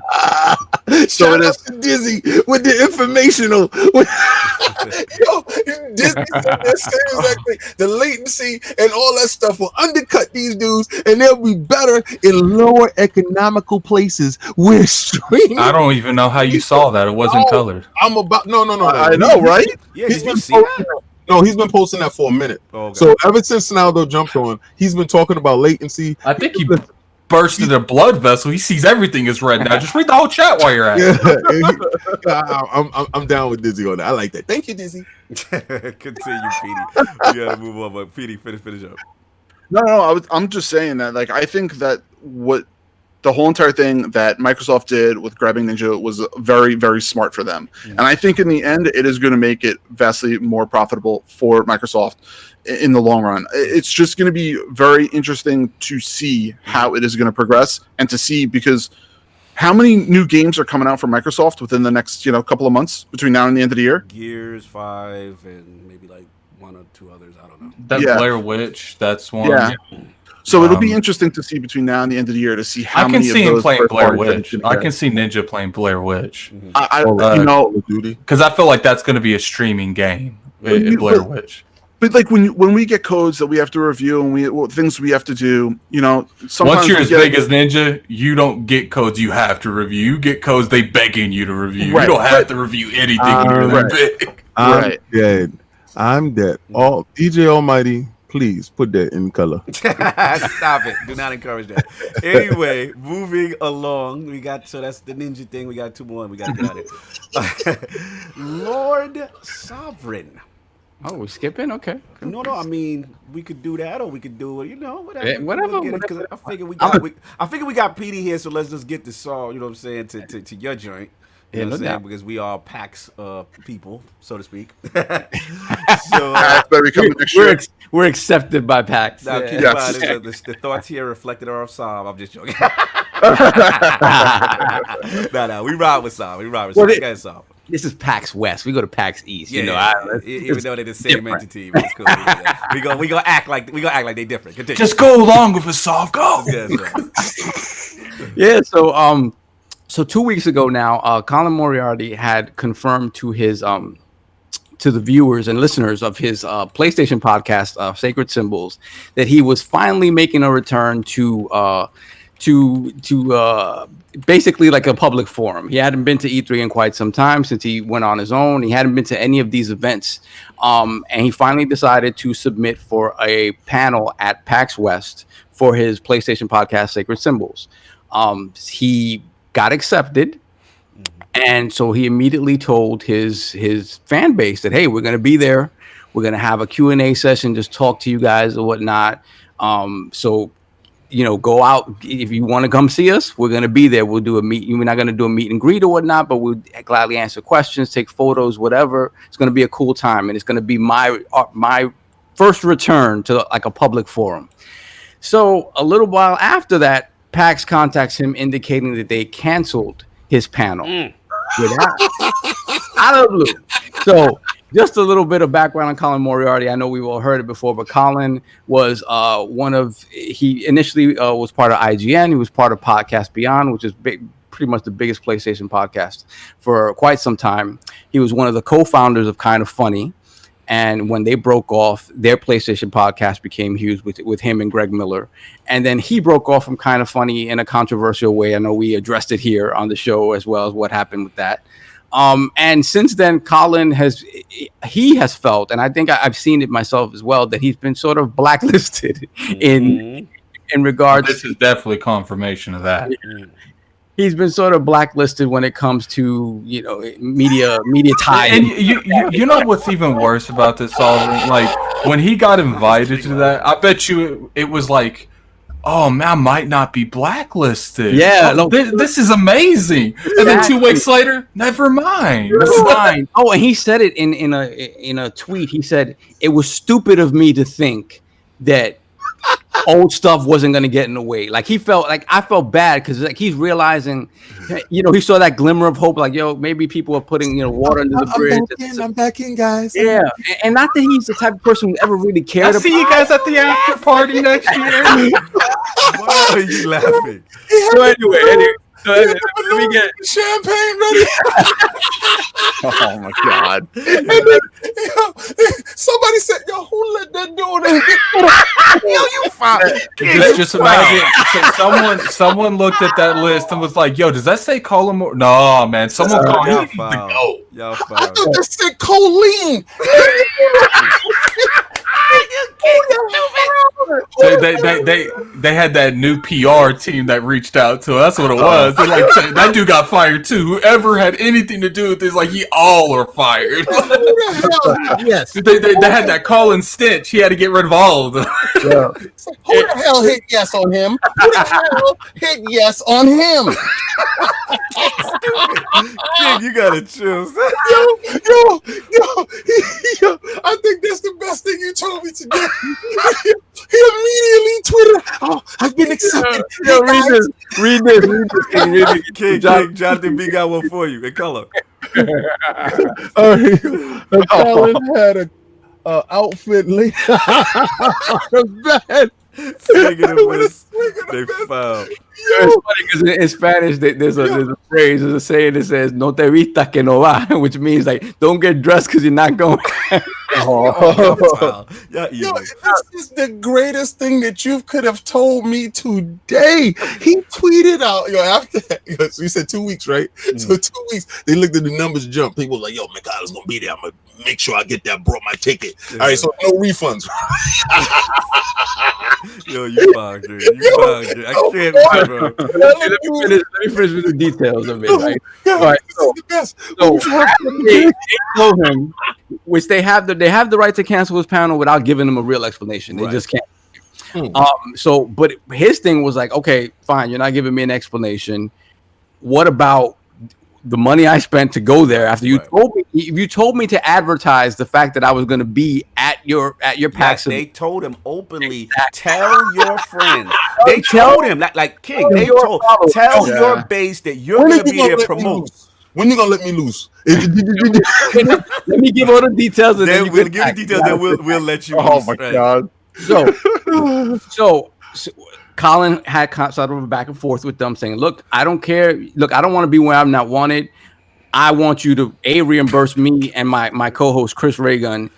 So it is Dizzy with the informational. Disney exactly. The latency and all that stuff will undercut these dudes, and they'll be better in lower economical places where streaming. I don't even know how you saw that. It wasn't colored. I'm about no. I know, right? Yeah, did you see that? No, he's been posting that for a minute. Oh, okay. So ever since Snalydo jumped on, he's been talking about latency. I think he bursted a blood vessel. He sees everything is red now. Just read the whole chat while you're at it. I'm down with Dizzy on that. I like that. Thank you, Dizzy. Continue, Petey. We gotta move on, but Petey, finish up. No. I'm just saying that, I think that what the whole entire thing that Microsoft did with grabbing Ninja was very, very smart for them. And I think in the end, it is going to make it vastly more profitable for Microsoft in the long run. It's just going to be very interesting to see how it is going to progress and to see, because how many new games are coming out from Microsoft within the next, couple of months between now and the end of the year? Gears 5 and maybe one or two others. I don't know. Blair Witch, that's one. Yeah. So it'll be interesting to see between now and the end of the year to see how many of those. I can see him playing Blair Witch. I can see Ninja playing Blair Witch. Because I feel like that's going to be a streaming game. Blair Witch. But when we get codes that we have to review and things we have to do, sometimes once you're as big as Ninja, you don't get codes you have to review. You get codes they begging you to review. Right. You don't have to review anything when you're that big. I'm dead. All DJ Almighty. Please put that in color. Stop it. Do not encourage that. Anyway, moving along. So that's the Ninja thing. We got two more and we got to get out of here. Lord Sovereign. Oh, we're skipping? Okay. No. I mean, we could do that, or we could do whatever. Whatever. I figure we got Petey here, so let's just get the song. You know what I'm saying? To your joint. You know what I'm saying? Because we are PAX people, so to speak. So we're accepted by PAX. Now, keep in mind, the thoughts here reflected are of Saab. I'm just joking. No, we ride with Saab. Saab. This is PAX West. We go to PAX East. Even though they're the same entity, but it's cool. We gonna act like they different. Continue. Just go along with it, Saab. Go. Yeah. So 2 weeks ago now, Colin Moriarty had confirmed to his to the viewers and listeners of his PlayStation podcast, Sacred Symbols, that he was finally making a return to basically like a public forum. He hadn't been to E3 in quite some time since he went on his own. He hadn't been to any of these events, and he finally decided to submit for a panel at PAX West for his PlayStation podcast, Sacred Symbols. He got accepted, and so he immediately told his fan base that, hey, we're going to be there. We're going to have a Q&A session, just talk to you guys or whatnot. So, go out. If you want to come see us, we're going to be there. We'll do a meet. We're not going to do a meet and greet or whatnot, but we'll gladly answer questions, take photos, whatever. It's going to be a cool time, and it's going to be my first return to like a public forum. So a little while after that, PAX contacts him indicating that they canceled his panel. Out of the blue. So just a little bit of background on Colin Moriarty. I know we've all heard it before, but Colin was he initially was part of IGN. He was part of Podcast Beyond, which is pretty much the biggest PlayStation podcast for quite some time. He was one of the co-founders of Kind of Funny. And when they broke off, their PlayStation podcast became huge with him and Greg Miller. And then he broke off from Kind of Funny in a controversial way. I know we addressed it here on the show as well as what happened with that. And since then, Colin has felt, and I think I've seen it myself as well, that he's been sort of blacklisted in regards. This is definitely confirmation of that. He's been sort of blacklisted when it comes to media ties. And you know what's even worse about this, Solomon? Like when he got invited to that, I bet you it was like, oh man, I might not be blacklisted. Yeah, this is amazing. And then 2 weeks later, never mind. Oh, and he said it in a tweet. He said it was stupid of me to think that old stuff wasn't going to get in the way. Like I felt bad because like he's realizing, he saw that glimmer of hope. Like, maybe people are putting water under the bridge. I'm back in, guys. Yeah, and not that he's the type of person who ever really cared. I'll see you guys at the after party next year. Why are you laughing? So anyway, let me get champagne ready. Oh my God! And then, somebody said, "Yo, who let that door in?" Yo, you found. Just imagine someone looked at that list and was like, "Yo, does that say Colin Moore?" No, man. Someone called him. Y'all I foul. thought that said Colleen. They had that new PR team that reached out to us. That's what it was. They're like, that dude got fired too. Whoever had anything to do with this, like, all are fired. Yes. They had that Colin Stench. He had to get rid of all of them. Yeah. Who the hell hit yes on him? Who the hell hit yes on him? Kid, you gotta chill. Yo, I think that's the best thing you told me today. He immediately tweeted, "Oh, I've been accepted." Yo, read this. King, Jonathan B got one for you in color. Colin had a outfit laid on the bed. They foul. It's funny because in Spanish there's a phrase, there's a saying that says "No te vistas que no va," which means like don't get dressed because you're not going. Yo, this is the greatest thing that you could have told me today. He tweeted out, after that, so you said 2 weeks, right? So 2 weeks, they looked at the numbers jump. People were like, yo, McConnell's gonna be there. I'm gonna make sure I get that, brought my ticket. All right, so no refunds. Yo, you found it. I can't, bro. Let me finish with the details of it. Right? All right, so they told him, which they have the right to cancel his panel without giving him a real explanation. They just can't. But his thing was like, okay, fine, you're not giving me an explanation. What about the money I spent to go there after you told me? You told me to advertise the fact that I was going to be at your PAX. They told him openly, tell your friends. They told him, like King, tell your base that you're going to be there promote. When you gonna let me loose? Let me give all the details, and then we'll give you details. Then we'll let you. Oh my God! So Colin had sort of a back and forth with them, saying, "Look, I don't care. Look, I don't want to be where I'm not wanted. I want you to reimburse me and my co-host Chris Reagan,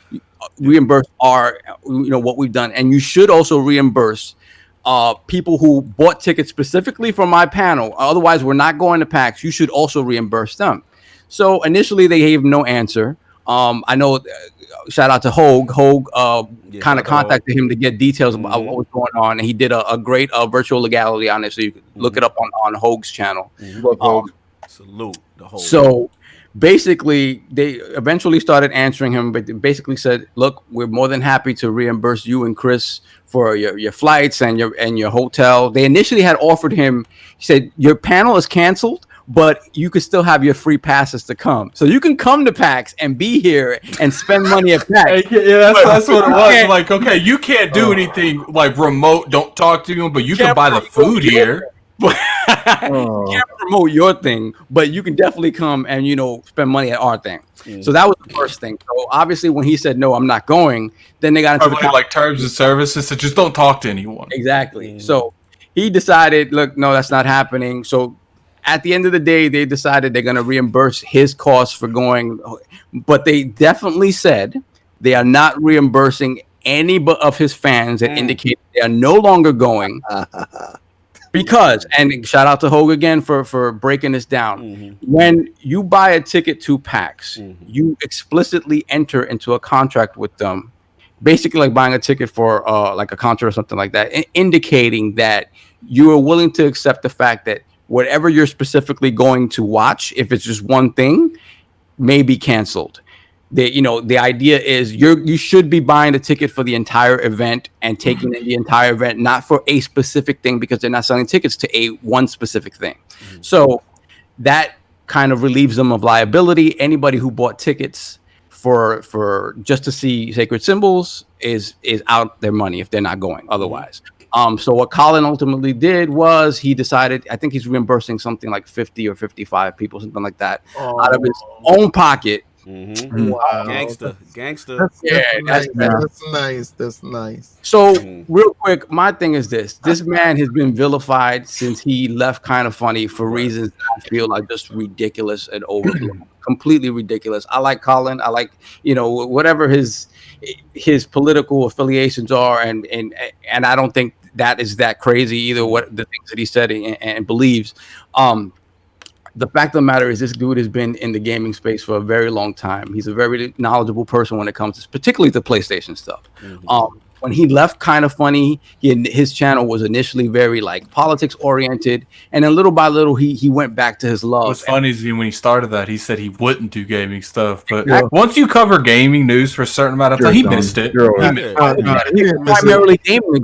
reimburse our what we've done, and you should also reimburse." People who bought tickets specifically for my panel, otherwise we're not going to PAX. You should also reimburse them. So initially they gave no answer. I know, shout out to Hogue. Hogue kind of contacted him to get details about what was going on, and he did a great virtual legality on it. So you can look it up on Hogue's channel. Salute the whole. So basically, they eventually started answering him, but they basically said, "Look, we're more than happy to reimburse you and Chris for your flights and your hotel." They initially had offered him. He said, "Your panel is canceled, but you could still have your free passes to come. So you can come to PAX and be here and spend money at PAX. Yeah, that's what it was. Like, okay, you can't do anything like remote. Don't talk to them, but you can buy the food here. You can't promote your thing, but you can definitely come and spend money at our thing. So that was the first thing. So obviously, when he said no, I'm not going, then they got into like terms of services. So just don't talk to anyone. Exactly. So he decided, look, no, that's not happening. So at the end of the day, they decided they're going to reimburse his costs for going, but they definitely said they are not reimbursing any of his fans that indicate they are no longer going. Because, and shout out to Hogue again for breaking this down. When you buy a ticket to PAX, you explicitly enter into a contract with them, basically like buying a ticket for like a concert or something like that, indicating that you are willing to accept the fact that whatever you're specifically going to watch, if it's just one thing, may be canceled. The idea is you should be buying the ticket for the entire event and taking in the entire event, not for a specific thing, because they're not selling tickets to one specific thing. So that kind of relieves them of liability. Anybody who bought tickets for just to see Sacred Symbols is out their money if they're not going otherwise. So what Colin ultimately did was he decided, I think he's reimbursing something like 50 or 55 people, something like that, out of his own pocket. Wow. Gangster. That's nice. So real quick, my thing is this man has been vilified since he left Kind of Funny for reasons that I feel are just ridiculous and overblown. Completely ridiculous. I like Colin. I like, whatever his political affiliations are, and I don't think that is that crazy either, what the things that he said and believes. The fact of the matter is this dude has been in the gaming space for a very long time. He's a very knowledgeable person when it comes to particularly the PlayStation stuff. When he left Kind of Funny, his channel was initially very like politics oriented, and then little by little he went back to his love. What's funny is when he started that, he said he wouldn't do gaming stuff, but once you cover gaming news for a certain amount of time, he missed it. Primarily gaming.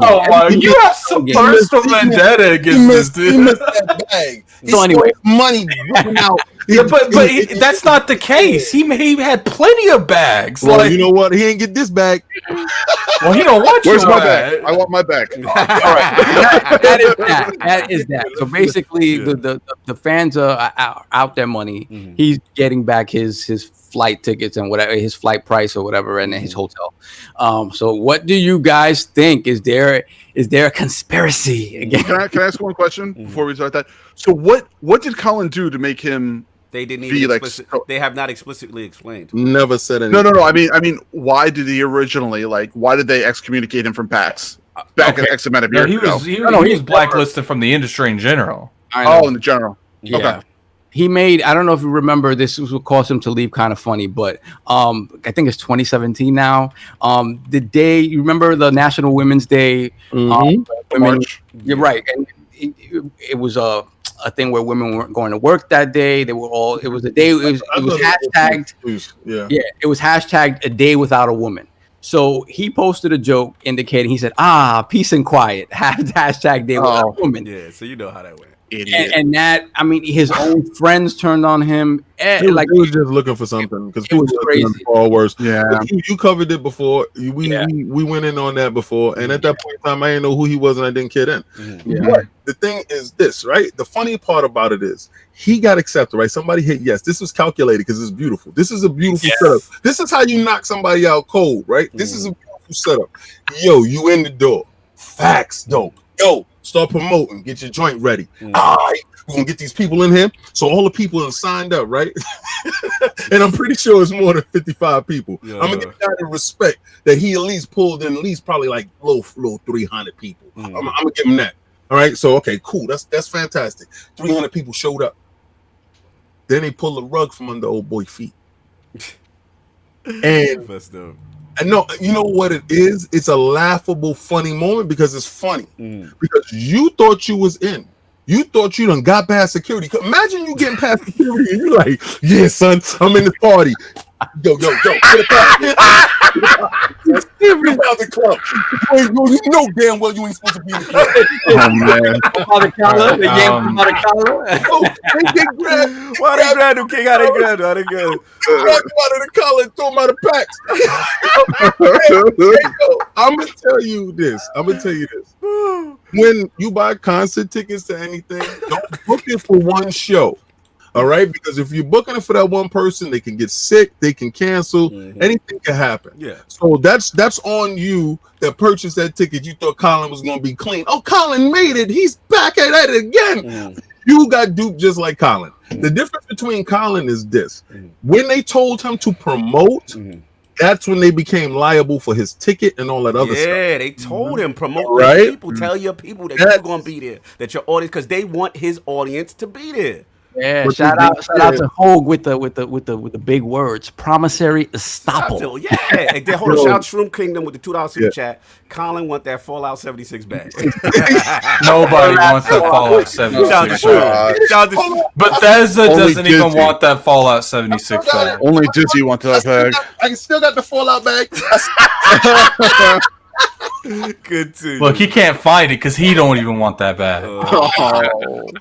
You have some personal vendetta against this dude. He missed that bag. So anyway, money running out. Yeah, but that's not the case. He had plenty of bags. Well, you know what? He ain't get this bag. Well, he don't want Where's your my bag? I want my bag. All right, that is that. So basically, the fans are out their money. He's getting back his flight tickets and whatever, his flight price or whatever, and his hotel. So what do you guys think? Is there a conspiracy again? Can I ask one question before we start that? So what did Colin do to make him? They didn't even they have not explicitly explained. Never said anything. No. I mean, why did he originally why did they excommunicate him from PAX back in X amount of years ago? He was blacklisted from the industry in general. In the general. Yeah. Okay. He made, I don't know if you remember, this was what caused him to leave Kind of Funny, but I think it's 2017 now. The day, you remember the National Women's Day? March. You're right. And it was a thing where women weren't going to work that day. They were all, it was a day, it was hashtagged. It was hashtagged a day without a woman. So he posted a joke indicating, he said, peace and quiet, hashtag day without a woman. Yeah, so you know how that went. And that, I mean, his own friends turned on him. He was just looking for something because it was crazy. Far worse. Yeah, you covered it before. We went in on that before, and at that point in time, I didn't know who he was, and I didn't kid in. But the thing is this, right? The funny part about it is he got accepted, right? Somebody hit yes. This was calculated because it's beautiful. This is a beautiful setup. This is how you knock somebody out cold, right? This is a beautiful setup. Yo, you in the door. Facts, dope. Yo, start promoting. Get your joint ready. All right, we're gonna get these people in here. So all the people have signed up, right? And I'm pretty sure it's more than 55 people. I'm gonna give that respect that he at least pulled in at least probably like low 300 people. I'm gonna give him that. All right, so okay, cool. That's fantastic. 300 people showed up. Then they pulled the rug from under old boy feet. And no, you know what it is? It's a laughable, funny moment because it's funny. Because you thought you was in. You thought you done got past security. Imagine you getting past security and you're like, yeah, son, I'm in the party. Yo, get it out the club. You know damn well you ain't supposed to be in the club. Oh man. They gave him by the collar. They grabbed Why they grab him, King? How they grab him? How they grab him? him out of the collar and threw him out of packs. I'm gonna tell you this. When you buy concert tickets to anything, don't book it for one show. All right, because if you're booking it for that one person, they can get sick, they can cancel, anything can happen. Yeah. So that's on you that purchased that ticket. You thought Colin was gonna be clean. Oh, Colin made it. He's back at it again. You got duped just like Colin. The difference between Colin is this: when they told him to promote, that's when they became liable for his ticket and all that other stuff. Yeah, they told him promote Right? your people, tell your people that you're gonna be there, that your audience, because they want his audience to be there. Yeah, But shout the out big- to Hogue with the big words. Promissory estoppel. Yeah, and then hold on, shout out to Shroom Kingdom with the $2 super chat. Colin want that Fallout 76 bag. Nobody wants that Fallout Shout out to 76 Shroom. bag. Shout out to Shroom. Bethesda Only doesn't even Disney. want that Fallout 76 bag. Only Dizzy wants that bag. I still got the Fallout bag. Good too. Look, he can't find it because he don't even want that bag.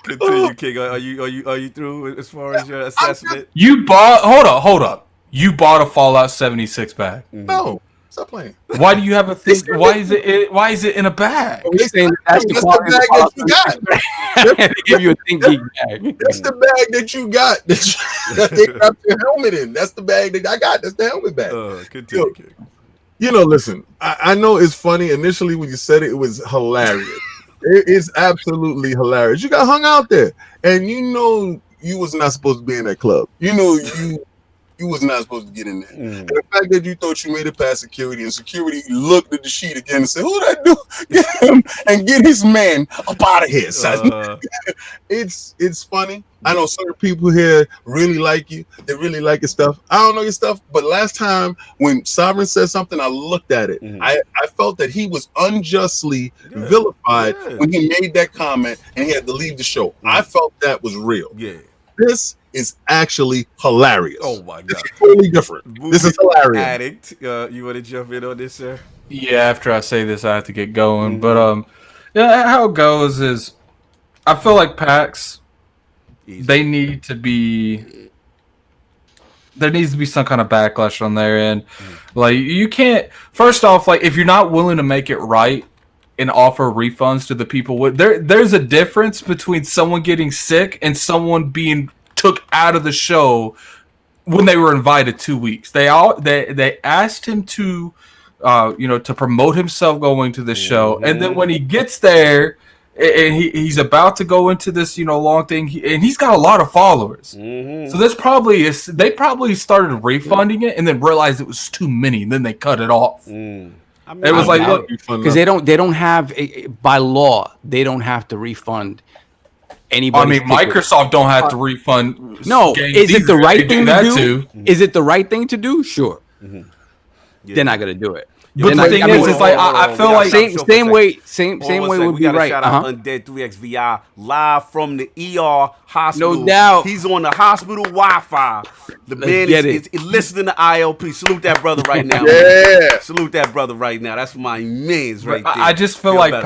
Continue, King. Are you through as far as your assessment? You bought. Hold up. You bought a Fallout 76 bag. No, stop playing. Why do you have a thing? Why is it in a bag? He's saying that's the That's quality the bag that you got. they give you a think geek bag. That's the bag that you got. That they wrapped your helmet in. That's the bag that I got. That's the helmet bag. Continue, King. You know, listen, I know it's funny. Initially, when you said it, it was hilarious. It's absolutely hilarious. You got hung out there, and you know you was not supposed to be in that club. You know you was not supposed to get in there. And the fact that you thought you made it past security, and security looked at the sheet again and said, "Who that do? Get him and get his man up out of here." Son. It's funny. I know certain people here really like you. They really like your stuff. I don't know your stuff, but last time when Sovereign said something, I looked at it. I felt that he was unjustly vilified when he made that comment and he had to leave the show. I felt that was real. Yeah. This is actually hilarious. Oh my God. It's totally different. This is hilarious. Addict. You want to jump in on this, sir? Yeah, after I say this, I have to get going. But yeah, how it goes is, I feel like PAX, there needs to be some kind of backlash on their end. Like, you can't. First off, like, if you're not willing to make it right and offer refunds to the people, there's a difference between someone getting sick and someone being took out of the show when they were invited 2 weeks. They asked him to to promote himself going to the show, and then when he gets there and he's about to go into this long thing, and he's got a lot of followers, so that's they probably started refunding it and then realized it was too many, and then they cut it off. I mean, It was like, look, Because they don't have by law, they don't have to refund anybody. I mean, Microsoft don't have to refund. No, is it the right thing to do? Too. Is it the right thing to do? Sure. They're not gonna do it. But the thing is, it's like I feel like same way would we be gotta right. shout out Undead 3XVI live from the ER hospital. No doubt. He's on the hospital Wi-Fi. The man is listening to ILP. Salute that brother right now. Yeah. Salute that brother right now. That's my mans right there. I just feel like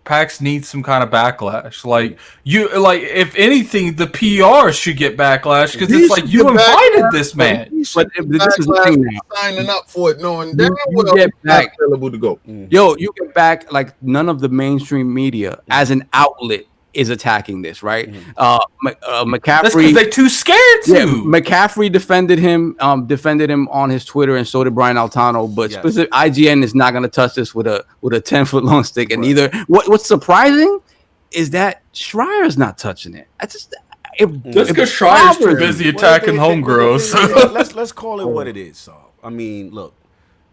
PAX needs some kind of backlash. Like if anything, the PR should get backlash because it's like you invited this man. But this is the thing now. Signing up for it, knowing damn You well get it's not back. available to go. Yo, you get back, like, none of the mainstream media as an outlet is attacking this, right? That's McCaffrey, because they're too scared to. yeah, McCaffrey defended him on his Twitter, and so did Brian Altano. But specific IGN is not going to touch this with a 10-foot long stick. And either what's surprising is that Schreier's not touching it. That's because Schreier's too busy attacking homegirls. Let's call it what it is. So I mean, look,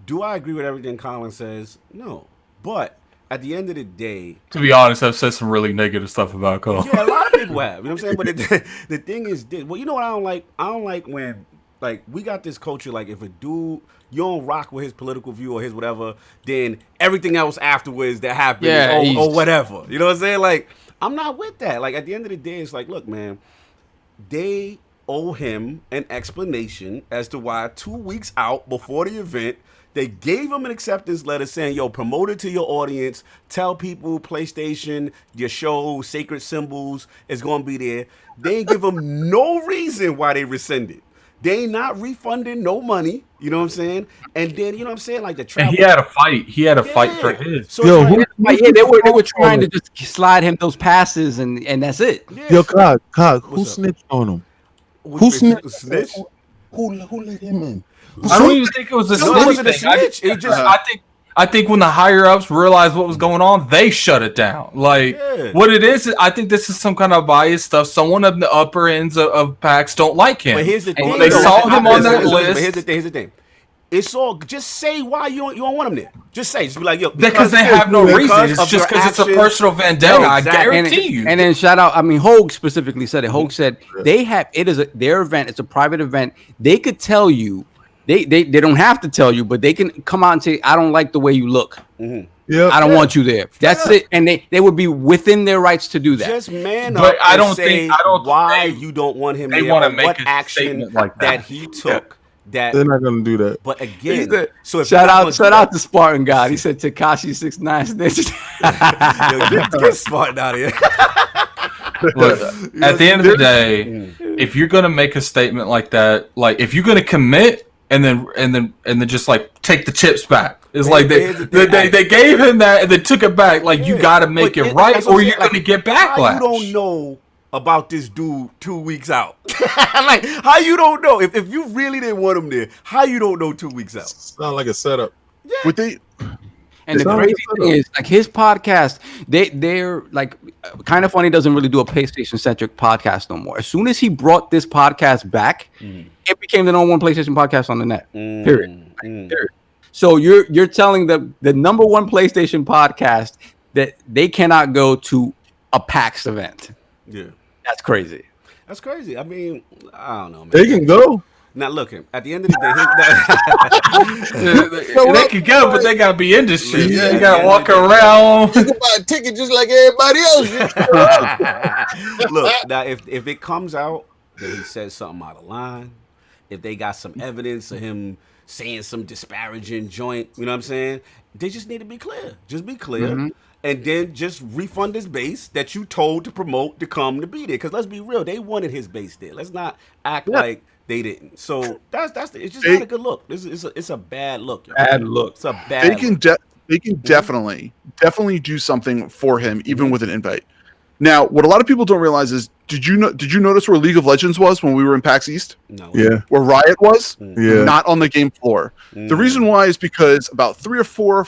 do I agree with everything Colin says? No, but at the end of the day, To be honest, I've said some really negative stuff about Cole. yeah, a lot of people have. You know what I'm saying? But the thing is, well, you know what I don't like? I don't like when, like, we got this culture, like, if a dude, you don't rock with his political view or his whatever, then everything else afterwards that happened or whatever. You know what I'm saying? Like, I'm not with that. Like, at the end of the day, it's like, look, man, they owe him an explanation as to why 2 weeks out before the event, they gave him an acceptance letter saying, yo, promote it to your audience. Tell people PlayStation, your show, Sacred Symbols is going to be there. They ain't give him no reason why they rescinded. They ain't not refunding no money. You know what I'm saying? And then, you know what I'm saying? Like the travel. And he had a fight. He had a fight for his. So Yo, it's like, Yeah, they were trying to just slide him those passes, and that's it. yeah. Yo, Cog, who What's up? snitched on him? Who snitched? Snitch? Who let him in? I don't even think it was a No, it wasn't a snitch thing. snitch. It just I think when the higher ups realized what was going on, they shut it down. Like what it is, I think this is some kind of biased stuff. Someone of the upper ends of PAX don't like him. But here's the thing. They though. saw him on that Listen, list. But here's the thing. It's all. Just say why you don't want him there. Just say. Just be like, yo. Because they have no reason. It's just because it's a personal vendetta. No, I exactly. guarantee you. And then shout out. I mean, Hogue specifically said it. Hogue said they have their event. It's a private event. They could tell you. They don't have to tell you, but they can come out and say, I don't like the way you look. Yeah, I don't want you there. That's it. And they would be within their rights to do that. Just man But up I and don't say think- I don't why think you don't want him they there. wanna Or make what a action statement like that. he took. That. they're not gonna do that. But He again, said- so if shout you're not out gonna do to Spartan God. He said Tekashi 6ix9ine snitched. that, yo, get smart out here. Look, at the end of the day, if you're gonna make a statement like that, like if you're gonna commit and then just like take the chips back, it's like they gave him that and they took it back. Like you got to make it right, that's what or I'm you're saying, gonna get How backlash. you don't know about this dude 2 weeks out? Like how you don't know if you really didn't want him there? How you don't know 2 weeks out? Sound like a setup. Would they? And the It's crazy not- thing is, like his podcast, they're like, Kind of Funny doesn't really do a PlayStation centric podcast no more. As soon as he brought this podcast back, it became the number one PlayStation podcast on the net. Period. Period. So you're telling the number one PlayStation podcast that they cannot go to a PAX event. Yeah, That's crazy. that's crazy. I mean, I don't know, man. They can go. Now look, at the end of the day, They can go, but they gotta be in this shit. Yeah, They gotta yeah, walk yeah. around. You can buy a ticket just like everybody else. look, now if it comes out that he says something out of line, if they got some evidence of him saying some disparaging joint, you know what I'm saying? They just need to be clear. Just be clear. And then just refund his base that you told to promote to come to be there. Because let's be real, they wanted his base there. Let's not act like they didn't. So it's just not a good look. It's a bad look. Yo. Bad look. It's a bad. They can definitely do something for him, even with an invite. Now, what a lot of people don't realize is, did you notice where League of Legends was when we were in PAX East? No. Yeah, Where Riot was? yeah. Not on the game floor. The reason why is because about 3 or 4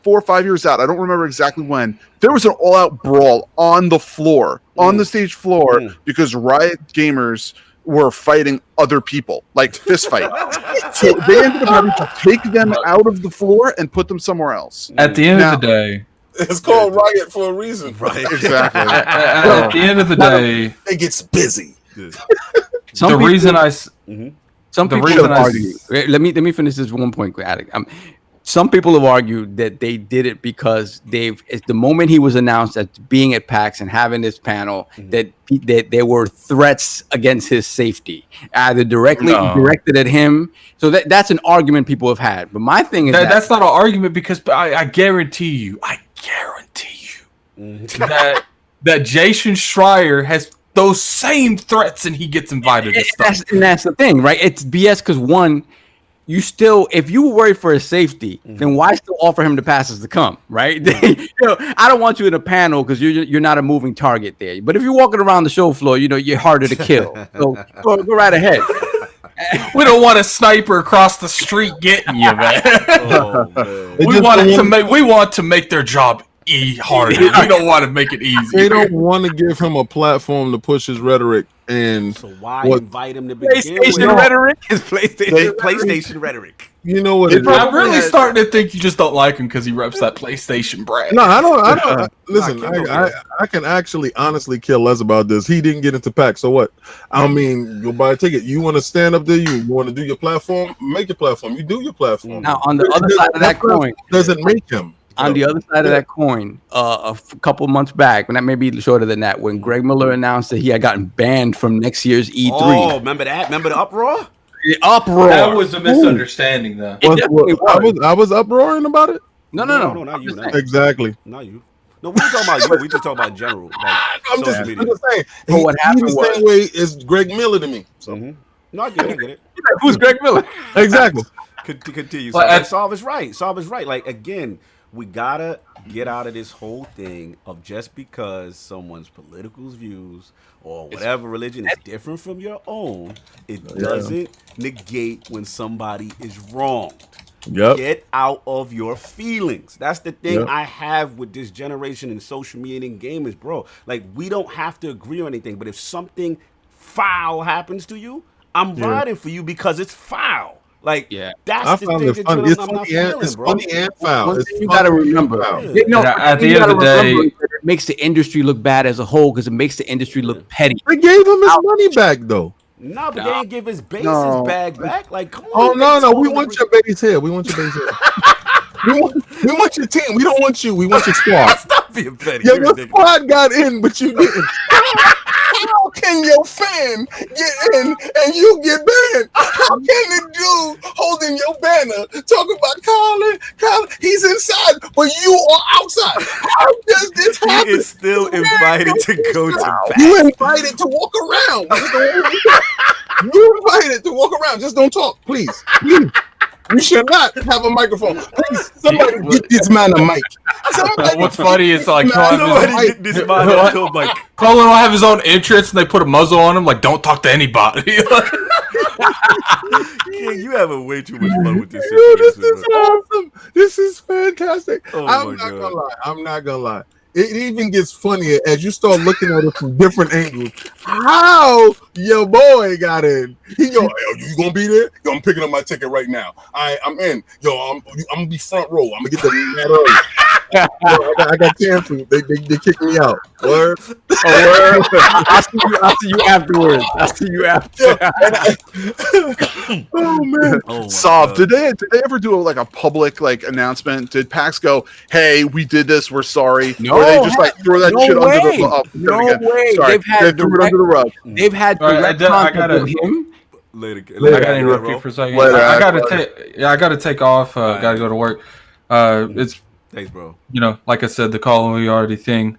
or 5 years out, I don't remember exactly when, there was an all-out brawl on the floor, on the stage floor, because Riot gamers were fighting other people, like fist fight. So they ended up having to take them out of the floor and put them somewhere else. At the end Now- of the day, It's called Riot for a reason. Right. Exactly. at the end of the day, It gets busy. Some the people- reason Some the people reason have I argued. Let me finish this one point, Attic. Some people have argued that they did it because it's the moment he was announced as being at PAX and having this panel, that there were threats against his safety, either directed at him. So that's an argument people have had. But my thing is that's not an argument, because I guarantee you that Jason Schreier has those same threats and he gets invited to stuff. That's the thing, right? It's BS because one, you still, if you were worried for his safety, then why still offer him the passes to come, right? I don't want you in a panel because you're not a moving target there. But if you're walking around the show floor, you're harder to kill. So go right ahead. We don't want a sniper across the street getting you, man. Oh, man. We want to make their job harder. We don't want to make it easy. They don't want to give him a platform to push his rhetoric. And So why what- invite him to begin PlayStation with? rhetoric is PlayStation. PlayStation rhetoric. you know what? It I'm really starting to think you just don't like him because he reps that PlayStation brand. No, I don't. Listen, Nah, Kim don't do I can actually honestly care less about this. He didn't get into PAX, so what? I mean, you'll buy a ticket. You want to stand up there? You want to do your platform? Make your platform. You do your platform. Now, on the other side of that coin, doesn't make him. On the other side of that coin, couple months back, and that may be shorter than that, when Greg Miller announced that he had gotten banned from next year's E3. Oh, remember that? Remember the uproar? The uproar. That was a misunderstanding, though. I was uproaring about it. No, not you. Exactly. Not you. No, we talking about you. We just talking about general. Like, I'm just saying. What happened He's the was- same way as Greg Miller to me. So No, I get it. Who's Greg Miller? exactly. Continue. Well, Solve is right. Solve is right. Like, again, we gotta get out of this whole thing of just because someone's political views or whatever religion is different from your own, it doesn't negate when somebody is wronged. Yep. Get out of your feelings. That's the thing Yep. I have with this generation in social media and gamers, bro. Like, we don't have to agree on anything, but if something foul happens to you, I'm riding for you because it's foul. Like, that's I the found thing it that funny. I'm not feeling, It's bro. funny and foul. One It's thing you funny got to and remember. foul. At the end of the day, it makes the industry look bad as a whole because it makes the industry look petty. They gave him his money back though. Nah, but they didn't give his base No. his bag back. Like, come on. Oh no, they we totally want your base here. We want your base here. we want your team. We don't want you. We want your squad. Stop being petty. Yeah, You're your ridiculous. squad got in, but you didn't. How can your fan get in and you get banned? How can the dude holding your banner talk about Colin? He's inside, but you are outside. How does this He happen? is still invited to go to bat. You invited to walk around. You invited to walk around. Just don't talk, please. Please. You should not have a microphone. Please, somebody get this man a mic. Somebody what's funny is like Nobody get this man up to like, Colin will have his own entrance, and they put a muzzle on him, like don't talk to anybody. King, you having way too much fun with this Dude, this situation, is bro. awesome. This is fantastic. Oh I'm my not God. gonna lie. I'm not gonna lie. It even gets funnier as you start looking at it from different angles. How your boy got in? He go, "Yo, you gonna be there? Yo, I'm picking up my ticket right now. I'm in. Yo, I'm gonna be front row. I'm gonna get the that early. Yo, I got canceled. They kicked me out. Word. I'll see you afterwards. Oh man. Oh my Solve. God. Did they ever do a public announcement? Did PAX go, "Hey, we did this. We're sorry"? No, or they just throw that no shit way. under the No again. way. Sorry, They've had they threw it under the rug. They've had All right, direct I contact gotta- with him. Later, I gotta later, interrupt bro. you for a second. Later, I gotta later. take. I gotta take off. Gotta go to work. It's Thanks, bro. like I said, the Colin Moriarty thing.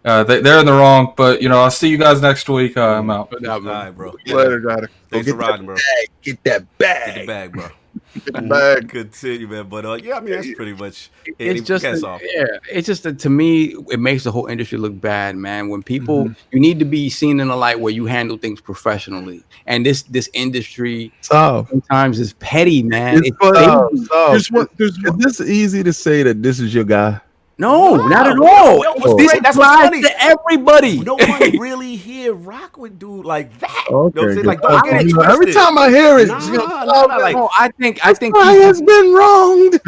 They're in the wrong, but I'll see you guys next week. I'm out. All right, bro. Later, got it. Thanks for riding, bro. Get that Get the bag. bag, bro. Get the bag. Continue, man. But yeah, I mean that's pretty much it. It's just Off. it's just that to me it makes the whole industry look bad, man. When people you need to be seen in a light where you handle things professionally, and this industry So sometimes is petty, man. It's There's is this easy to say that this is your guy? no, not at No, all. no, what's This great, that's what's applies funny. to everybody. No one really here rock with dude like that. You know what I'm saying? good. Like, don't get it twisted. Every time I hear it, Nah, it's gonna- like, No, I think I has been wronged.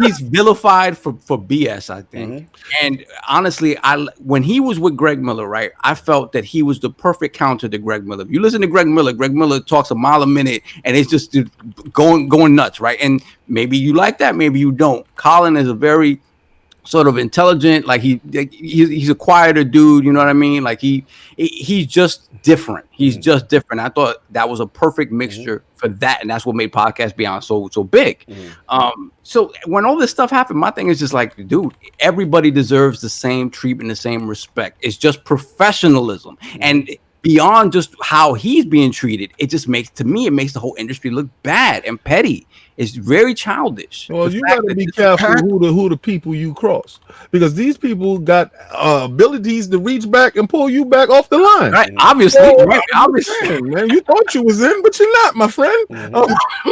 he's vilified for BS, I think. And honestly, when he was with Greg Miller, right, I felt that he was the perfect counter to Greg Miller. If you listen to Greg Miller talks a mile a minute and it's just going nuts, right? And maybe you like that, maybe you don't. Colin is a very sort of intelligent, like he's a quieter dude, you know what I mean? Like he's just different. He's just different. I thought that was a perfect mixture for that, and that's what made Podcast Beyond so big. So when all this stuff happened, my thing is just like, dude, everybody deserves the same treatment, the same respect. It's just professionalism. And beyond just how he's being treated, it makes the whole industry look bad and petty. It's very childish. Well, The you fact got to that be this careful happened- who the people you cross, because these people got abilities to reach back and pull you back off the line. Right, obviously, Oh, right, obviously. Man, you thought you was in, but you're not, my friend.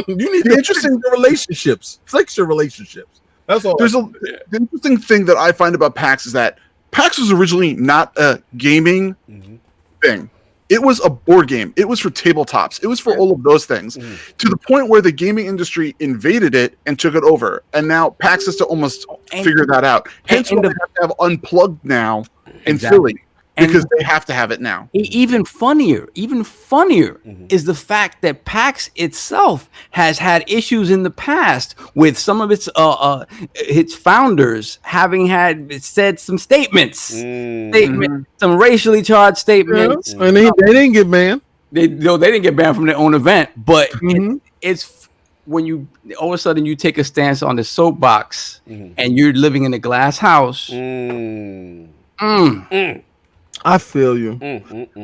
You need to fix your relationships. Fix your relationships. That's all. The interesting thing that I find about PAX is that PAX was originally not a gaming thing. It was a board game. It was for tabletops. It was for all of those things, to the point where the gaming industry invaded it and took it over. And now PAX has to almost figure that out. Hence, why they have to have Unplugged now in Philly. because they have to have it now. Even funnier is the fact that PAX itself has had issues in the past with some of its founders having said some statements, some racially charged statements, and they didn't get banned. They didn't get banned from their own event, but it's when you all of a sudden you take a stance on the soapbox and you're living in a glass house. I feel you.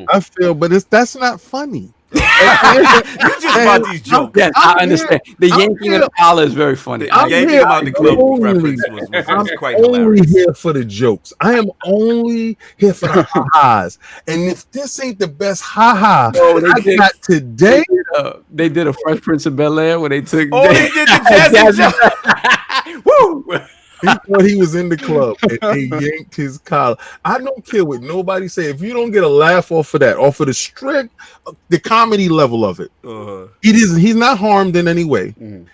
I feel, but that's not funny. You just about these jokes. Yes, I understand. The yanking of the collar is very funny. The yanking about the club reference was quite hilarious. I'm only here for the jokes. I am only here for the ha-has. And if this ain't the best ha-ha I got today. They did a Fresh Prince of Bel-Air where they took... Oh, they did the Jazzy Woo! He thought he was in the club and they yanked his collar. I don't care what nobody say. If you don't get a laugh off of that, off of the comedy level of it, he's not harmed in any way.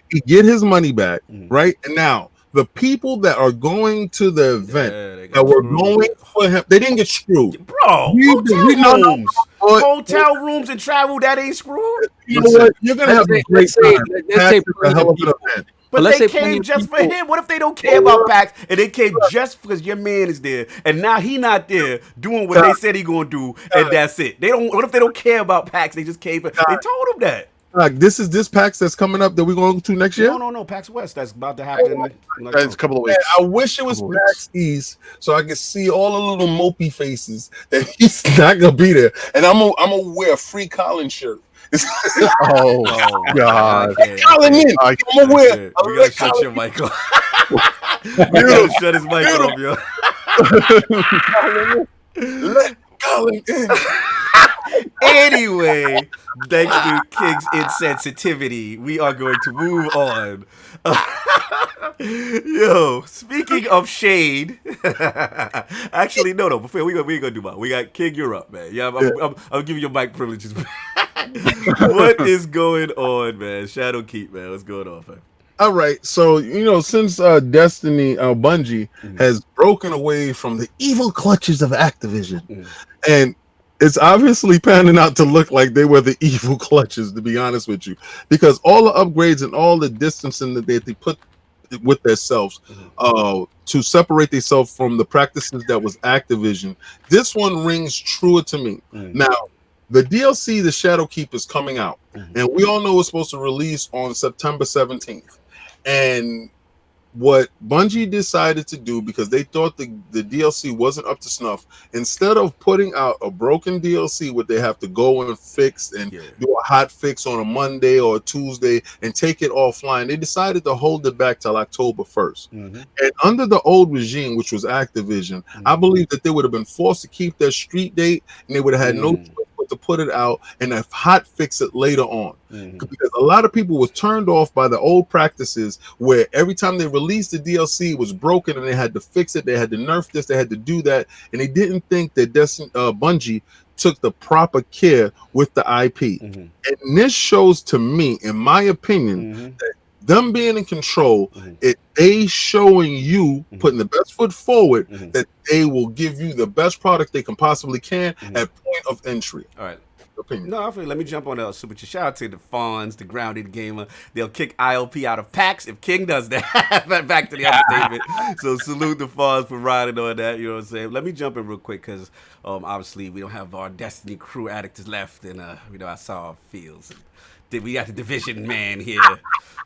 He get his money back, right? And now the people that are going to the event that were going for him, they didn't get screwed. Bro, hotel rooms and travel, that ain't screwed. You know what? You're gonna have a great time. That's a hell of an event. But they came just for him. What if they don't care about PAX and they came just because your man is there and now he not there doing what they said he gonna do and that's it? What if they don't care about PAX? They just came for. They told him that. This PAX that's coming up that we're going to next year? No, PAX West. That's about to happen. That's a couple of weeks. I wish it was PAX East so I could see all the little mopey faces that he's not gonna be there, and I'm gonna wear a free Colin shirt. Oh God! Colin in. I'm gonna wear. We gotta shut your mic off. We gotta shut his mic off, yo. Let Colin in. Anyway, thanks to King's insensitivity, we are going to move on. Yo, speaking of shade, actually, no. Before we ain't gonna do mine. We got King. You're up, man. Yeah, I'll give you your mic privileges. What is going on, man? Shadowkeep, man. What's going on, man? All right, so since Destiny, Bungie has broken away from the evil clutches of Activision, and it's obviously panning out to look like they were the evil clutches, to be honest with you, because all the upgrades and all the distancing that they put with themselves to separate themselves from the practices that was Activision, this one rings truer to me. Now, the DLC, the Shadowkeep, is coming out, and we all know it's supposed to release on September 17th. And what Bungie decided to do, because they thought the DLC wasn't up to snuff, instead of putting out a broken DLC where they have to go and fix and do a hot fix on a Monday or a Tuesday and take it offline, they decided to hold it back till October 1st. And under the old regime, which was Activision, I believe that they would have been forced to keep their street date, and they would have had no choice but to put it out and a hot fix it later on. Because a lot of people was turned off by the old practices where every time they released the DLC, it was broken and they had to fix it, they had to nerf this, they had to do that, and they didn't think that Bungie took the proper care with the IP. And this shows to me, in my opinion, that them being in control, they showing you, putting the best foot forward, that they will give you the best product they can possibly can at point of entry. All right. Opinion. No, let me jump on the super chat. Shout out to the Fawns, the Grounded Gamer. They'll kick ILP out of PAX if King does that. Back to the understatement. So salute the Fawns for riding on that. You know what I'm saying? Let me jump in real quick because obviously we don't have our Destiny crew addicts left, and I saw our fields. We got the division man here.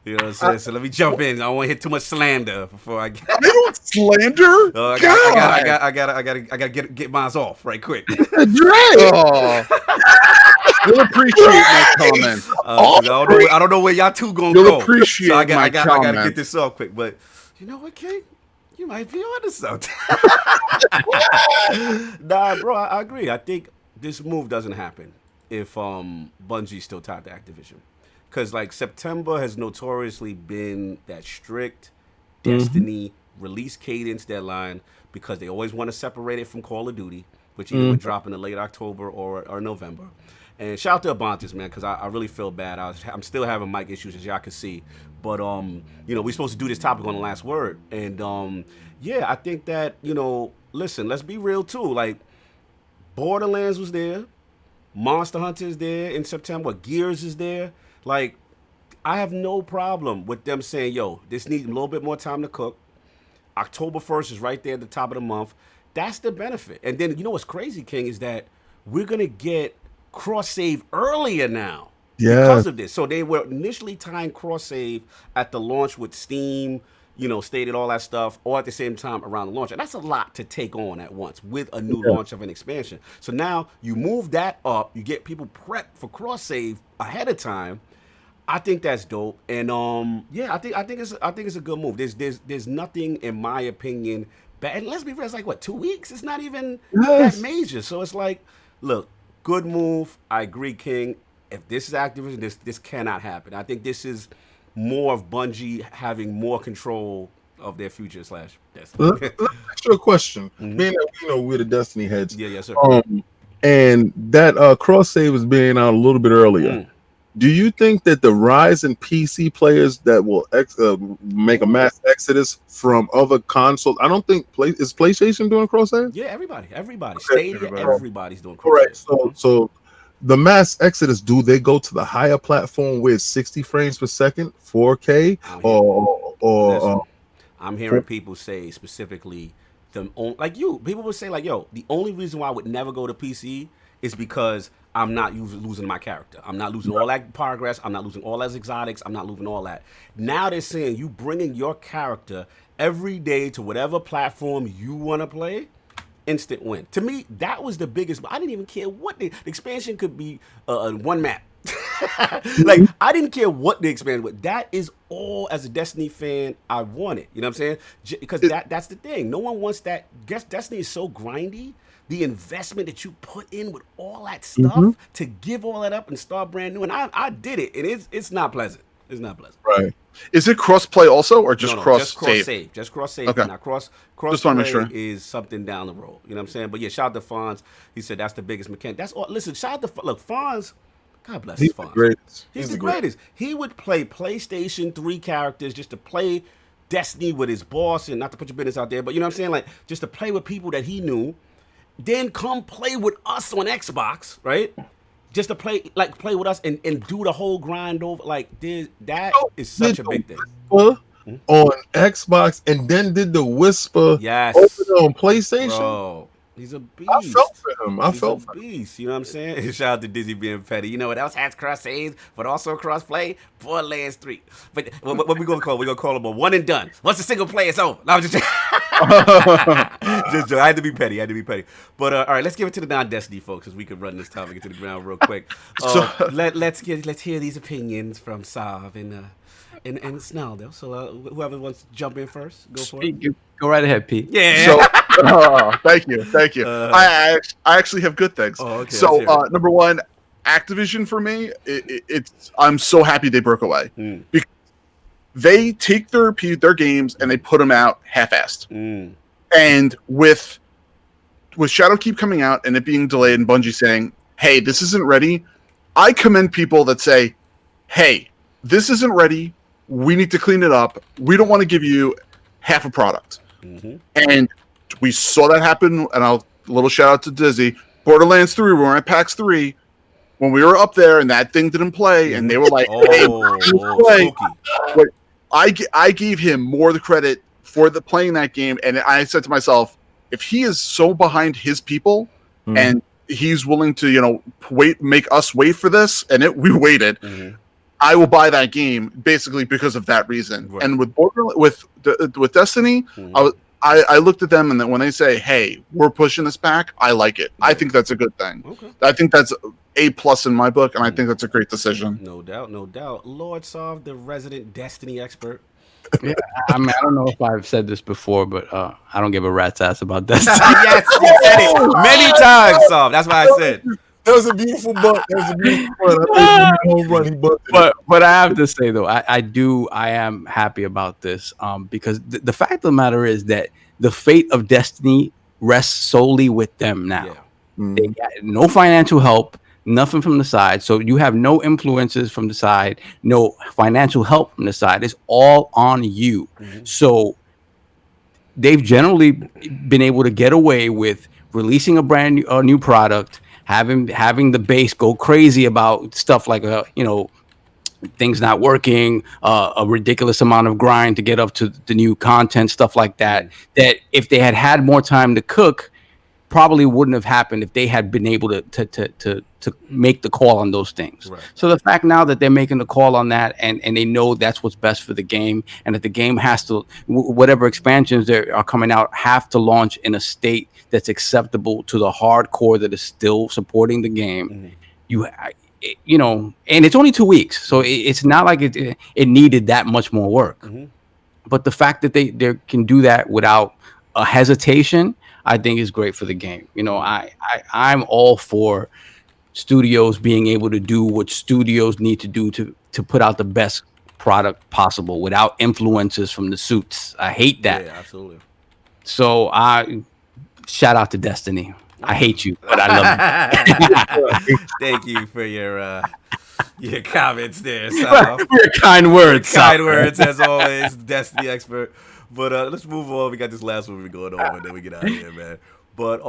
You know what I'm saying? So let me jump in. I don't want to hit too much slander before I get. They don't slander. I gotta get mine off right quick. You'll appreciate my comments. I don't know where y'all two gonna You'll go. appreciate so I my gotta comments. get this off quick. But you know what, King? You might be onto something. Nah, bro, I agree. I think this move doesn't happen if Bungie's still tied to Activision. Because like September has notoriously been that strict Destiny release cadence deadline because they always want to separate it from Call of Duty, which either would drop in the late October or November. And shout out to Abantis, man, because I really feel bad. I'm still having mic issues, as y'all can see. But, we're supposed to do this topic on the last word. And, I think that, listen, let's be real, too. Like, Borderlands was there. Monster Hunter is there in September. Gears is there. Like, I have no problem with them saying, yo, this needs a little bit more time to cook. October 1st is right there at the top of the month. That's the benefit. And then, you know what's crazy, King, is that we're going to get cross-save earlier now because of this. So they were initially tying cross-save at the launch with Steam, you know, stated all that stuff, or at the same time around the launch. And that's a lot to take on at once with a new launch of an expansion. So now you move that up, you get people prepped for cross-save ahead of time. I think that's dope, and yeah, I think it's a good move. There's nothing, in my opinion, bad. And let's be real, it's like what, 2 weeks? It's not even that major. So it's like, look, good move. I agree, King. If this is Activision, this cannot happen. I think this is more of Bungie having more control of their future / Destiny. Let me ask you a question. Being that we're the Destiny heads. Yeah, yes, sir. And that cross save is being out a little bit earlier. Do you think that the rise in PC players that will make a mass exodus from other consoles? I don't think is PlayStation doing cross save? Yeah, everybody. Stadia, everybody's doing cross save. Correct. So the mass exodus, do they go to the higher platform with 60 frames per second, 4K, or I'm hearing people say specifically people would say like, yo, the only reason why I would never go to PC is because I'm not losing my character. I'm not losing all that progress. I'm not losing all those exotics. I'm not losing all that. Now they're saying you bringing your character every day to whatever platform you want to play, instant win. To me, that was the biggest. I didn't even care what the expansion could be. One map. Like, I didn't care what the expansion was. That is all, as a Destiny fan, I wanted. You know what I'm saying? Because that's the thing. No one wants that. Destiny is so grindy. The investment that you put in with all that stuff to give all that up and start brand new, and I did it, and it's not pleasant. It's not pleasant. Right? Is it cross play also, or just cross save? Just cross save. Okay. Now cross just want to make play sure is something down the road. You know what I'm saying? But yeah, shout out to Fonz. He said that's the biggest mechanic. That's all. Listen, shout out to Fonz. God bless He's Fonz. the greatest. He's the greatest. He would play PlayStation 3 characters just to play Destiny with his boss, and not to put your business out there, but you know what I'm saying? Like, just to play with people that he knew. Then come play with us on Xbox, right? Just to play with us and do the whole grind over. Like, that is such a big thing. On Xbox, and then did the Whisper on PlayStation. Bro, he's a beast. I felt for him. He's a beast. You know what I'm saying? Shout out to Dizzy being petty. You know what else has cross saves, but also cross play? Borderlands 3. But what we gonna call? We're gonna call him a one and done. Once the single play is over. No, I'm just I had to be petty. But all right, let's give it to the non-Destiny folks, because we could run this topic into the ground real quick. Let's hear these opinions from Sav and Snalydo. So whoever wants to jump in first, go for it. Go right ahead, Pete. Yeah. So, thank you. I actually have good things. Oh, okay, so number one, Activision for me, I'm so happy they broke away because they take their games and they put them out half-assed. And with Shadowkeep coming out and it being delayed and Bungie saying, hey, this isn't ready, I commend people that say, hey, this isn't ready, we need to clean it up, we don't want to give you half a product. And we saw that happen, and a little shout out to Dizzy. Borderlands 3, we were at PAX 3, when we were up there and that thing didn't play, and they were like, hey, play. But I gave him more the credit for playing that game, and I said to myself, if he is so behind his people and he's willing to, make us wait for this, and we waited, I will buy that game basically because of that reason. Right. And with Destiny, I looked at them, and then when they say, hey, we're pushing this back, I like it. I think that's a good thing. Okay. I think that's A+ in my book, and I think that's a great decision. No doubt. Lord Sov, the resident Destiny expert. Yeah, I mean, I don't know if I've said this before, but I don't give a rat's ass about Destiny. Yes, you said it many times, Sov. That's why I said. That was a beautiful butt. But I have to say though, I am happy about this because the fact of the matter is that the fate of Destiny rests solely with them now. Yeah. They got no financial help, nothing from the side. So you have no influences from the side, no financial help from the side. It's all on you. So they've generally been able to get away with releasing a new product, having the base go crazy about stuff like things not working, a ridiculous amount of grind to get up to the new content, stuff like that. That if they had more time to cook, probably wouldn't have happened if they had been able to make the call on those things. Right. So the fact now that they're making the call on that, and they know that's what's best for the game, and that the game has to, whatever expansions there are coming out, have to launch in a state that's acceptable to the hardcore that is still supporting the game. And it's only 2 weeks, so it's not like it needed that much more work. But the fact that they can do that without a hesitation, I think is great for the game. I'm all for studios being able to do what studios need to do to put out the best product possible without influences from the suits. I hate that. Yeah, absolutely. So I shout out to Destiny. I hate you, but I love you. Thank you for your comments there, Sal. Your kind words. Kind words, as always, Destiny expert. But let's move on. We got this last one we're going over, and then we get out of here, man. But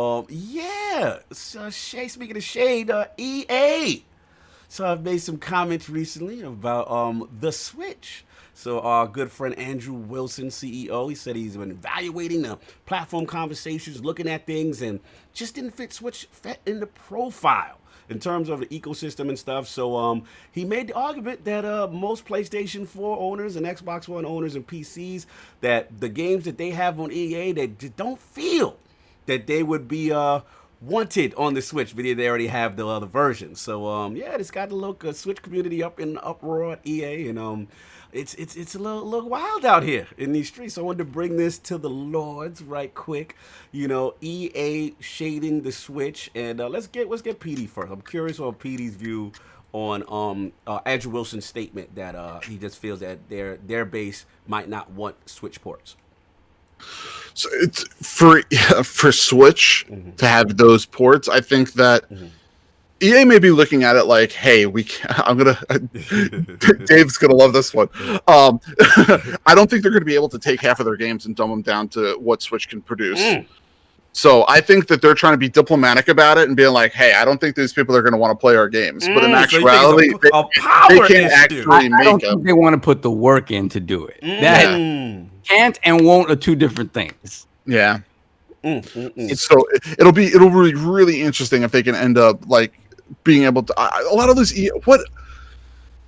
speaking of shade, EA. So I've made some comments recently about the Switch. So our good friend Andrew Wilson, CEO, he said he's been evaluating the platform conversations, looking at things, and just didn't fit in the profile in terms of the ecosystem and stuff. So he made the argument that most PlayStation 4 owners and Xbox One owners and PCs, that the games that they have on EA, they just don't feel that they would be wanted on the Switch, but they already have the other versions. So it's got the Switch community up in uproar at EA, and it's a little wild out here in these streets. So I wanted to bring this to the Lords right quick. EA shading the Switch, and let's get PD first. I'm curious on PD's view on Andrew Wilson's statement that he just feels that their base might not want Switch ports. So it's for Switch to have those ports. I think that EA may be looking at it like, hey, Dave's gonna love this one. I don't think they're gonna be able to take half of their games and dumb them down to what Switch can produce. So I think that they're trying to be diplomatic about it and being like, hey, I don't think these people are going to want to play our games. But in actuality, they can't actually make them. I don't think they want to put the work in to do it. That can't and won't are two different things. Yeah. So it'll be really interesting if they can end up like being able to a lot of those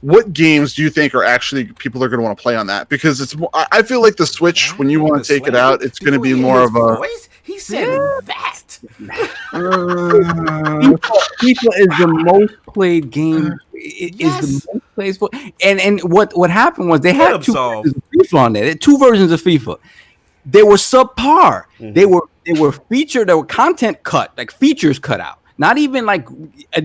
what games do you think are actually people are going to want to play on that? Because it's more, I feel like the Switch, when you want to take it out, it's going to be more of a he said that FIFA is the most played game. Is the most played sport. And what happened was they had two versions of FIFA on there. Two versions of FIFA. They were subpar. They were featured. There were content cut, like features cut out. Not even like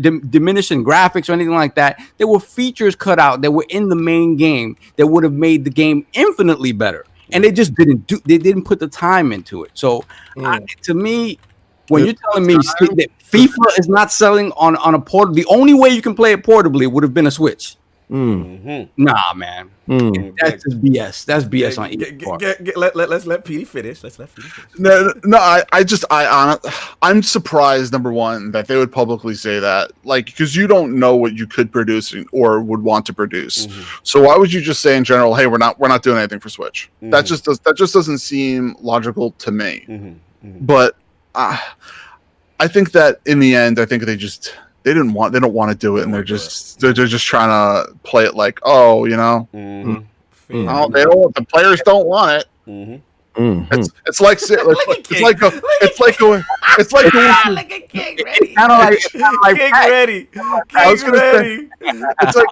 diminishing graphics or anything like that. There were features cut out that were in the main game that would have made the game infinitely better. And they just didn't put the time into it. So to me, when you're telling me that FIFA is not selling on a port, the only way you can play it portably would have been a Switch. Nah, man. That's just BS. That's BS on EA. Let's let Petey finish. I'm surprised, number one, that they would publicly say that, like, because you don't know what you could produce or would want to produce. So why would you just say in general, hey, we're not doing anything for Switch? That just doesn't seem logical to me. But I think that in the end, I think they don't want to do it, and they're just trying to play it like, oh, they don't. The players don't want it. It's like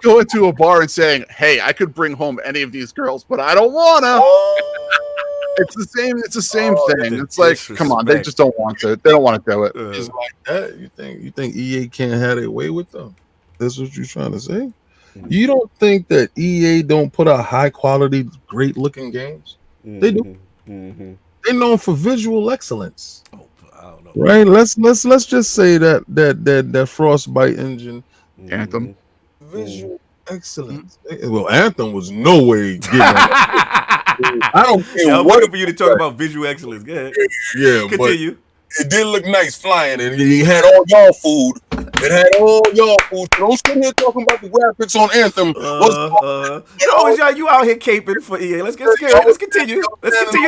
going to a bar and saying, hey, I could bring home any of these girls, but I don't wanna. It's the same thing. It's like, come on, they just don't want to. They don't want to do it. It's like that. You think EA can't have their way with them? That's what you're trying to say? You don't think that EA don't put out high quality, great looking games? They do. They're known for visual excellence. I don't know. Right? Let's just say that Frostbite engine, Anthem, visual excellence. Well, Anthem was no way given. I don't care. I'm waiting for you to talk about visual excellence. Go ahead. Yeah, continue. it did look nice flying, and he had all y'all food. It had all y'all food. So don't sit here talking about the graphics on Anthem. You out here caping for EA. Let's continue. Let's continue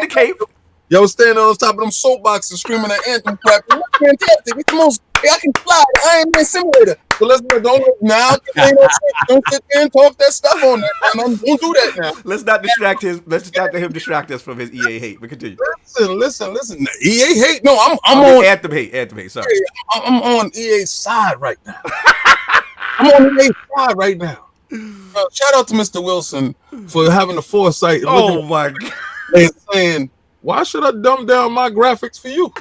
to cape. Yo, standing on top of them soapboxes screaming at Anthem crap. It looks fantastic. It's the most. I can fly. I ain't in simulator. So don't sit there and talk that stuff on that. Don't do that now. Let's not distract him distract us from his EA hate. We continue. Listen. EA hate? No, I'm on Anthem hate. Sorry. I'm on EA's side right now. I'm on EA's side right now. Shout out to Mr. Wilson for having the foresight. Oh my God. And saying, why should I dumb down my graphics for you?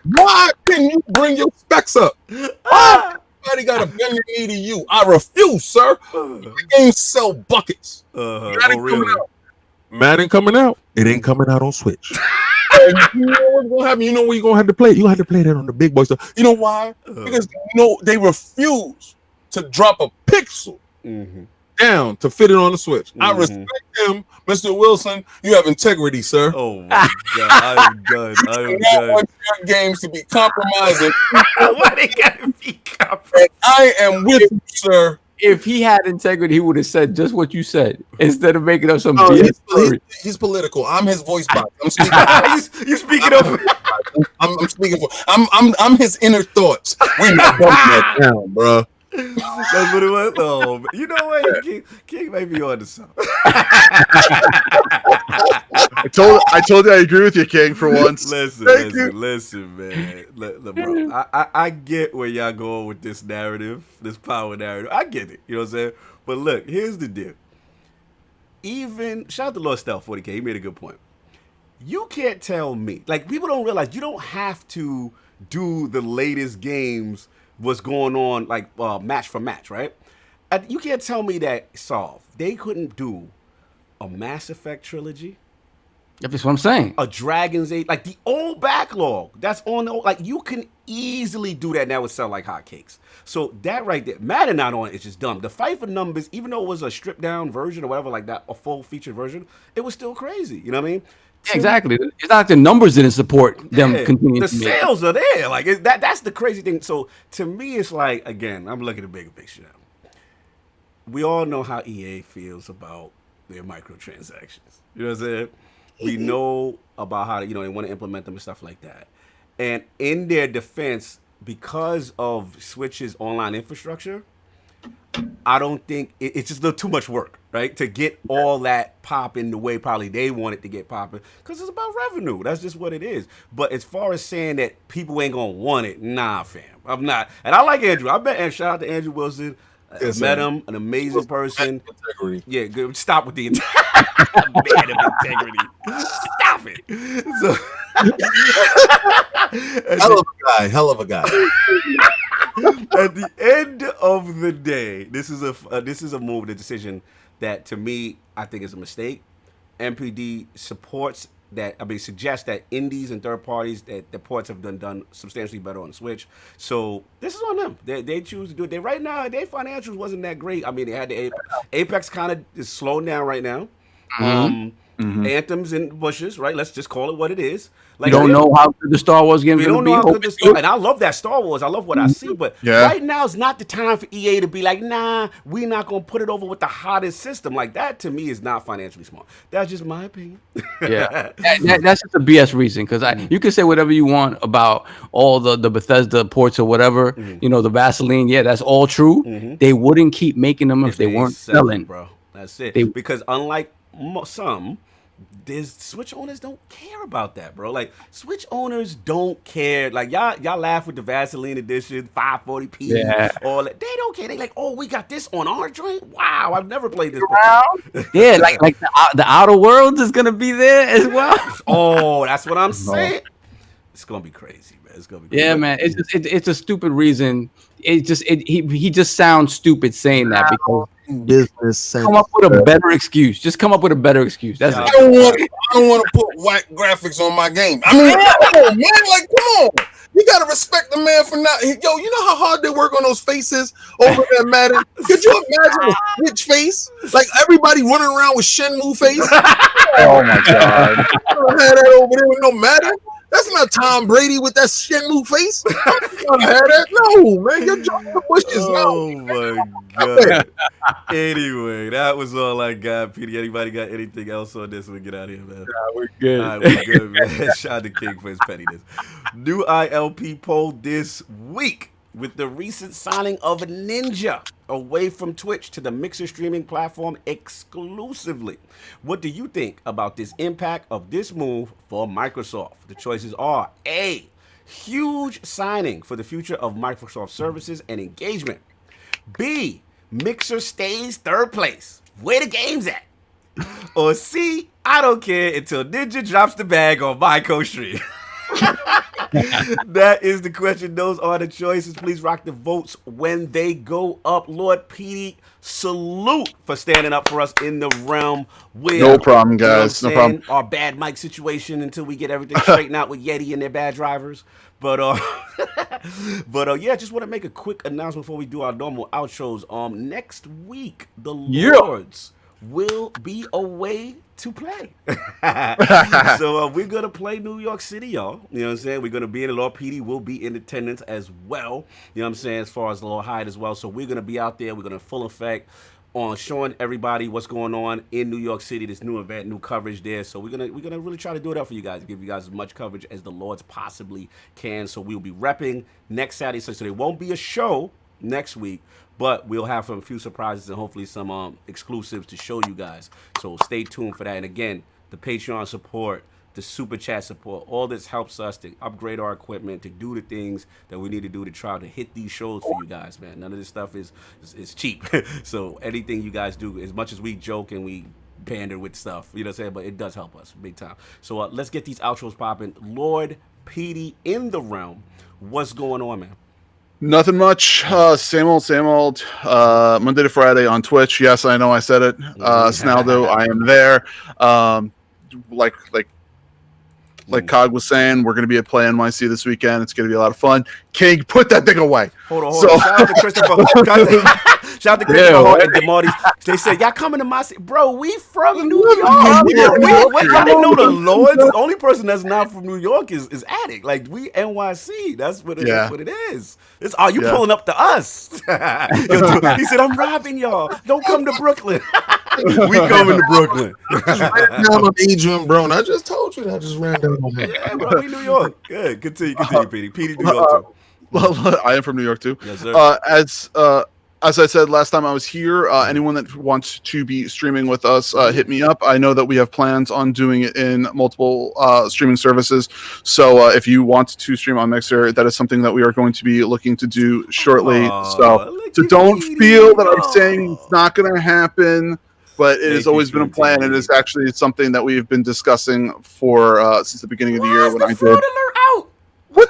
Why couldn't you bring your specs up? Why? Everybody got to bend the knee to you. I refuse, sir. The game sell buckets. Madden coming out. It ain't coming out on Switch. You know what's gonna happen? You know where you're gonna have to play it? You have to play that on the big boy stuff. You know why? Because they refuse to drop a pixel down to fit it on the Switch. I respect him, Mr. Wilson. You have integrity, sir. Oh my God, I am done. I want your games to be compromising. Why they gotta be compromised? I am with you, sir. If he had integrity, he would have said just what you said instead of making up some BS. He's political. I'm his voice box. I'm speaking. You speaking up. I'm speaking for. I'm his inner thoughts. We're not bumping that down, bro. That's what it was. Oh, you know what? King may be on to something. I told you I agree with you, King, for once. Listen, man. Bro, I get where y'all going with this narrative, this power narrative. I get it. You know what I'm saying? But look, here's the deal. Even shout out to LordSovILP 40K. He made a good point. You can't tell me, like, people don't realize you don't have to do the latest games. What's going on, like match for match, right? You can't tell me that they couldn't do a Mass Effect trilogy. That's what I'm saying. A Dragon's Age, like the old backlog. That's on the like you can easily do that now with sell like hotcakes. So that right there, Madden not on it, it's just dumb. The fight for numbers, even though it was a stripped down version or whatever like that, a full featured version, it was still crazy. You know what I mean? Yeah, exactly. It's not like the numbers didn't support them continuing. The sales are there. Like that's the crazy thing. So to me, it's like, again, I'm looking at the bigger picture now. We all know how EA feels about their microtransactions. You know what I'm saying? We know about how they want to implement them and stuff like that. And in their defense, because of Switch's online infrastructure, I don't think it's just a little too much work, right? To get all that popping the way probably they want it to get popping, because it's about revenue. That's just what it is. But as far as saying that people ain't gonna want it, nah, fam, I'm not. And I like Andrew. I bet. And shout out to Andrew Wilson. Met him, an amazing person. Integrity. Yeah, good. Stop with the man of integrity. Stop it. So, hell of a guy. At the end of the day, this is a move, a decision that to me I think is a mistake. MPD supports that. I mean, suggests that indies and third parties that the ports have done substantially better on Switch. So this is on them. They choose to do it. Right now, their financials wasn't that great. I mean, they had the Apex kind of is slowing down right now. Anthems and bushes, right? Let's just call it what it is. Like, we don't know how good the Star Wars game is going to be. How good the Star, and I love that Star Wars. I love what I see, but right now is not the time for EA to be like, nah, we're not going to put it over with the hottest system. Like that, to me, is not financially smart. That's just my opinion. Yeah, that's just a BS reason, because you can say whatever you want about all the Bethesda ports or whatever, the Vaseline. Yeah, that's all true. They wouldn't keep making them if they weren't selling, bro. That's it. Because unlike some, Switch owners don't care about that, bro. Like, Switch owners don't care. Like, y'all laugh with the Vaseline edition, 540p, all that. They don't care. They like, oh, we got this on our joint? Wow, I've never played this before. Yeah, like the Outer Worlds is gonna be there as well. Oh, that's what I'm saying. It's gonna be crazy, man. It's gonna be crazy. Yeah, man. It's a stupid reason. He just sounds stupid saying that, because business sense. Come up with a better excuse. Just come up with a better excuse. That's I don't want to put white graphics on my game. I mean, come on, man. Like, come on. You gotta respect the man for not. Yo, you know how hard they work on those faces over there, Madden? Could you imagine a Switch face? Like everybody running around with Shenmue face. Oh my god! I had that over there with no Madden. That's not Tom Brady with that Shenmue face. I'm have that. No, man, you're jumping the bushes. Oh my god. Anyway, that was all I got. Petey, anybody got anything else on this? We'll get out of here, man. We're good. All right, we're good, man. Shout out to King for his pettiness. New ILP poll this week with the recent signing of Ninja away from Twitch to the Mixer streaming platform exclusively. What do you think about this impact of this move for Microsoft? The choices are A, huge signing for the future of Microsoft services and engagement. B, Mixer stays third place. Where the game's at? Or C, I don't care until Ninja drops the bag on my co-stream. That is the question. Those are the choices. Please rock the votes when they go up. Lord Petey, salute for standing up for us in the realm. Where, No problem, guys. No problem. Our bad mic situation until we get everything straightened out with Yeti and their bad drivers. But yeah, just want to make a quick announcement before we do our normal outros. Next week, the Lords will be away to play. So we're going to play New York City, y'all. You know what I'm saying? We're going to be in the Lord PD will be in attendance as well. You know what I'm saying? As far as the Lord Hyde as well. So we're going to be out there. We're going to full effect on showing everybody what's going on in New York City, this new event, new coverage there. So we're gonna really try to do it up for you guys, give you guys as much coverage as the Lords possibly can. So we'll be repping next Saturday. So there won't be a show next week, but we'll have a few surprises and hopefully some exclusives to show you guys. So stay tuned for that. And again, the Patreon support, the super chat support, all this helps us to upgrade our equipment, to do the things that we need to do to try to hit these shows for you guys, man. None of this stuff is cheap. So anything you guys do, as much as we joke and we pander with stuff, you know what I'm saying, but it does help us big time. So let's get these outros popping. Lord PD in the realm, what's going on, man? Nothing much. Same old. Monday to Friday on Twitch. Yes, I know I said it. Snalydo, I am there. Like Cog was saying, we're going to be at Play NYC this weekend. It's going to be a lot of fun. King, put that thing away. Hold on. Shout out to Christopher. Shout out to Christopher Hart and DeMarty. They said, y'all coming to my city. Bro, we from New York. I didn't know the Lords. The only person that's not from New York is Attic. Like, we NYC. That's what it is. You pulling up to us. He said, I'm robbing y'all. Don't come to Brooklyn. We coming to Brooklyn. I just ran down on Adrian Brown. I just told you that I just ran down on him. Yeah, bro, we New York. Good. Continue, Petey. Petey, New York, too. Well, I am from New York, too. Yes, sir. As I said last time I was here, anyone that wants to be streaming with us, hit me up. I know that we have plans on doing it in multiple streaming services. So if you want to stream on Mixer, that is something that we are going to be looking to do shortly. So don't feel that I'm saying it's not going to happen, but it has always been a plan. It is actually something that we've been discussing for since the beginning of the year when I did. Alert out? What?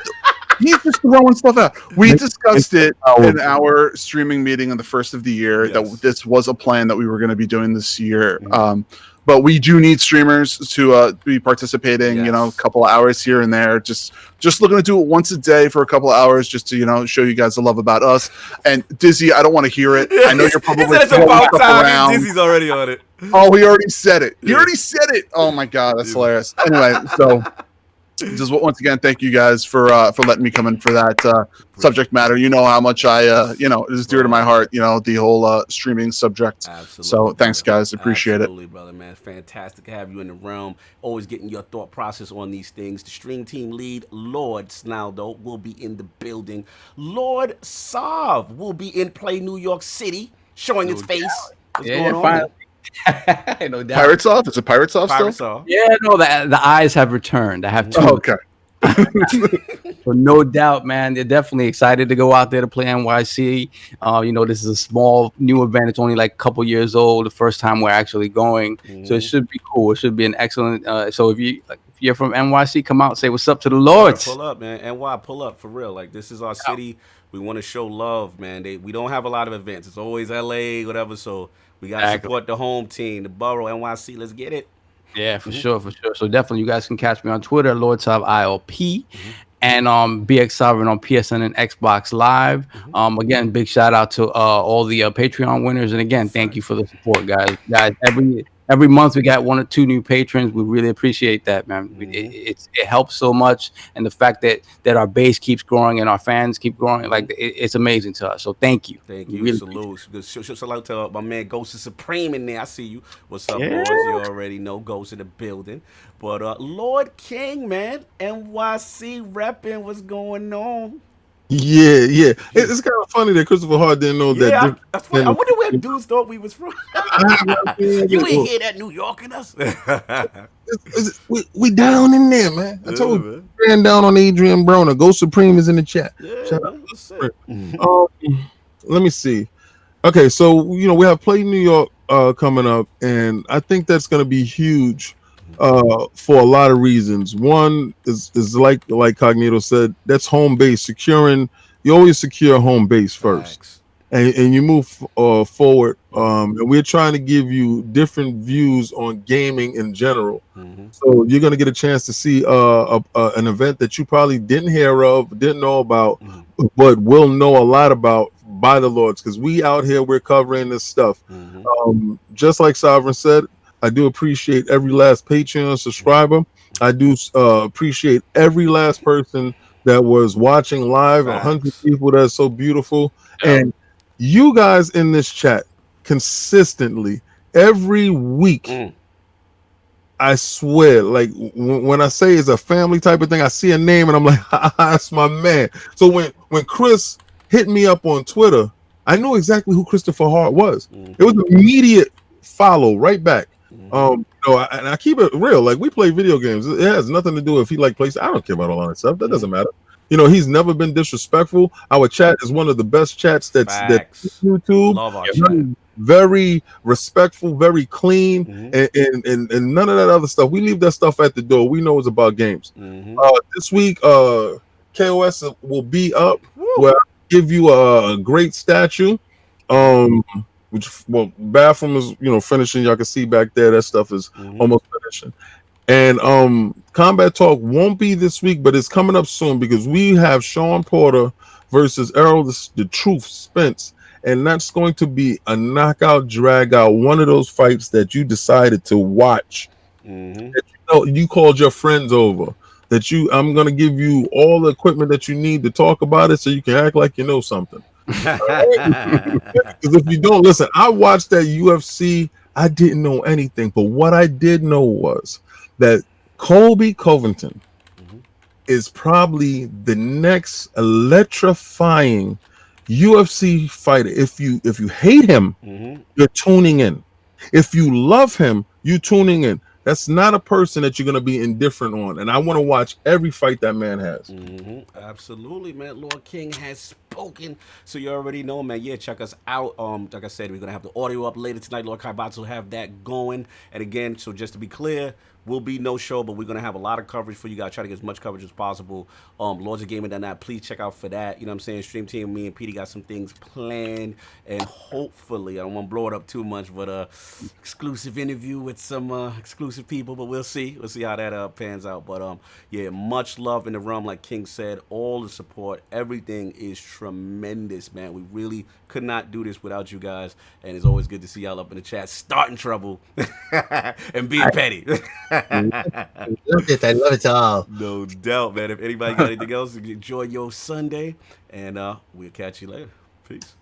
He's just throwing stuff out. We discussed it in our streaming meeting on the first of the year that this was a plan that we were going to be doing this year. But we do need streamers to be participating. Yes. You know, a couple of hours here and there. Just looking to do it once a day for a couple of hours, just to show you guys the love about us. And Dizzy, I don't want to hear it. I know you're probably it's about time. Dizzy's already on it. Oh, he already said it. He already said it. Oh my God, that's hilarious. Anyway, so. Just once again, thank you guys for letting me come in for that subject matter. You know how much I it is dear to my heart. The whole streaming subject. Absolutely. So thanks, guys. Appreciate Absolutely, brother, man. Fantastic to have you in the realm. Always getting your thought process on these things. The stream team lead, Lord Snalydo, will be in the building. Lord Sov will be in Play New York City, showing his face. What's going on? No doubt. Pirates off? Is it Pirates off Pirates still? off. Yeah, no, the eyes have returned. I have two. Oh, okay. So no doubt, man. They're definitely excited to go out there to play NYC. This is a small new event. It's only like a couple years old. The first time we're actually going, so it should be cool. It should be an excellent. So if you're from NYC, come out, say what's up to the Lords. Pull up, man. NY, pull up for real. Like, this is our city. We want to show love, man. We don't have a lot of events. It's always LA, whatever. So we got to support the home team, the borough, NYC. Let's get it. Yeah, for sure. So definitely, you guys can catch me on Twitter, LordSovILP, and BX Sovereign on PSN and Xbox Live. Again, big shout out to all the Patreon winners, and again, thank you for the support, guys. Every every month we got 1 or 2 new patrons. We really appreciate that, man. It helps so much, and the fact that our base keeps growing and our fans keep growing, like it's amazing to us. So thank you. Thank you. Really Salute. Shout out to my man Ghost is Supreme in there. I see you. What's up, Yeah. Lords? You already know Ghost in the building. But Lord King, man, NYC repping. What's going on? Yeah. It's kind of funny that Christopher Hart didn't know that. Yeah, that's funny. I wonder where dudes thought we was from. You ain't hear that New York in us? We down in there, man. I told Yeah, you, ran down on Adrian Broner. Ghost Supreme is in the chat. Yeah, Shout man, out. that's it. Let me see. Okay, so we have Play New York coming up, and I think that's going to be huge for a lot of reasons. One is like Cognito said, that's home base. Securing, you always secure home base first. Facts. And you move forward. And we're trying to give you different views on gaming in general. So you're going to get a chance to see an event that you probably didn't hear of, didn't know about, but will know a lot about by the Lords, because we out here, we're covering this stuff. Just like Sovereign said, I do appreciate every last Patreon subscriber. I do appreciate every last person that was watching live. Facts. 100 people, that's so beautiful. And you guys in this chat consistently every week, I swear, like when I say it's a family type of thing, I see a name and I'm like, that's my man. So when Chris hit me up on Twitter, I knew exactly who Christopher Hart was. It was an immediate follow right back. And I keep it real. Like, we play video games. It has nothing to do if he plays. I don't care about all that stuff. That doesn't matter. He's never been disrespectful. Our chat is one of the best chats that's YouTube. Love our chat. Very respectful, very clean, and none of that other stuff. We leave that stuff at the door. We know it's about games. This week, KOS will be up where I give you a great statue. Bathroom is finishing. Y'all can see back there. That stuff is almost finishing. And Combat Talk won't be this week, but it's coming up soon because we have Sean Porter versus Errol the Truth Spence, and that's going to be a knockout, drag out, one of those fights that you decided to watch. That you called your friends over. I'm going to give you all the equipment that you need to talk about it, so you can act like you know something. Because if you don't listen, I watched that UFC. I didn't know anything, but what I did know was that Colby Covington is probably the next electrifying UFC fighter. If you hate him, you're tuning in. If you love him, you're tuning in. That's not a person that you're going to be indifferent on. And I want to watch every fight that man has. Absolutely, man. Lord King has spoken. So you already know, man. Yeah, check us out. Like I said, we're going to have the audio up later tonight. Lord Kaibatsu will have that going. And again, so just to be clear, will be no show, but we're going to have a lot of coverage for you guys. Try to get as much coverage as possible. Lords of Gaming done that. Please check out for that. You know what I'm saying? Stream Team, me and Petey got some things planned. And hopefully, I don't want to blow it up too much, but exclusive interview with some exclusive people. But we'll see. We'll see how that pans out. But yeah, much love in the realm. Like King said, all the support. Everything is tremendous, man. We really could not do this without you guys. And it's always good to see y'all up in the chat, starting trouble and being petty. I love it all. No doubt, man. If anybody got anything else, enjoy your Sunday, and we'll catch you later. Peace.